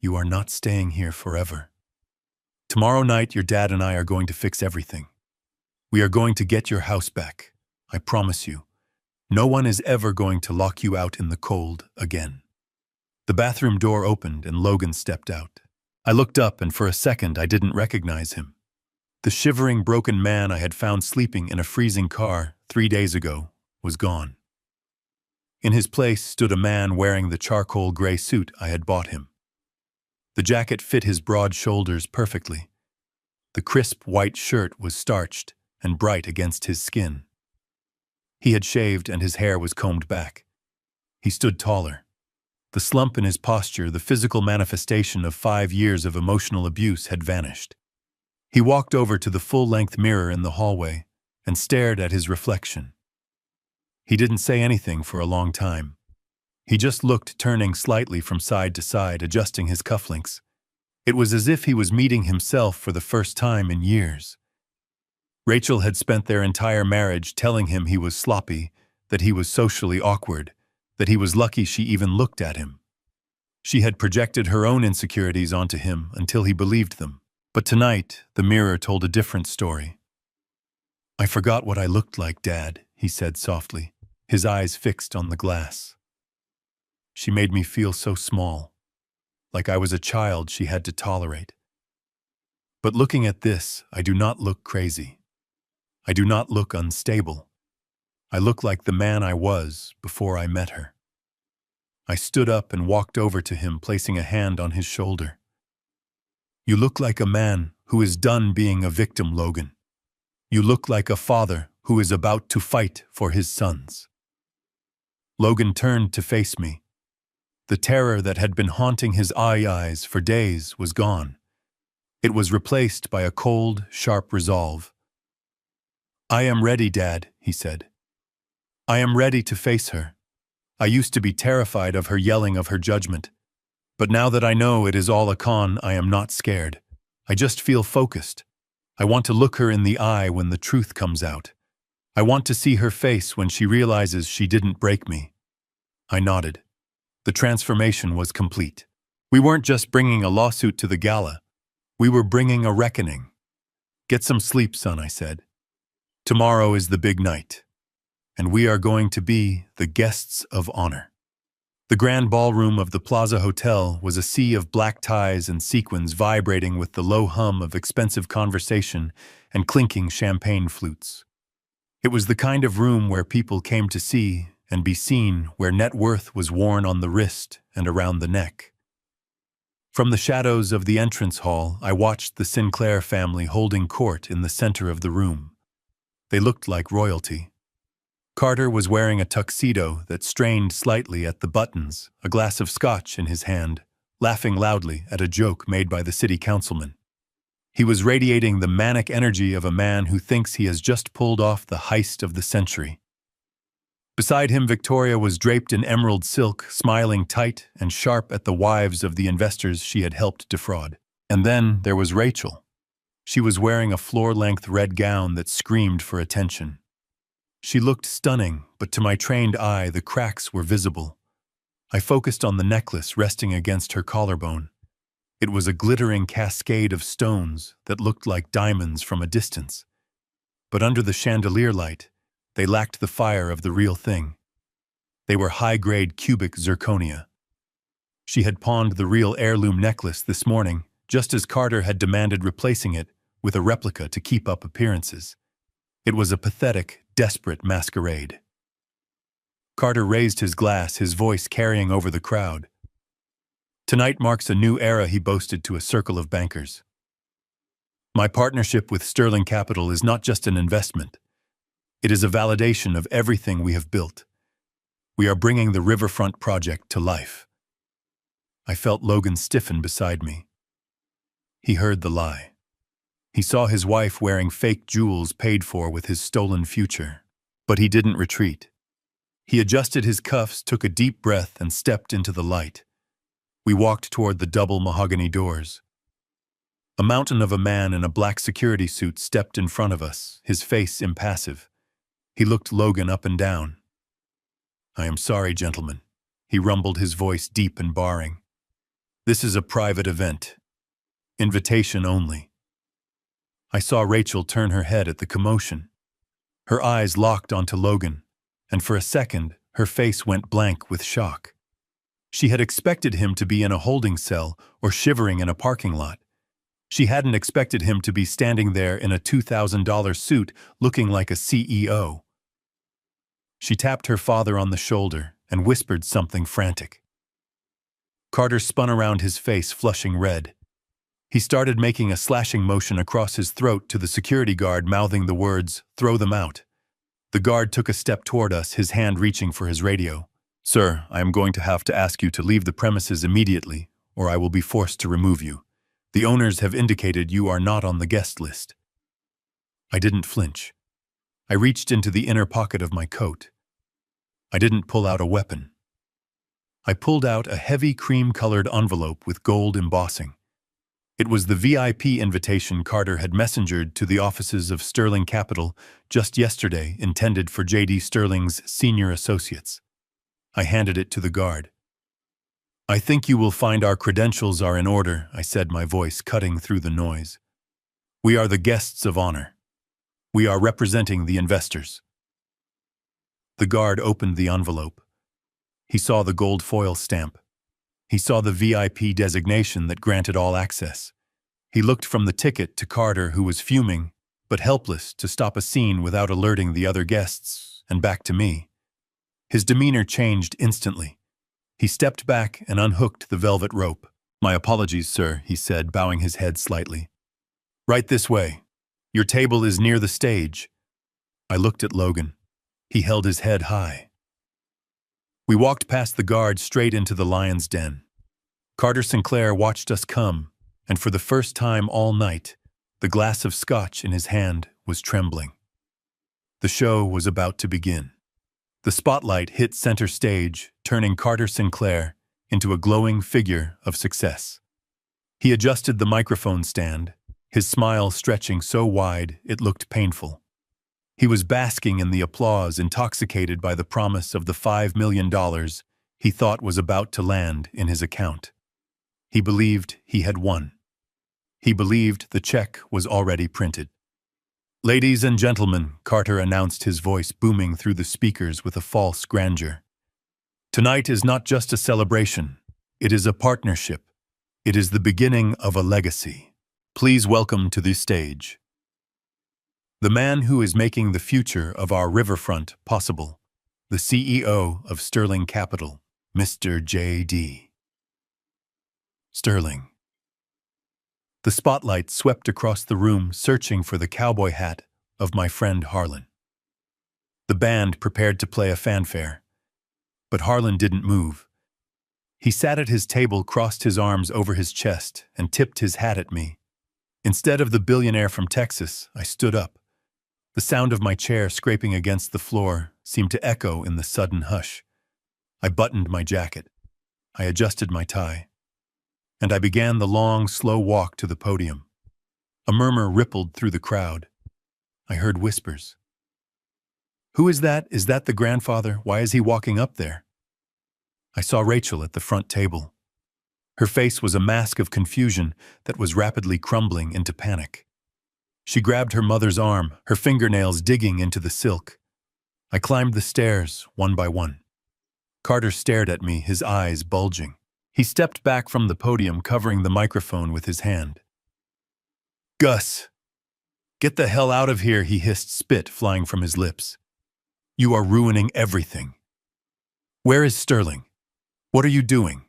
You are not staying here forever. Tomorrow night, your dad and I are going to fix everything. We are going to get your house back. I promise you. No one is ever going to lock you out in the cold again. The bathroom door opened and Logan stepped out. I looked up and for a second I didn't recognize him. The shivering, broken man I had found sleeping in a freezing car 3 days ago was gone. In his place stood a man wearing the charcoal gray suit I had bought him. The jacket fit his broad shoulders perfectly. The crisp white shirt was starched and bright against his skin. He had shaved and his hair was combed back. He stood taller. The slump in his posture, the physical manifestation of 5 years of emotional abuse, had vanished. He walked over to the full-length mirror in the hallway and stared at his reflection. He didn't say anything for a long time. He just looked, turning slightly from side to side, adjusting his cufflinks. It was as if he was meeting himself for the first time in years. Rachel had spent their entire marriage telling him he was sloppy, that he was socially awkward, that he was lucky she even looked at him. She had projected her own insecurities onto him until he believed them. But tonight, the mirror told a different story. I forgot what I looked like, Dad, he said softly, his eyes fixed on the glass. She made me feel so small, like I was a child she had to tolerate. But looking at this, I do not look crazy. I do not look unstable. I look like the man I was before I met her. I stood up and walked over to him, placing a hand on his shoulder. You look like a man who is done being a victim, Logan. You look like a father who is about to fight for his sons." Logan turned to face me. The terror that had been haunting his eyes for days was gone. It was replaced by a cold, sharp resolve. "I am ready, Dad," he said. "I am ready to face her. I used to be terrified of her yelling of her judgment. But now that I know it is all a con, I am not scared. I just feel focused. I want to look her in the eye when the truth comes out. I want to see her face when she realizes she didn't break me." I nodded. The transformation was complete. We weren't just bringing a lawsuit to the gala. We were bringing a reckoning. "Get some sleep, son," I said. "Tomorrow is the big night, and we are going to be the guests of honor." The grand ballroom of the Plaza Hotel was a sea of black ties and sequins vibrating with the low hum of expensive conversation and clinking champagne flutes. It was the kind of room where people came to see and be seen, where net worth was worn on the wrist and around the neck. From the shadows of the entrance hall, I watched the Sinclair family holding court in the center of the room. They looked like royalty. Carter was wearing a tuxedo that strained slightly at the buttons, a glass of scotch in his hand, laughing loudly at a joke made by the city councilman. He was radiating the manic energy of a man who thinks he has just pulled off the heist of the century. Beside him, Victoria was draped in emerald silk, smiling tight and sharp at the wives of the investors she had helped defraud. And then there was Rachel. She was wearing a floor-length red gown that screamed for attention. She looked stunning, but to my trained eye, the cracks were visible. I focused on the necklace resting against her collarbone. It was a glittering cascade of stones that looked like diamonds from a distance. But under the chandelier light, they lacked the fire of the real thing. They were high-grade cubic zirconia. She had pawned the real heirloom necklace this morning, just as Carter had demanded replacing it with a replica to keep up appearances. It was a pathetic, desperate masquerade. Carter raised his glass, his voice carrying over the crowd. "Tonight marks a new era," he boasted to a circle of bankers. "My partnership with Sterling Capital is not just an investment. It is a validation of everything we have built. We are bringing the Riverfront project to life." I felt Logan stiffen beside me. He heard the lie. He saw his wife wearing fake jewels paid for with his stolen future. But he didn't retreat. He adjusted his cuffs, took a deep breath, and stepped into the light. We walked toward the double mahogany doors. A mountain of a man in a black security suit stepped in front of us, his face impassive. He looked Logan up and down. "I am sorry, gentlemen," he rumbled, his voice deep and barring. "This is a private event. Invitation only." I saw Rachel turn her head at the commotion. Her eyes locked onto Logan, and for a second, her face went blank with shock. She had expected him to be in a holding cell or shivering in a parking lot. She hadn't expected him to be standing there in a $2,000 suit looking like a CEO. She tapped her father on the shoulder and whispered something frantic. Carter spun around, his face flushing red. He started making a slashing motion across his throat to the security guard, mouthing the words, "Throw them out." The guard took a step toward us, his hand reaching for his radio. "Sir, I am going to have to ask you to leave the premises immediately, or I will be forced to remove you. The owners have indicated you are not on the guest list." I didn't flinch. I reached into the inner pocket of my coat. I didn't pull out a weapon. I pulled out a heavy cream-colored envelope with gold embossing. It was the VIP invitation Carter had messengered to the offices of Sterling Capital just yesterday, intended for J.D. Sterling's senior associates. I handed it to the guard. "I think you will find our credentials are in order," I said, my voice cutting through the noise. "We are the guests of honor. We are representing the investors." The guard opened the envelope. He saw the gold foil stamp. He saw the VIP designation that granted all access. He looked from the ticket to Carter, who was fuming, but helpless to stop a scene without alerting the other guests, and back to me. His demeanor changed instantly. He stepped back and unhooked the velvet rope. "My apologies, sir," he said, bowing his head slightly. "Right this way." Your table is near the stage. I looked at Logan. He held his head high. We walked past the guard straight into the lion's den. Carter Sinclair watched us come, and for the first time all night, the glass of scotch in his hand was trembling. The show was about to begin. The spotlight hit center stage, turning Carter Sinclair into a glowing figure of success. He adjusted the microphone stand, his smile stretching so wide it looked painful. He was basking in the applause, intoxicated by the promise of the $5 million he thought was about to land in his account. He believed he had won. He believed the check was already printed. "Ladies and gentlemen," Carter announced, his voice booming through the speakers with a false grandeur. "Tonight is not just a celebration. It is a partnership. It is the beginning of a legacy. Please welcome to the stage the man who is making the future of our riverfront possible, the CEO of Sterling Capital, Mr. J.D. Sterling." The spotlight swept across the room, searching for the cowboy hat of my friend Harlan. The band prepared to play a fanfare, but Harlan didn't move. He sat at his table, crossed his arms over his chest, and tipped his hat at me. Instead of the billionaire from Texas, I stood up. The sound of my chair scraping against the floor seemed to echo in the sudden hush. I buttoned my jacket. I adjusted my tie. And I began the long, slow walk to the podium. A murmur rippled through the crowd. I heard whispers. "Who is that? Is that the grandfather? Why is he walking up there?" I saw Rachel at the front table. Her face was a mask of confusion that was rapidly crumbling into panic. She grabbed her mother's arm, her fingernails digging into the silk. I climbed the stairs, one by one. Carter stared at me, his eyes bulging. He stepped back from the podium, covering the microphone with his hand. "Gus, get the hell out of here," he hissed, spit flying from his lips. "You are ruining everything. Where is Sterling? What are you doing?"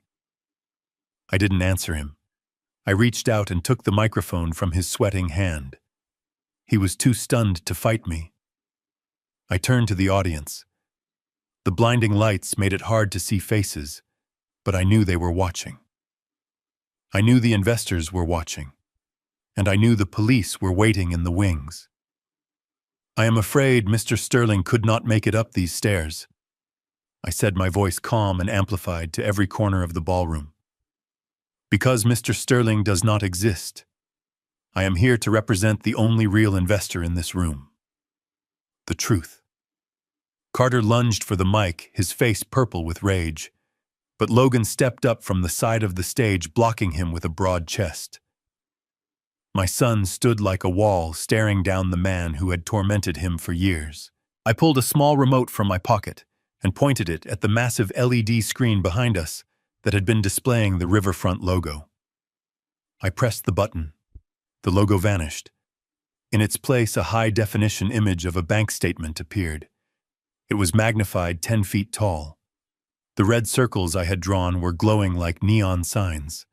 I didn't answer him. I reached out and took the microphone from his sweating hand. He was too stunned to fight me. I turned to the audience. The blinding lights made it hard to see faces, but I knew they were watching. I knew the investors were watching, and I knew the police were waiting in the wings. "I am afraid Mr. Sterling could not make it up these stairs," I said, my voice calm and amplified to every corner of the ballroom. "Because Mr. Sterling does not exist. I am here to represent the only real investor in this room. The truth." Carter lunged for the mic, his face purple with rage. But Logan stepped up from the side of the stage, blocking him with a broad chest. My son stood like a wall, staring down the man who had tormented him for years. I pulled a small remote from my pocket and pointed it at the massive LED screen behind us that had been displaying the Riverfront logo. I pressed the button. The logo vanished. In its place, a high-definition image of a bank statement appeared. It was magnified 10 feet tall. The red circles I had drawn were glowing like neon signs.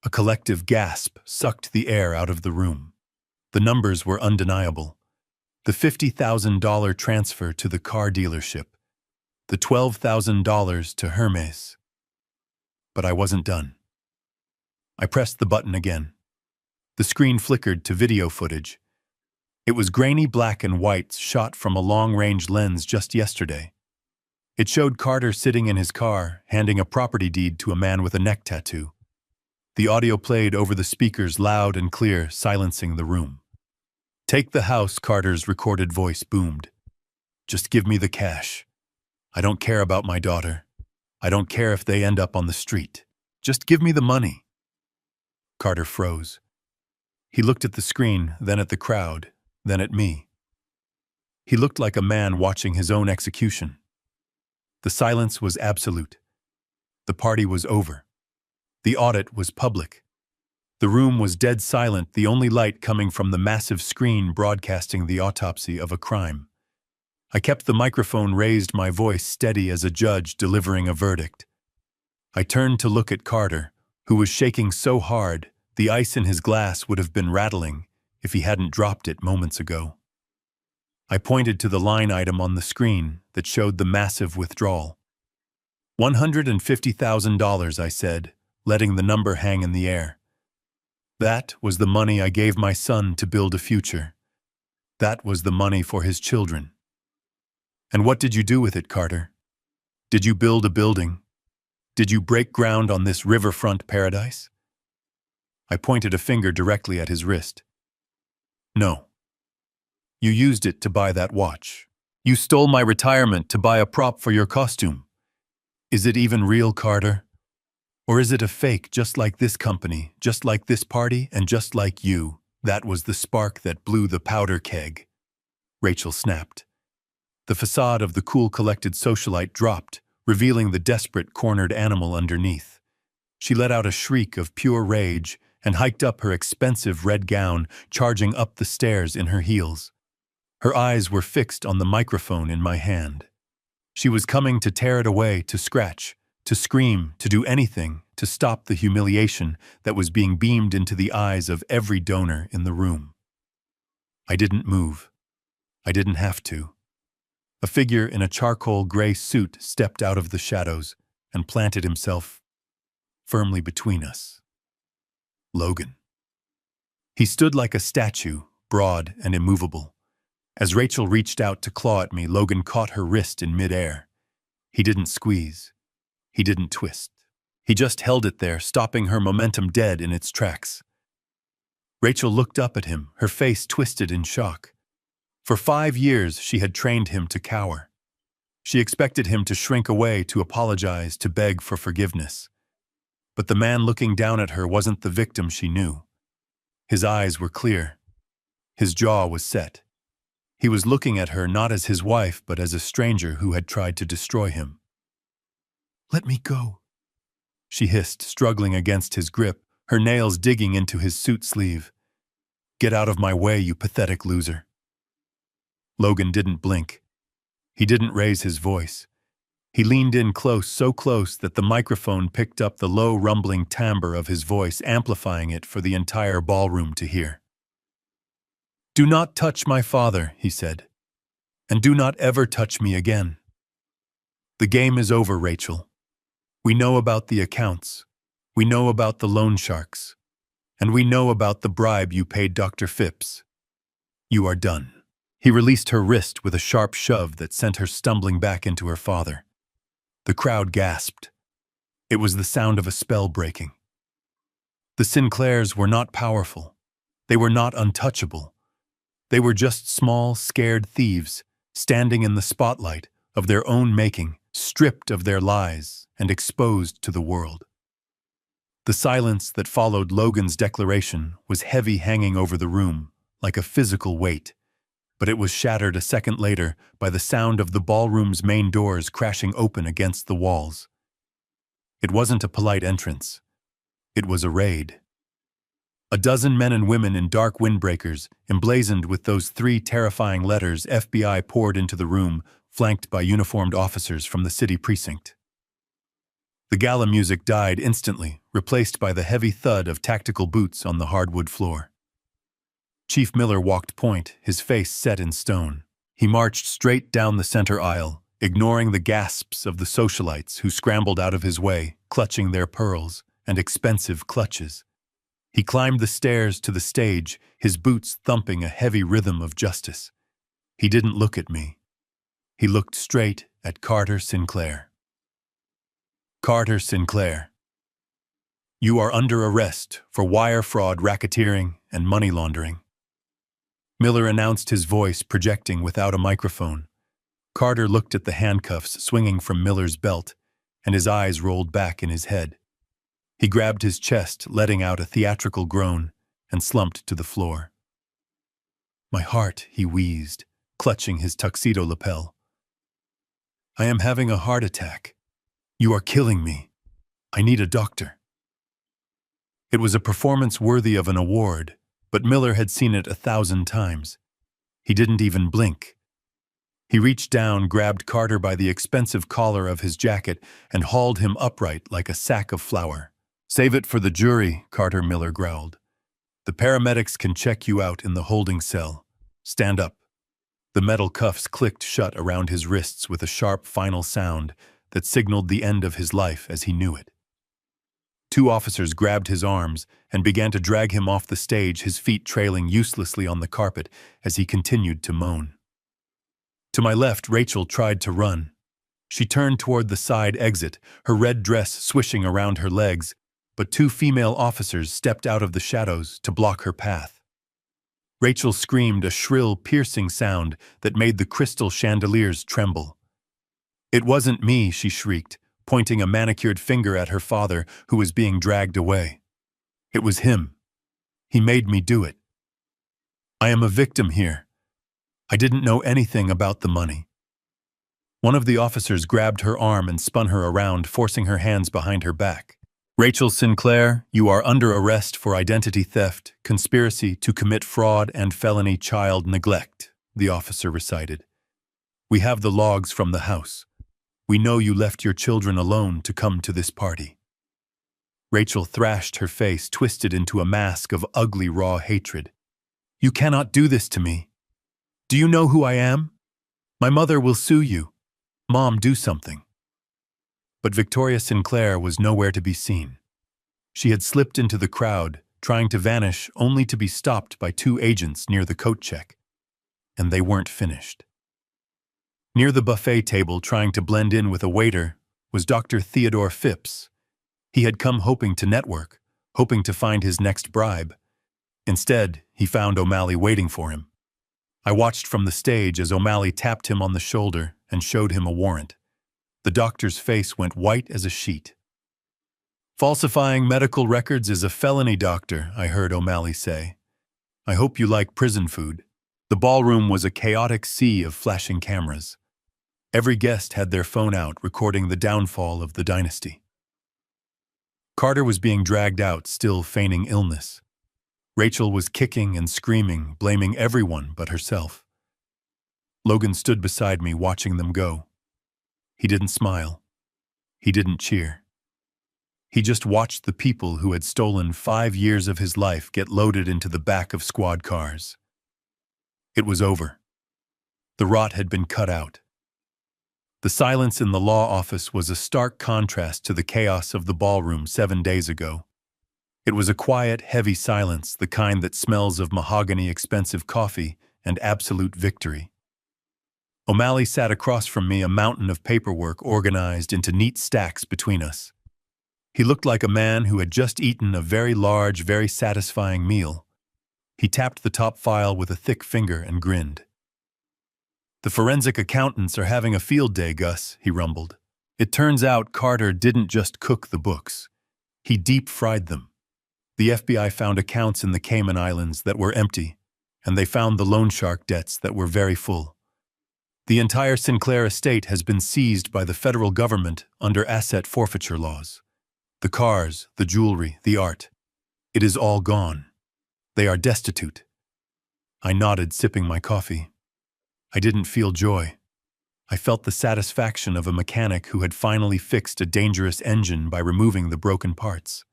A collective gasp sucked the air out of the room. The numbers were undeniable. The $50,000 transfer to the car dealership. The $12,000 to Hermes. But I wasn't done. I pressed the button again. The screen flickered to video footage. It was grainy black and white, shot from a long-range lens just yesterday. It showed Carter sitting in his car, handing a property deed to a man with a neck tattoo. The audio played over the speakers loud and clear, silencing the room. "Take the house," Carter's recorded voice boomed. "Just give me the cash. I don't care about my daughter. I don't care if they end up on the street. Just give me the money." Carter froze. He looked at the screen, then at the crowd, then at me. He looked like a man watching his own execution. The silence was absolute. The party was over. The audit was public. The room was dead silent, the only light coming from the massive screen broadcasting the autopsy of a crime. I kept the microphone raised, my voice steady as a judge delivering a verdict. I turned to look at Carter, who was shaking so hard the ice in his glass would have been rattling if he hadn't dropped it moments ago. I pointed to the line item on the screen that showed the massive withdrawal. $150,000, I said, letting the number hang in the air. That was the money I gave my son to build a future. That was the money for his children. And what did you do with it, Carter? Did you build a building? Did you break ground on this riverfront paradise? I pointed a finger directly at his wrist. No. You used it to buy that watch. You stole my retirement to buy a prop for your costume. Is it even real, Carter? Or is it a fake, just like this company, just like this party, and just like you? That was the spark that blew the powder keg. Rachel snapped. The facade of the cool, collected socialite dropped, revealing the desperate, cornered animal underneath. She let out a shriek of pure rage and hiked up her expensive red gown, charging up the stairs in her heels. Her eyes were fixed on the microphone in my hand. She was coming to tear it away, to scratch, to scream, to do anything to stop the humiliation that was being beamed into the eyes of every donor in the room. I didn't move. I didn't have to. A figure in a charcoal gray suit stepped out of the shadows and planted himself firmly between us. Logan. He stood like a statue, broad and immovable. As Rachel reached out to claw at me, Logan caught her wrist in midair. He didn't squeeze. He didn't twist. He just held it there, stopping her momentum dead in its tracks. Rachel looked up at him, her face twisted in shock. For 5 years, she had trained him to cower. She expected him to shrink away, to apologize, to beg for forgiveness. But the man looking down at her wasn't the victim she knew. His eyes were clear. His jaw was set. He was looking at her not as his wife, but as a stranger who had tried to destroy him. "Let me go," she hissed, struggling against his grip, her nails digging into his suit sleeve. "Get out of my way, you pathetic loser." Logan didn't blink. He didn't raise his voice. He leaned in close, so close that the microphone picked up the low, rumbling timbre of his voice, amplifying it for the entire ballroom to hear. "Do not touch my father," he said. "And do not ever touch me again. The game is over, Rachel. We know about the accounts. We know about the loan sharks. And we know about the bribe you paid Dr. Phipps. You are done." He released her wrist with a sharp shove that sent her stumbling back into her father. The crowd gasped. It was the sound of a spell breaking. The Sinclairs were not powerful. They were not untouchable. They were just small, scared thieves, standing in the spotlight of their own making, stripped of their lies and exposed to the world. The silence that followed Logan's declaration was heavy, hanging over the room, like a physical weight, but it was shattered a second later by the sound of the ballroom's main doors crashing open against the walls. It wasn't a polite entrance. It was a raid. A dozen men and women in dark windbreakers, emblazoned with those 3 terrifying letters, FBI, poured into the room, flanked by uniformed officers from the city precinct. The gala music died instantly, replaced by the heavy thud of tactical boots on the hardwood floor. Chief Miller walked point, his face set in stone. He marched straight down the center aisle, ignoring the gasps of the socialites who scrambled out of his way, clutching their pearls and expensive clutches. He climbed the stairs to the stage, his boots thumping a heavy rhythm of justice. He didn't look at me. He looked straight at Carter Sinclair. "Carter Sinclair, you are under arrest for wire fraud, racketeering, and money laundering." Miller announced, his voice projecting without a microphone. Carter looked at the handcuffs swinging from Miller's belt, and his eyes rolled back in his head. He grabbed his chest, letting out a theatrical groan, and slumped to the floor. "My heart," he wheezed, clutching his tuxedo lapel. "I am having a heart attack. You are killing me. I need a doctor." It was a performance worthy of an award, but Miller had seen it 1,000 times. He didn't even blink. He reached down, grabbed Carter by the expensive collar of his jacket, and hauled him upright like a sack of flour. "Save it for the jury," Carter Miller growled. The paramedics can check you out in the holding cell. Stand up. The metal cuffs clicked shut around his wrists with a sharp final sound that signaled the end of his life as he knew it. Two officers grabbed his arms and began to drag him off the stage, his feet trailing uselessly on the carpet as he continued to moan. To my left, Rachel tried to run. She turned toward the side exit, her red dress swishing around her legs, but two female officers stepped out of the shadows to block her path. Rachel screamed a shrill, piercing sound that made the crystal chandeliers tremble. "It wasn't me," she shrieked, pointing a manicured finger at her father who was being dragged away. "It was him. He made me do it. I am a victim here. I didn't know anything about the money." One of the officers grabbed her arm and spun her around, forcing her hands behind her back. "Rachel Sinclair, you are under arrest for identity theft, conspiracy to commit fraud, and felony child neglect," the officer recited. "We have the logs from the house. We know you left your children alone to come to this party." Rachel thrashed, her face twisted into a mask of ugly, raw hatred. "You cannot do this to me. Do you know who I am? My mother will sue you. Mom, do something." But Victoria Sinclair was nowhere to be seen. She had slipped into the crowd, trying to vanish only to be stopped by two agents near the coat check. And they weren't finished. Near the buffet table, trying to blend in with a waiter, was Dr. Theodore Phipps. He had come hoping to network, hoping to find his next bribe. Instead, he found O'Malley waiting for him. I watched from the stage as O'Malley tapped him on the shoulder and showed him a warrant. The doctor's face went white as a sheet. "Falsifying medical records is a felony, doctor," I heard O'Malley say. "I hope you like prison food." The ballroom was a chaotic sea of flashing cameras. Every guest had their phone out, recording the downfall of the dynasty. Carter was being dragged out, still feigning illness. Rachel was kicking and screaming, blaming everyone but herself. Logan stood beside me, watching them go. He didn't smile. He didn't cheer. He just watched the people who had stolen 5 years of his life get loaded into the back of squad cars. It was over. The rot had been cut out. The silence in the law office was a stark contrast to the chaos of the ballroom 7 days ago. It was a quiet, heavy silence, the kind that smells of mahogany, expensive coffee, and absolute victory. O'Malley sat across from me, a mountain of paperwork organized into neat stacks between us. He looked like a man who had just eaten a very large, very satisfying meal. He tapped the top file with a thick finger and grinned. "The forensic accountants are having a field day, Gus," he rumbled. "It turns out Carter didn't just cook the books. He deep-fried them. The FBI found accounts in the Cayman Islands that were empty, and they found the loan shark debts that were very full. The entire Sinclair estate has been seized by the federal government under asset forfeiture laws. The cars, the jewelry, the art. It is all gone. They are destitute." I nodded, sipping my coffee. I didn't feel joy. I felt the satisfaction of a mechanic who had finally fixed a dangerous engine by removing the broken parts.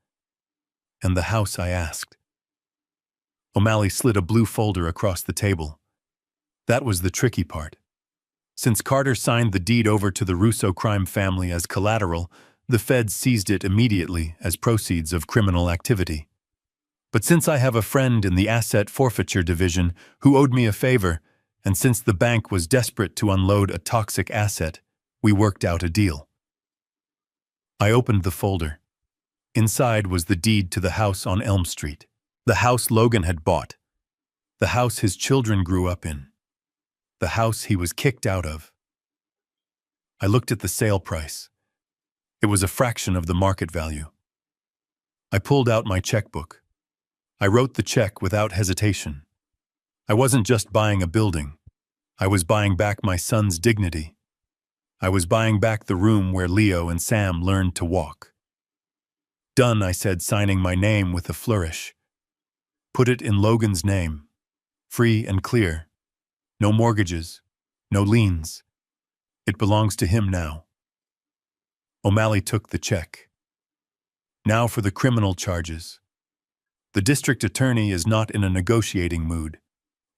"And the house?" I asked. O'Malley slid a blue folder across the table. That was the tricky part. Since Carter signed the deed over to the Russo crime family as collateral, the feds seized it immediately as proceeds of criminal activity. But since I have a friend in the asset forfeiture division who owed me a favor, and since the bank was desperate to unload a toxic asset, we worked out a deal. I opened the folder. Inside was the deed to the house on Elm Street. The house Logan had bought. The house his children grew up in. The house he was kicked out of. I looked at the sale price. It was a fraction of the market value. I pulled out my checkbook. I wrote the check without hesitation. I wasn't just buying a building. I was buying back my son's dignity. I was buying back the room where Leo and Sam learned to walk. "Done," I said, signing my name with a flourish. "Put it in Logan's name. Free and clear. No mortgages. No liens. It belongs to him now." O'Malley took the check. "Now for the criminal charges." The district attorney is not in a negotiating mood.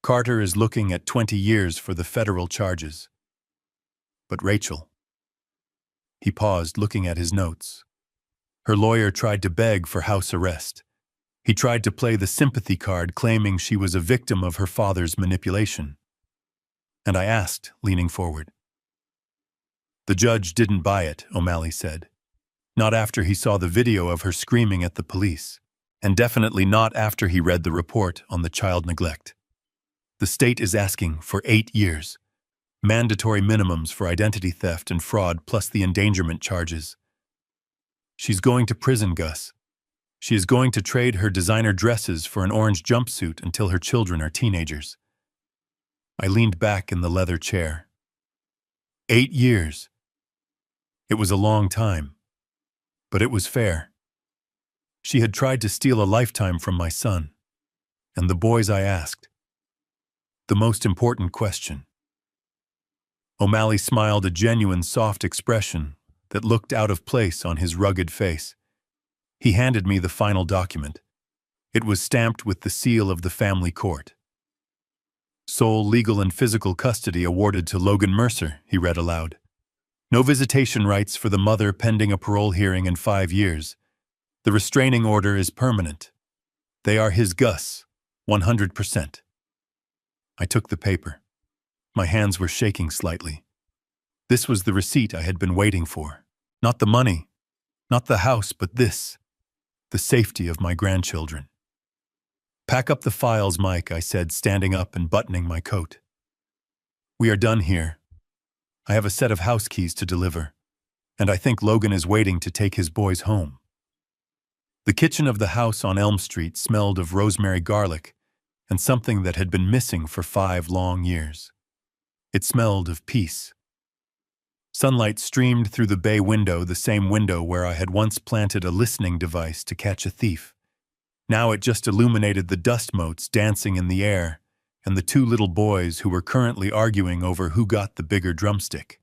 Carter is looking at 20 years for the federal charges. But Rachel. He paused, looking at his notes. Her lawyer tried to beg for house arrest. He tried to play the sympathy card, claiming she was a victim of her father's manipulation. And I asked, leaning forward. The judge didn't buy it, O'Malley said. Not after he saw the video of her screaming at the police, and definitely not after he read the report on the child neglect. The state is asking for 8 years, mandatory minimums for identity theft and fraud plus the endangerment charges. She's going to prison, Gus. She is going to trade her designer dresses for an orange jumpsuit until her children are teenagers. I leaned back in the leather chair. 8 years. It was a long time, but it was fair. She had tried to steal a lifetime from my son, and the boys I asked. The most important question. O'Malley smiled, a genuine soft expression that looked out of place on his rugged face. He handed me the final document. It was stamped with the seal of the family court. Sole legal and physical custody awarded to Logan Mercer, he read aloud. No visitation rights for the mother pending a parole hearing in 5 years. The restraining order is permanent. They are his, Gus, 100%. I took the paper. My hands were shaking slightly. This was the receipt I had been waiting for. Not the money, not the house, but this, the safety of my grandchildren. Pack up the files, Mike, I said, standing up and buttoning my coat. We are done here. I have a set of house keys to deliver, and I think Logan is waiting to take his boys home. The kitchen of the house on Elm Street smelled of rosemary garlic and something that had been missing for 5 long years. It smelled of peace. Sunlight streamed through the bay window, the same window where I had once planted a listening device to catch a thief. Now it just illuminated the dust motes dancing in the air and the 2 little boys who were currently arguing over who got the bigger drumstick.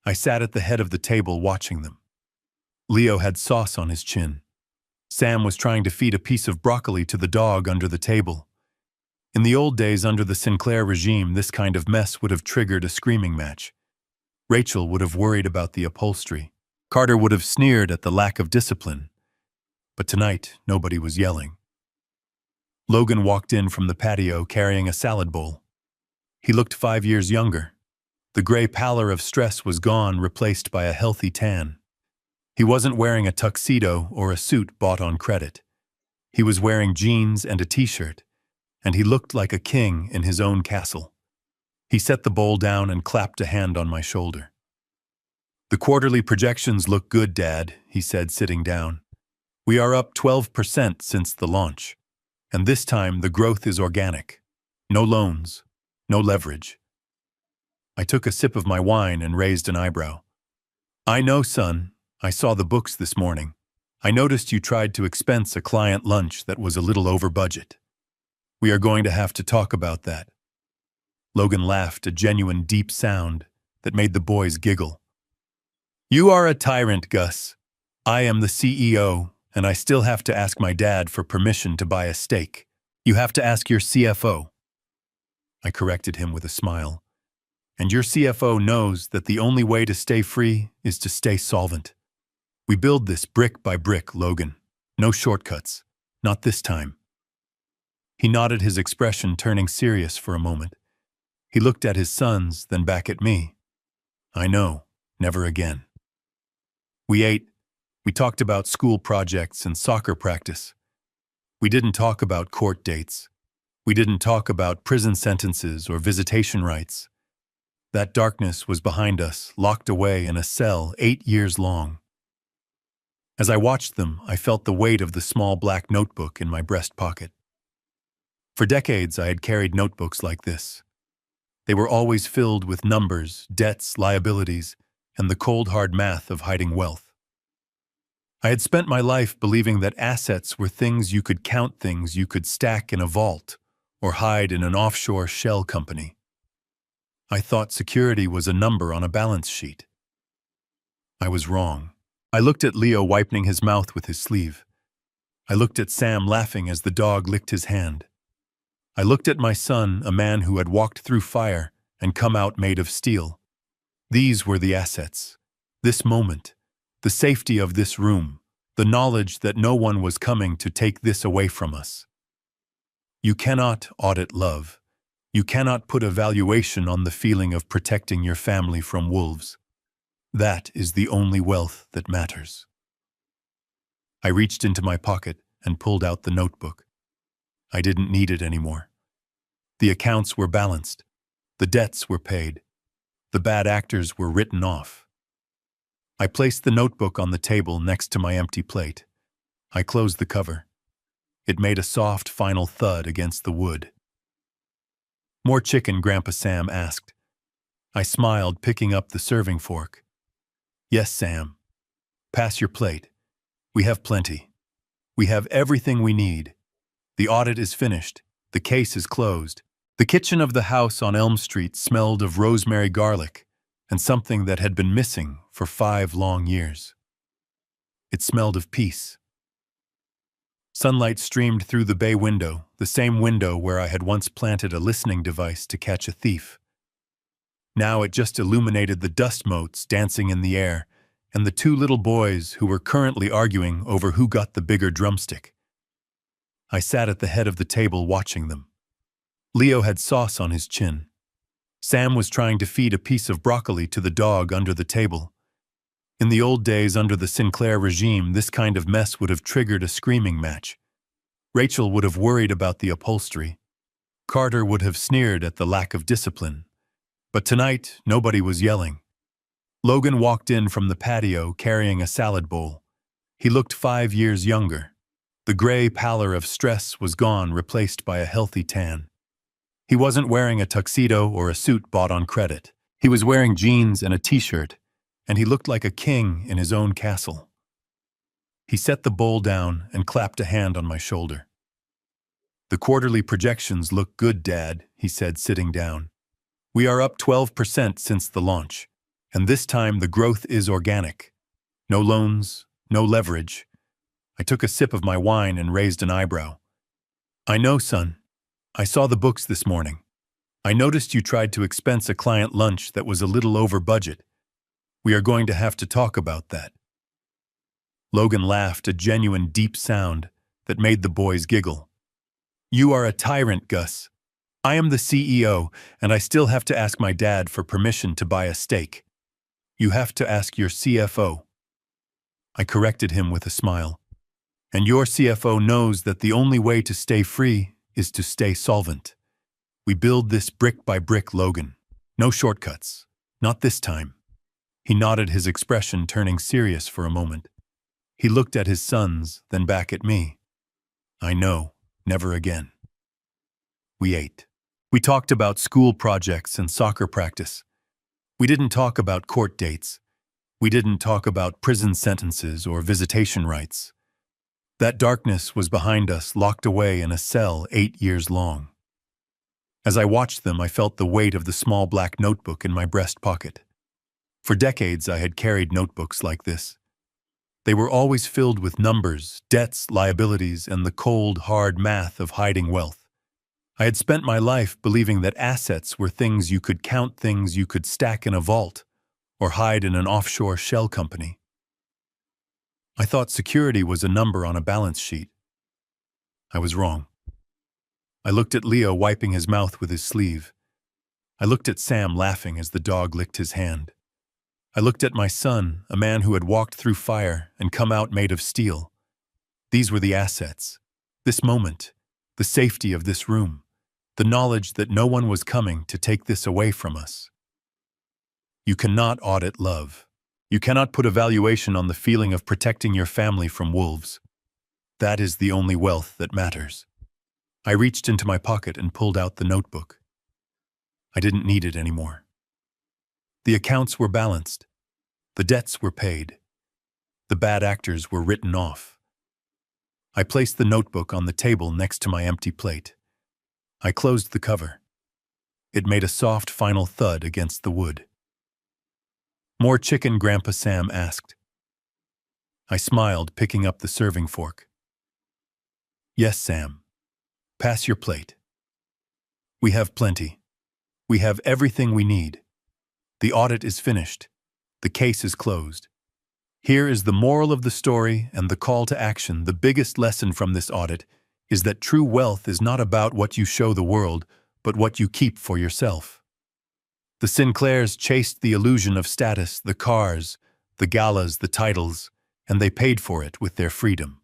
I sat at the head of the table watching them. Leo had sauce on his chin. Sam was trying to feed a piece of broccoli to the dog under the table. In the old days under the Sinclair regime, this kind of mess would have triggered a screaming match. Rachel would have worried about the upholstery. Carter would have sneered at the lack of discipline. But tonight, nobody was yelling. Logan walked in from the patio carrying a salad bowl. He looked 5 years younger. The gray pallor of stress was gone, replaced by a healthy tan. He wasn't wearing a tuxedo or a suit bought on credit. He was wearing jeans and a t-shirt, and he looked like a king in his own castle. He set the bowl down and clapped a hand on my shoulder. The quarterly projections look good, Dad, he said, sitting down. We are up 12% since the launch. And this time the growth is organic. No loans, no leverage. I took a sip of my wine and raised an eyebrow. I know, son. I saw the books this morning. I noticed you tried to expense a client lunch that was a little over budget. We are going to have to talk about that. Logan laughed, a genuine deep sound that made the boys giggle. You are a tyrant, Gus. I am the CEO. And I still have to ask my dad for permission to buy a steak. You have to ask your CFO. I corrected him with a smile. And your CFO knows that the only way to stay free is to stay solvent. We build this brick by brick, Logan. No shortcuts. Not this time. He nodded, his expression turning serious for a moment. He looked at his sons, then back at me. I know. Never again. We ate. We talked about school projects and soccer practice. We didn't talk about court dates. We didn't talk about prison sentences or visitation rights. That darkness was behind us, locked away in a cell 8 years long. As I watched them, I felt the weight of the small black notebook in my breast pocket. For decades, I had carried notebooks like this. They were always filled with numbers, debts, liabilities, and the cold hard math of hiding wealth. I had spent my life believing that assets were things you could count, things you could stack in a vault or hide in an offshore shell company. I thought security was a number on a balance sheet. I was wrong. I looked at Leo wiping his mouth with his sleeve. I looked at Sam laughing as the dog licked his hand. I looked at my son, a man who had walked through fire and come out made of steel. These were the assets. This moment, the safety of this room, the knowledge that no one was coming to take this away from us. You cannot audit love. You cannot put a valuation on the feeling of protecting your family from wolves. That is the only wealth that matters. I reached into my pocket and pulled out the notebook. I didn't need it anymore. The accounts were balanced. The debts were paid. The bad actors were written off. I placed the notebook on the table next to my empty plate. I closed the cover. It made a soft, final thud against the wood. "More chicken?" Grandpa Sam asked. I smiled, picking up the serving fork. "Yes, Sam. Pass your plate. We have plenty. We have everything we need. The audit is finished. The case is closed." The kitchen of the house on Elm Street smelled of rosemary garlic and something that had been missing for 5 long years. It smelled of peace. Sunlight streamed through the bay window, the same window where I had once planted a listening device to catch a thief. Now it just illuminated the dust motes dancing in the air and the 2 little boys who were currently arguing over who got the bigger drumstick. I sat at the head of the table watching them. Leo had sauce on his chin. Sam was trying to feed a piece of broccoli to the dog under the table. In the old days under the Sinclair regime, this kind of mess would have triggered a screaming match. Rachel would have worried about the upholstery. Carter would have sneered at the lack of discipline. But tonight, nobody was yelling. Logan walked in from the patio carrying a salad bowl. He looked 5 years younger. The gray pallor of stress was gone, replaced by a healthy tan. He wasn't wearing a tuxedo or a suit bought on credit. He was wearing jeans and a t-shirt, and he looked like a king in his own castle. He set the bowl down and clapped a hand on my shoulder. "The quarterly projections look good, Dad," he said, sitting down. "We are up 12% since the launch, and this time the growth is organic. No loans, no leverage." I took a sip of my wine and raised an eyebrow. "I know, son. I saw the books this morning. I noticed you tried to expense a client lunch that was a little over budget. We are going to have to talk about that." Logan laughed, a genuine deep sound that made the boys giggle. "You are a tyrant, Gus. I am the CEO, and I still have to ask my dad for permission to buy a steak. You have to ask your CFO." I corrected him with a smile. "And your CFO knows that the only way to stay free is to stay solvent. We build this brick by brick, Logan. No shortcuts. Not this time." He nodded, his expression turning serious for a moment. He looked at his sons, then back at me. "I know. Never again." We ate. We talked about school projects and soccer practice. We didn't talk about court dates. We didn't talk about prison sentences or visitation rights. That darkness was behind us, locked away in a cell 8 years long. As I watched them, I felt the weight of the small black notebook in my breast pocket. For decades, I had carried notebooks like this. They were always filled with numbers, debts, liabilities, and the cold, hard math of hiding wealth. I had spent my life believing that assets were things you could count, things you could stack in a vault, or hide in an offshore shell company. I thought security was a number on a balance sheet. I was wrong. I looked at Leo wiping his mouth with his sleeve. I looked at Sam laughing as the dog licked his hand. I looked at my son, a man who had walked through fire and come out made of steel. These were the assets. This moment, the safety of this room, the knowledge that no one was coming to take this away from us. You cannot audit love. You cannot put a valuation on the feeling of protecting your family from wolves. That is the only wealth that matters. I reached into my pocket and pulled out the notebook. I didn't need it anymore. The accounts were balanced. The debts were paid. The bad actors were written off. I placed the notebook on the table next to my empty plate. I closed the cover. It made a soft final thud against the wood. "More chicken?" Grandpa Sam asked. I smiled, picking up the serving fork. Yes, Sam. Pass your plate. We have plenty. We have everything we need. The audit is finished. The case is closed. Here is the moral of the story and the call to action. The biggest lesson from this audit is that true wealth is not about what you show the world, but what you keep for yourself. The Sinclairs chased the illusion of status, the cars, the galas, the titles, and they paid for it with their freedom.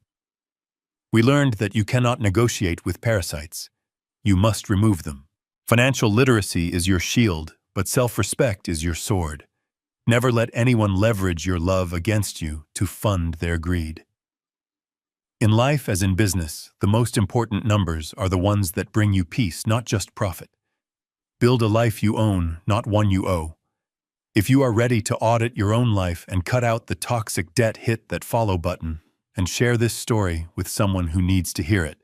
We learned that you cannot negotiate with parasites. You must remove them. Financial literacy is your shield, but self-respect is your sword. Never let anyone leverage your love against you to fund their greed. In life as in business, the most important numbers are the ones that bring you peace, not just profit. Build a life you own, not one you owe. If you are ready to audit your own life and cut out the toxic debt, hit that follow button and share this story with someone who needs to hear it.